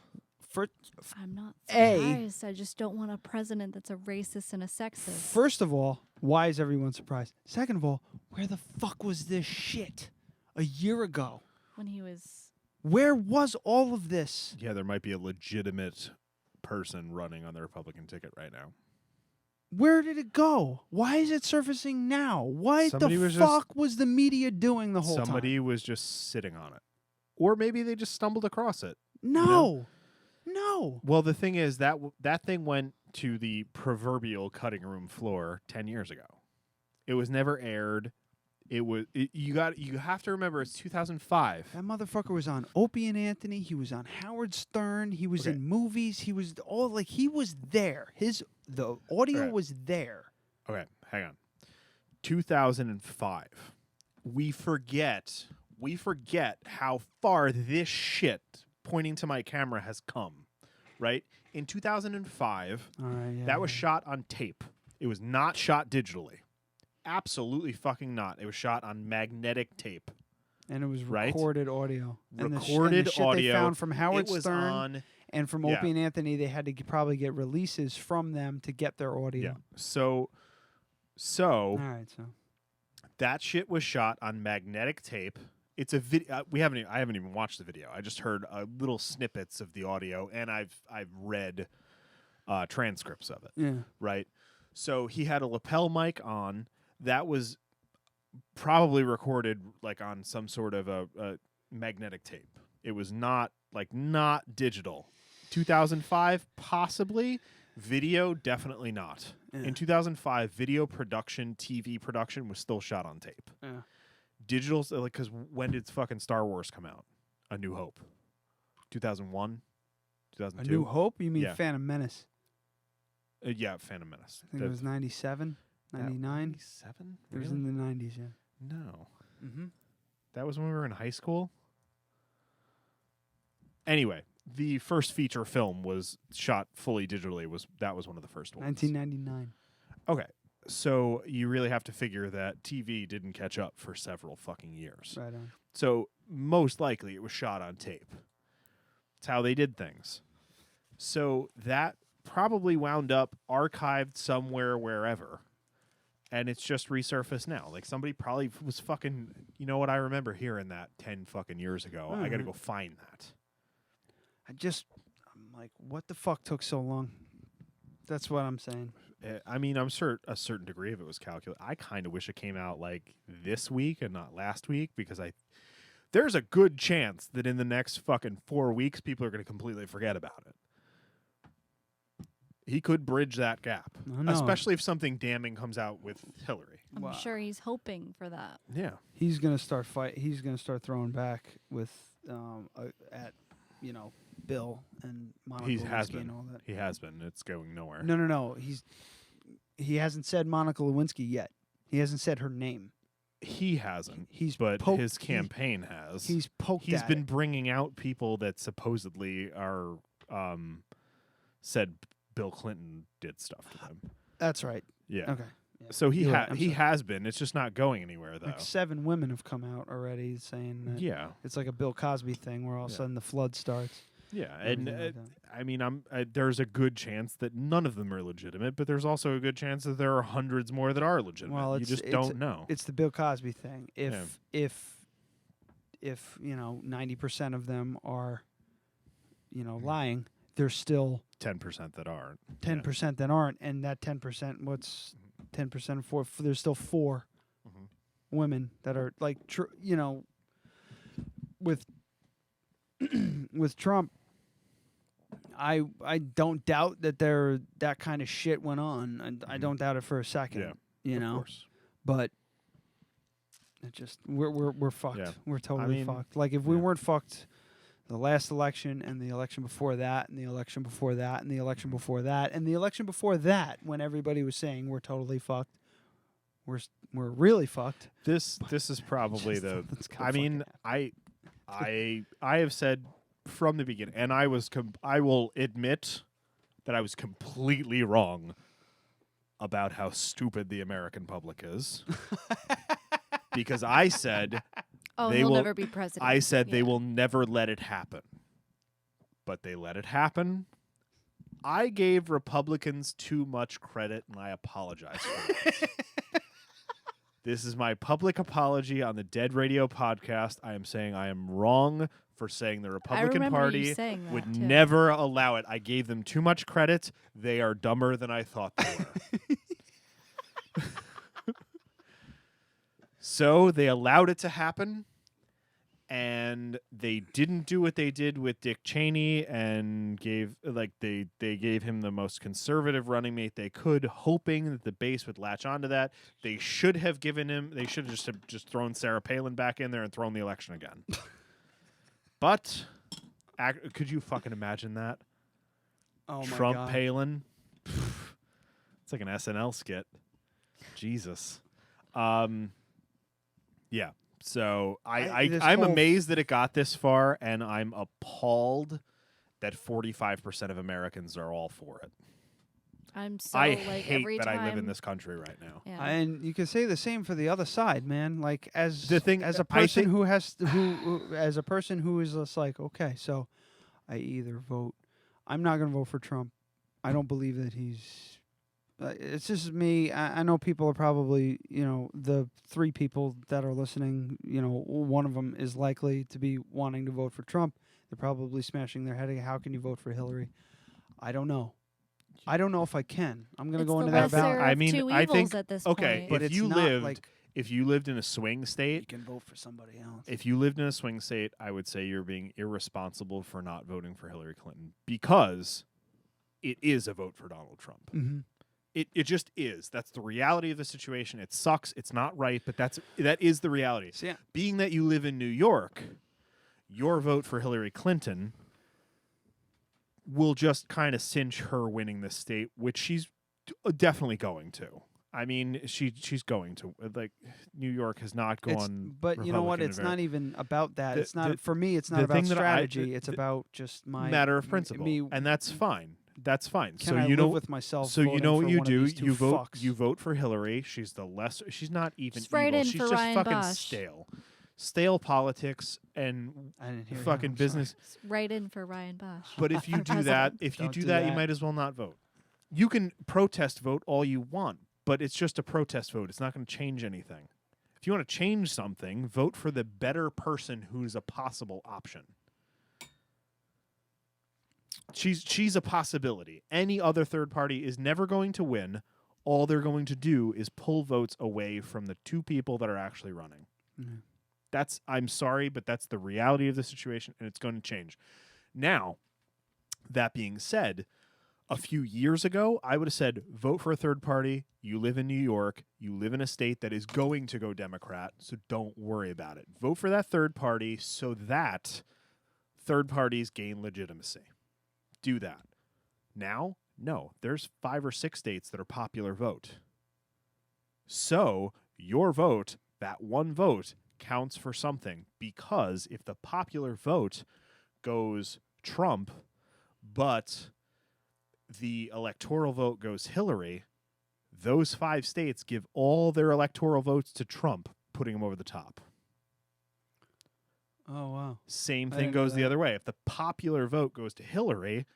I'm not A- surprised. I just don't want a president that's a racist and a sexist. First of all, why is everyone surprised? Second of all, where the fuck was this shit a year ago? When he was. Where was all of this? Yeah, there might be a legitimate person running on the Republican ticket right now. Where did it go? Why is it surfacing now? What Somebody the was fuck was the media doing the whole time? Somebody was just sitting on it. Or maybe they just stumbled across it. No. No. Well, the thing is that that thing went to the proverbial cutting room floor 10 years ago. It was never aired. You have to remember it's 2005. That motherfucker was on Opie and Anthony. He was on Howard Stern. He was in movies. He was he was there. The audio was there. Okay, hang on. 2005. We forget how far this shit pointing to my camera has come, right? In 2005, that was shot on tape. It was not shot digitally. Absolutely fucking not. It was shot on magnetic tape. And it was recorded audio. Recorded and the shit audio. they found from Howard it was Stern on, and from Opie and Anthony, they had to probably get releases from them to get their audio. Yeah. So all right, so that shit was shot on magnetic tape. It's a video. I haven't even watched the video. I just heard little snippets of the audio, and I've read transcripts of it. Yeah. Right. So he had a lapel mic on. That was probably recorded like on some sort of a magnetic tape. It was not digital. 2005, possibly. Video, definitely not. Yeah. In 2005, video production, TV production was still shot on tape. Yeah. Digital, because when did fucking Star Wars come out? A New Hope. 2001? 2002? A New Hope? You mean Yeah. Phantom Menace? Yeah, Phantom Menace. I think it was 97, 99. 97? It was in the 90s, yeah. No. Mm-hmm. That was when we were in high school? Anyway, the first feature film was shot fully digitally. That was one of the first ones. 1999. Okay. So you really have to figure that TV didn't catch up for several fucking years. Right on. So most likely it was shot on tape. It's how they did things. So that probably wound up archived somewhere, wherever. And it's just resurfaced now. Like somebody probably was fucking, you know what, I remember hearing that 10 fucking years ago. I got to go find that. I'm like, what the fuck took so long? That's what I'm saying. I mean, I'm sure a certain degree of it was calculated. I kind of wish it came out like this week and not last week, because there's a good chance that in the next fucking 4 weeks, people are going to completely forget about it. He could bridge that gap, especially if something damning comes out with Hillary. I'm sure he's hoping for that. Yeah, he's gonna start He's gonna start throwing back with at Bill and Monica Lewinsky and all that. He has been. It's going nowhere. No. He hasn't said Monica Lewinsky yet. He hasn't said her name. He hasn't. But his campaign has. He's poked. He's been bringing out people that supposedly are said Bill Clinton did stuff to them. That's right. Yeah. Okay. Yeah. So he has been. It's just not going anywhere, though. Like 7 women have come out already saying that it's like a Bill Cosby thing where all of a sudden the flood starts. Yeah, and I mean, there's a good chance that none of them are legitimate, but there's also a good chance that there are hundreds more that are legitimate. Well, you just don't know. It's the Bill Cosby thing. If 90% of them are lying, there's still 10% that aren't. 10% that aren't, and that 10%, what's 10% of 4? There's still 4 women that are like, with Trump. I don't doubt that that kind of shit went on, and I don't doubt it for a second. Yeah, of course. But it just we're fucked. Yeah. We're totally fucked. Like if we weren't fucked the last election and the election before that and the election before that and the election before that and the election before that, when everybody was saying we're totally fucked, we're really fucked. This is probably the. I mean, I have said from the beginning, and I will admit that I was completely wrong about how stupid the American public is. Because I said they will never be president. I said they will never let it happen. But they let it happen. I gave Republicans too much credit, and I apologize for it. This is my public apology on the Dead Radio podcast. I am saying I am wrong for saying the Republican Party would never allow it. I gave them too much credit. They are dumber than I thought they were. So they allowed it to happen, and they didn't do what they did with Dick Cheney and gave they gave him the most conservative running mate they could, hoping that the base would latch onto that. They should have just thrown Sarah Palin back in there and thrown the election again. But could you fucking imagine that? Oh my Trump God. Palin. It's like an SNL skit. Jesus. Yeah. So I'm amazed that it got this far, and I'm appalled that 45% of Americans are all for it. I'm so I like hate every that time I live in this country right now. Yeah. And you can say the same for the other side, man. Like as a person as a person who is just like, okay, so I either vote. I'm not going to vote for Trump. I don't believe that he's. It's just me. I know people are probably, the 3 people that are listening, one of them is likely to be wanting to vote for Trump. They're probably smashing their head. How can you vote for Hillary? I don't know. I don't know if I can. I'm going to go into that ballot. I mean, I think at this okay, point. But if you it's not lived like if you lived in a swing state, you can vote for somebody else. if you lived in a swing state, I would say you're being irresponsible for not voting for Hillary Clinton, because it is a vote for Donald Trump. Mm-hmm. It just is. That's the reality of the situation. It sucks. It's not right, but that is the reality. So, yeah. Being that you live in New York, your vote for Hillary Clinton will just kind of cinch her winning this state, which she's definitely going to. I mean, she's going to. Like, New York has not gone. But you know what? It's not even about that. It's not for me. It's not about strategy. It's about just my matter of principle, and that's fine. That's fine. Can I live with myself? So you know what you do? You vote. Fucks? You vote for Hillary. She's the less. She's not even Just write evil. in She's for just Ryan fucking Bosch. stale politics and I didn't hear you. fucking I'm business. Right in for Ryan Bosch. But if you do that, Don't do you that. might as well not vote. You can protest vote all you want, but it's just a protest vote. It's not going to change anything. If you want to change something, vote for the better person who's a possible option. She's a possibility. Any other third party is never going to win. All they're going to do is pull votes away from the 2 people that are actually running. Mm-hmm. I'm sorry, but that's the reality of the situation, and it's going to change. Now, that being said, a few years ago, I would have said, vote for a third party. You live in New York. You live in a state that is going to go Democrat, so don't worry about it. Vote for that third party so that third parties gain legitimacy. Do that. Now, no, there's 5 or 6 states that are popular vote. So your vote, that one vote, counts for something, because if the popular vote goes Trump, but the electoral vote goes Hillary, those 5 states give all their electoral votes to Trump, putting him over the top. Oh, wow. Same thing goes the other way. If the popular vote goes to Hillary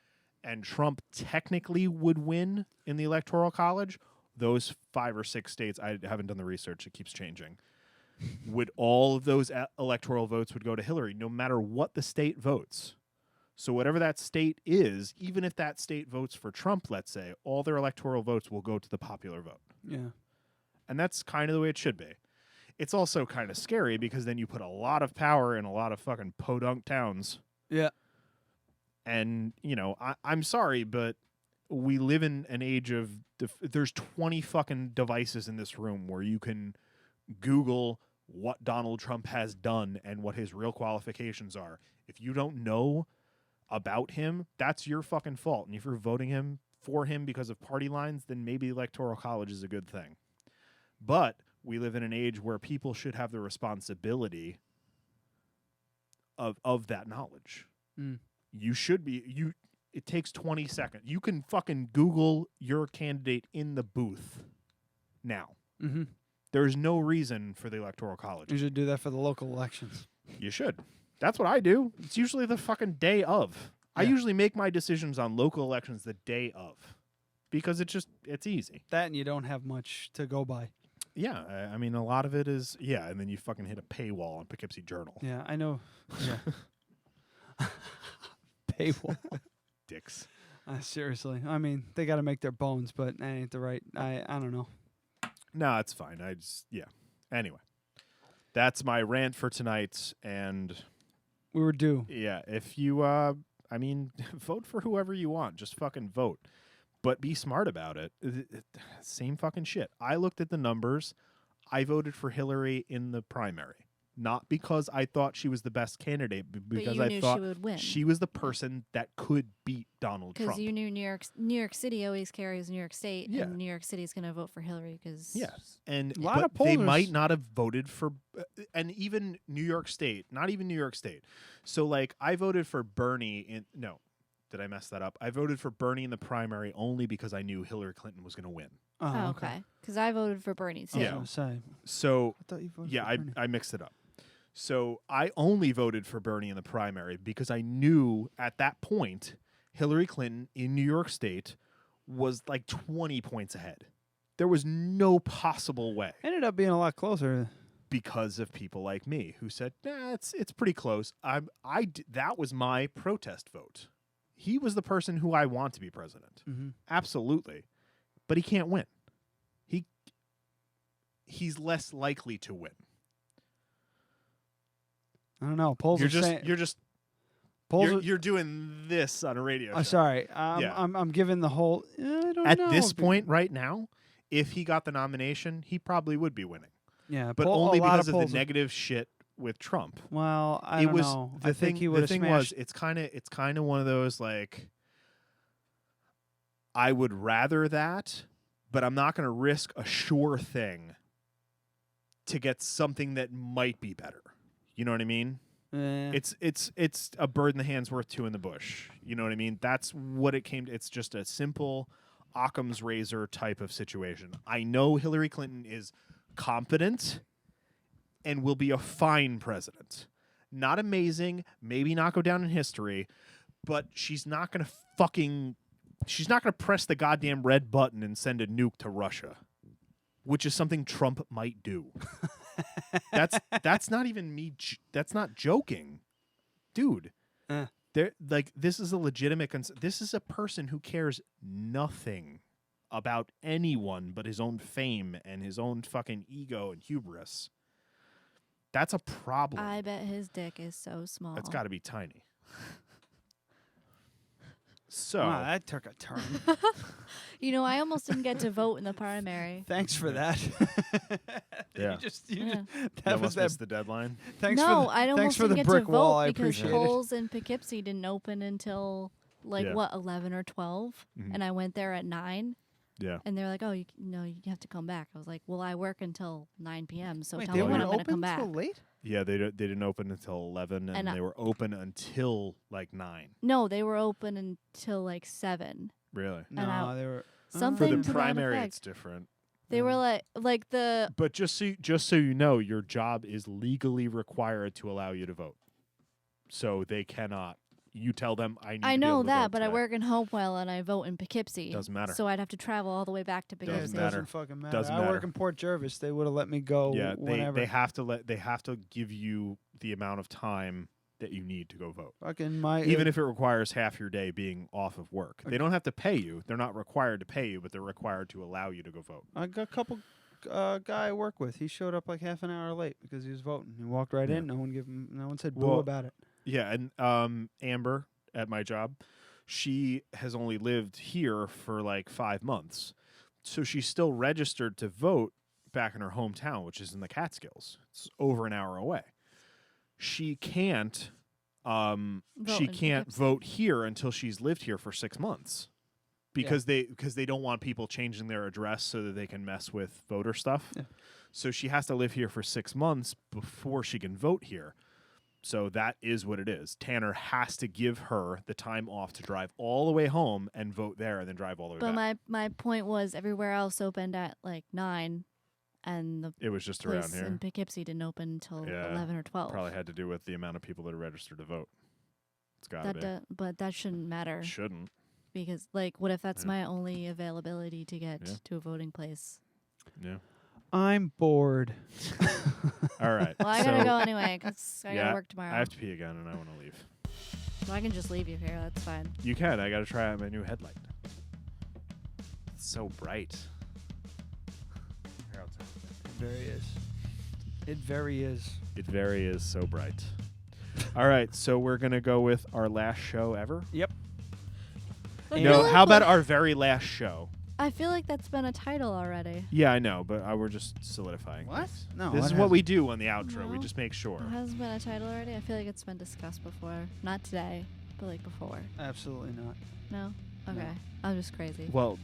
and Trump technically would win in the Electoral College, those 5 or 6 states, I haven't done the research, it keeps changing, would all of those electoral votes would go to Hillary, no matter what the state votes. So whatever that state is, even if that state votes for Trump, let's say, all their electoral votes will go to the popular vote. Yeah. And that's kind of the way it should be. It's also kind of scary because then you put a lot of power in a lot of fucking podunk towns. Yeah. And, I'm sorry, but we live in an age of there's 20 fucking devices in this room where you can Google what Donald Trump has done and what his real qualifications are. If you don't know about him, that's your fucking fault. And if you're voting for him because of party lines, then maybe the Electoral College is a good thing. But we live in an age where people should have the responsibility of that knowledge. Mm. You should be it takes 20 seconds. You can fucking Google your candidate in the booth now. Mm-hmm. There's no reason for the Electoral College. You should do that for the local elections. You should. That's what I do. It's usually the fucking day of. Yeah. I usually make my decisions on local elections the day of because it's easy. That and you don't have much to go by. Yeah, I mean, a lot of it is, and then you fucking hit a paywall on Poughkeepsie Journal. Yeah, I know. Yeah. Paywall. Dicks. Seriously. I mean, they got to make their bones, but that ain't the right. I don't know. No, it's fine. Anyway. that's my rant for tonight. And we were due. Yeah, if you, vote for whoever you want. Just fucking vote. But be smart about it. Same fucking shit. I looked at the numbers. I voted for Hillary in the primary. Not because I thought she was the best candidate, because I thought she would win. She was the person that could beat Donald Trump. Because you knew New York City always carries New York State, Yeah. and New York City is going to vote for Hillary because And A lot of they pollers- might not have voted for, and even New York State, not even New York State. So like I voted for Bernie in, no, did I mess that up? I voted for Bernie in the primary only because I knew Hillary Clinton was going to win. Oh, okay. Because I voted for Bernie too. Yeah. Say. So I thought you voted yeah, for Bernie. I mixed it up. So I only voted for Bernie in the primary because I knew at that point Hillary Clinton in New York State was like 20 points ahead. There was no possible way. Ended up being a lot closer. Because of people like me who said, it's pretty close. That was my protest vote. He was the person who I want to be president. Mm-hmm. Absolutely. But he can't win. He's less likely to win. I don't know. Polls You're are just saying polls you're doing this on a radio show. I'm sorry. Yeah. I'm giving the whole. I don't At know. this point right now, if he got the nomination, he probably would be winning. Yeah, But a only lot because of the polls are- negative shit with Trump. Well, I don't know. The I thing, think he would the have thing smashed. was, it's kind of one of those like, I would rather that, but I'm not going to risk a sure thing to get something that might be better. You know what I mean? It's a bird in the hand's worth two in the bush. You know what I mean? That's what it came to. It's just a simple Occam's razor type of situation. I know Hillary Clinton is competent and will be a fine president. Not amazing, maybe not go down in history, but she's not going to press the goddamn red button and send a nuke to Russia, which is something Trump might do. That's not even me. That's not joking, dude. This is a legitimate. This is a person who cares nothing about anyone but his own fame and his own fucking ego and hubris. That's a problem. I bet his dick is so small. That's got to be tiny. So Wow, that took a turn. You know, I almost didn't get to vote in the primary. Thanks for that. Yeah. You just that That was must that. miss the deadline. Thanks no, for the, I thanks almost for didn't the get brick to wall. vote I because appreciate it. polls in Poughkeepsie didn't open until Yeah. 11 or 12, Mhm. and I went there at 9. Yeah. And they're like, "Oh, you have to come back." I was like, "Well, I work until 9 p.m. So Wait, tell they me when weren't I'm going to open come back." till late? Yeah, they didn't open until 11, and And they were open until like 9. No, they were open until like 7. Really? And I- No, they were Something For to the that primary, effect. it's different. They were like the But just so you know, your job is legally required to allow you to vote. So they cannot. You tell them I need. I to be know able to that, vote but I today." work in Hopewell and I vote in Poughkeepsie. Doesn't matter. So I'd have to travel all the way back to Poughkeepsie. Doesn't It matter. doesn't fucking matter. Doesn't I work matter. in Port Jervis. They would have let me go. Yeah, whenever. they have to give you the amount of time that you need to go vote. Fucking my Even if it requires half your day being off of work. They don't have to pay you. They're not required to pay you, but they're required to allow you to go vote. I got a couple guy I work with. He showed up like half an hour late because he was voting. He walked right Yeah. in. No one said boo Well, about it. Yeah, and Amber at my job, she has only lived here for like 5 months. So she's still registered to vote back in her hometown, which is in the Catskills. It's over an hour away. She can't in vote here until she's lived here for 6 months. Because they don't want people changing their address so that they can mess with voter stuff. Yeah. So she has to live here for 6 months before she can vote here. So that is what it is. Tanner has to give her the time off to drive all the way home and vote there and then drive all the way But back. my point was everywhere else opened at like 9, and the It was just around place here. in Poughkeepsie didn't open until 11 or 12. Probably had to do with the amount of people that are registered to vote. It's got to be. But that shouldn't matter. Shouldn't. Because like, what if that's Yeah. my only availability to get Yeah. to a voting place? Yeah. I'm bored. All right. Well, I gotta go anyway because I Yeah, gotta work tomorrow. I have to pee again and I want to leave. Well, I can just leave you here. That's fine. You can. I got to try out my new headlight. It's so bright. Here, I'll turn it. There he is. It very is. It very is so bright. All right, so we're going to go with our last show ever? Yep. No, how about our very last show? I feel like that's been a title already. Yeah, I know, but we're just solidifying. What? things. No, This it is what we do on the outro. We No. just make sure. It has been a title already. I feel like it's been discussed before. Not today, but like before. Absolutely not. No? Okay. No. I'm just crazy. Well,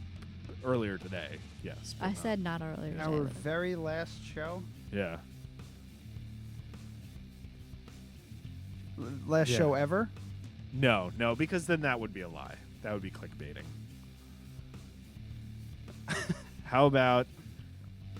earlier today, yes. but I not- said not earlier today. Our but- very last show. Yeah. Last Yeah. show ever. No, because then that would be a lie. That would be clickbaiting. How about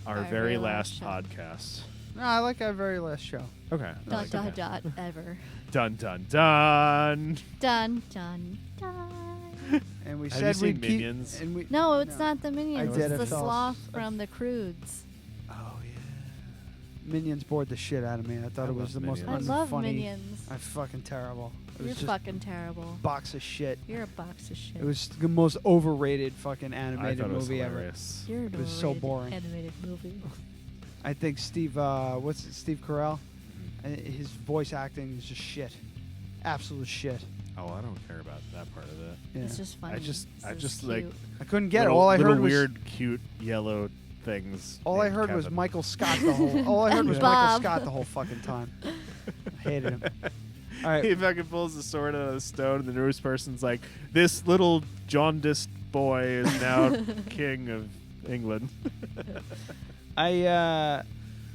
our very last show. podcast? No, I like our very last show. Okay. I Dun like dun that. dun ever. Dun dun dun. Dun dun dun. And we Have said you seen we'd keep. Minions? And we, No, it's not the Minions. did, It's I the fell sloth asleep. from the Croods. Oh yeah. Minions bored the shit out of me. I thought I it was love the most Minions. I love unfunny. Minions. I'm fucking terrible. It You're was just fucking terrible. box of shit. You're a box of shit. It was the most overrated fucking I animated thought it was movie ever. hilarious. You're an It was so overrated boring. animated movie. I think Steve, what's it, Steve Carell? His voice acting is just shit. Absolute shit. Oh, I don't care about that part of it. Yeah. It's just funny. I just It's like. cute. I couldn't get it. little- All I little heard was weird, cute yellow things. all I named heard was Kevin. Michael Scott the whole. All I heard And was Bob. Michael Scott the whole fucking time. I hated him. All right. He fucking pulls the sword out of the stone, and the newest person's like, "This little jaundiced boy is now king of England."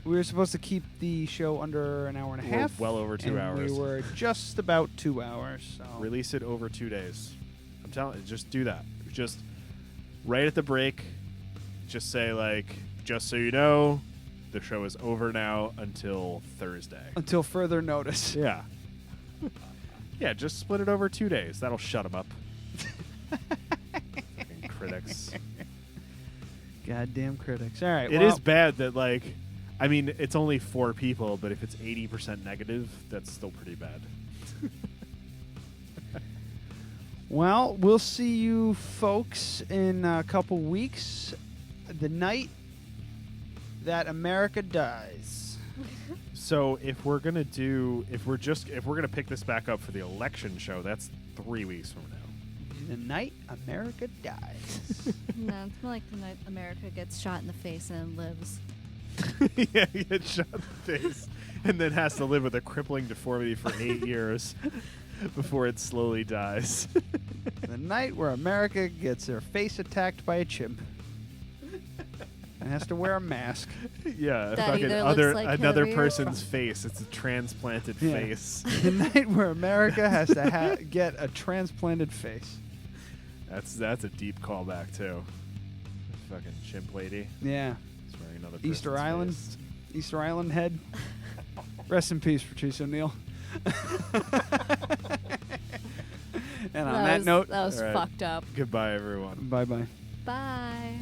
We were supposed to keep the show under an hour and a We're half. well over 2 and hours. We were just about 2 hours. So. Release it over 2 days. I'm telling you, just do that. Just right at the break, just say like, just so you know, the show is over now until Thursday. Until further notice. Yeah. Yeah, just split it over 2 days. That'll shut them up. Fucking critics. Goddamn critics. All right. It well, is bad that, like, I mean, it's only 4 people, but if it's 80% negative, that's still pretty bad. Well, we'll see you folks in a couple weeks. The night that America dies. So if we're gonna pick this back up for the election show, that's 3 weeks from now. The night America dies. No, it's more like the night America gets shot in the face and lives. Yeah, he gets shot in the face and then has to live with a crippling deformity for 8 years before it slowly dies. The night where America gets their face attacked by a chimp and has to wear a mask. Yeah, That fucking either looks like another Hillary or person's Trump. face. It's a transplanted Yeah. face. The night where America has to get a transplanted face. That's a deep callback too. Fucking chimp lady. Yeah. It's wearing another Easter person's Island. face. Easter Island head. Rest in peace, Patrice O'Neill. And on that note, that was All right. fucked up. Goodbye, everyone. bye-bye. Bye.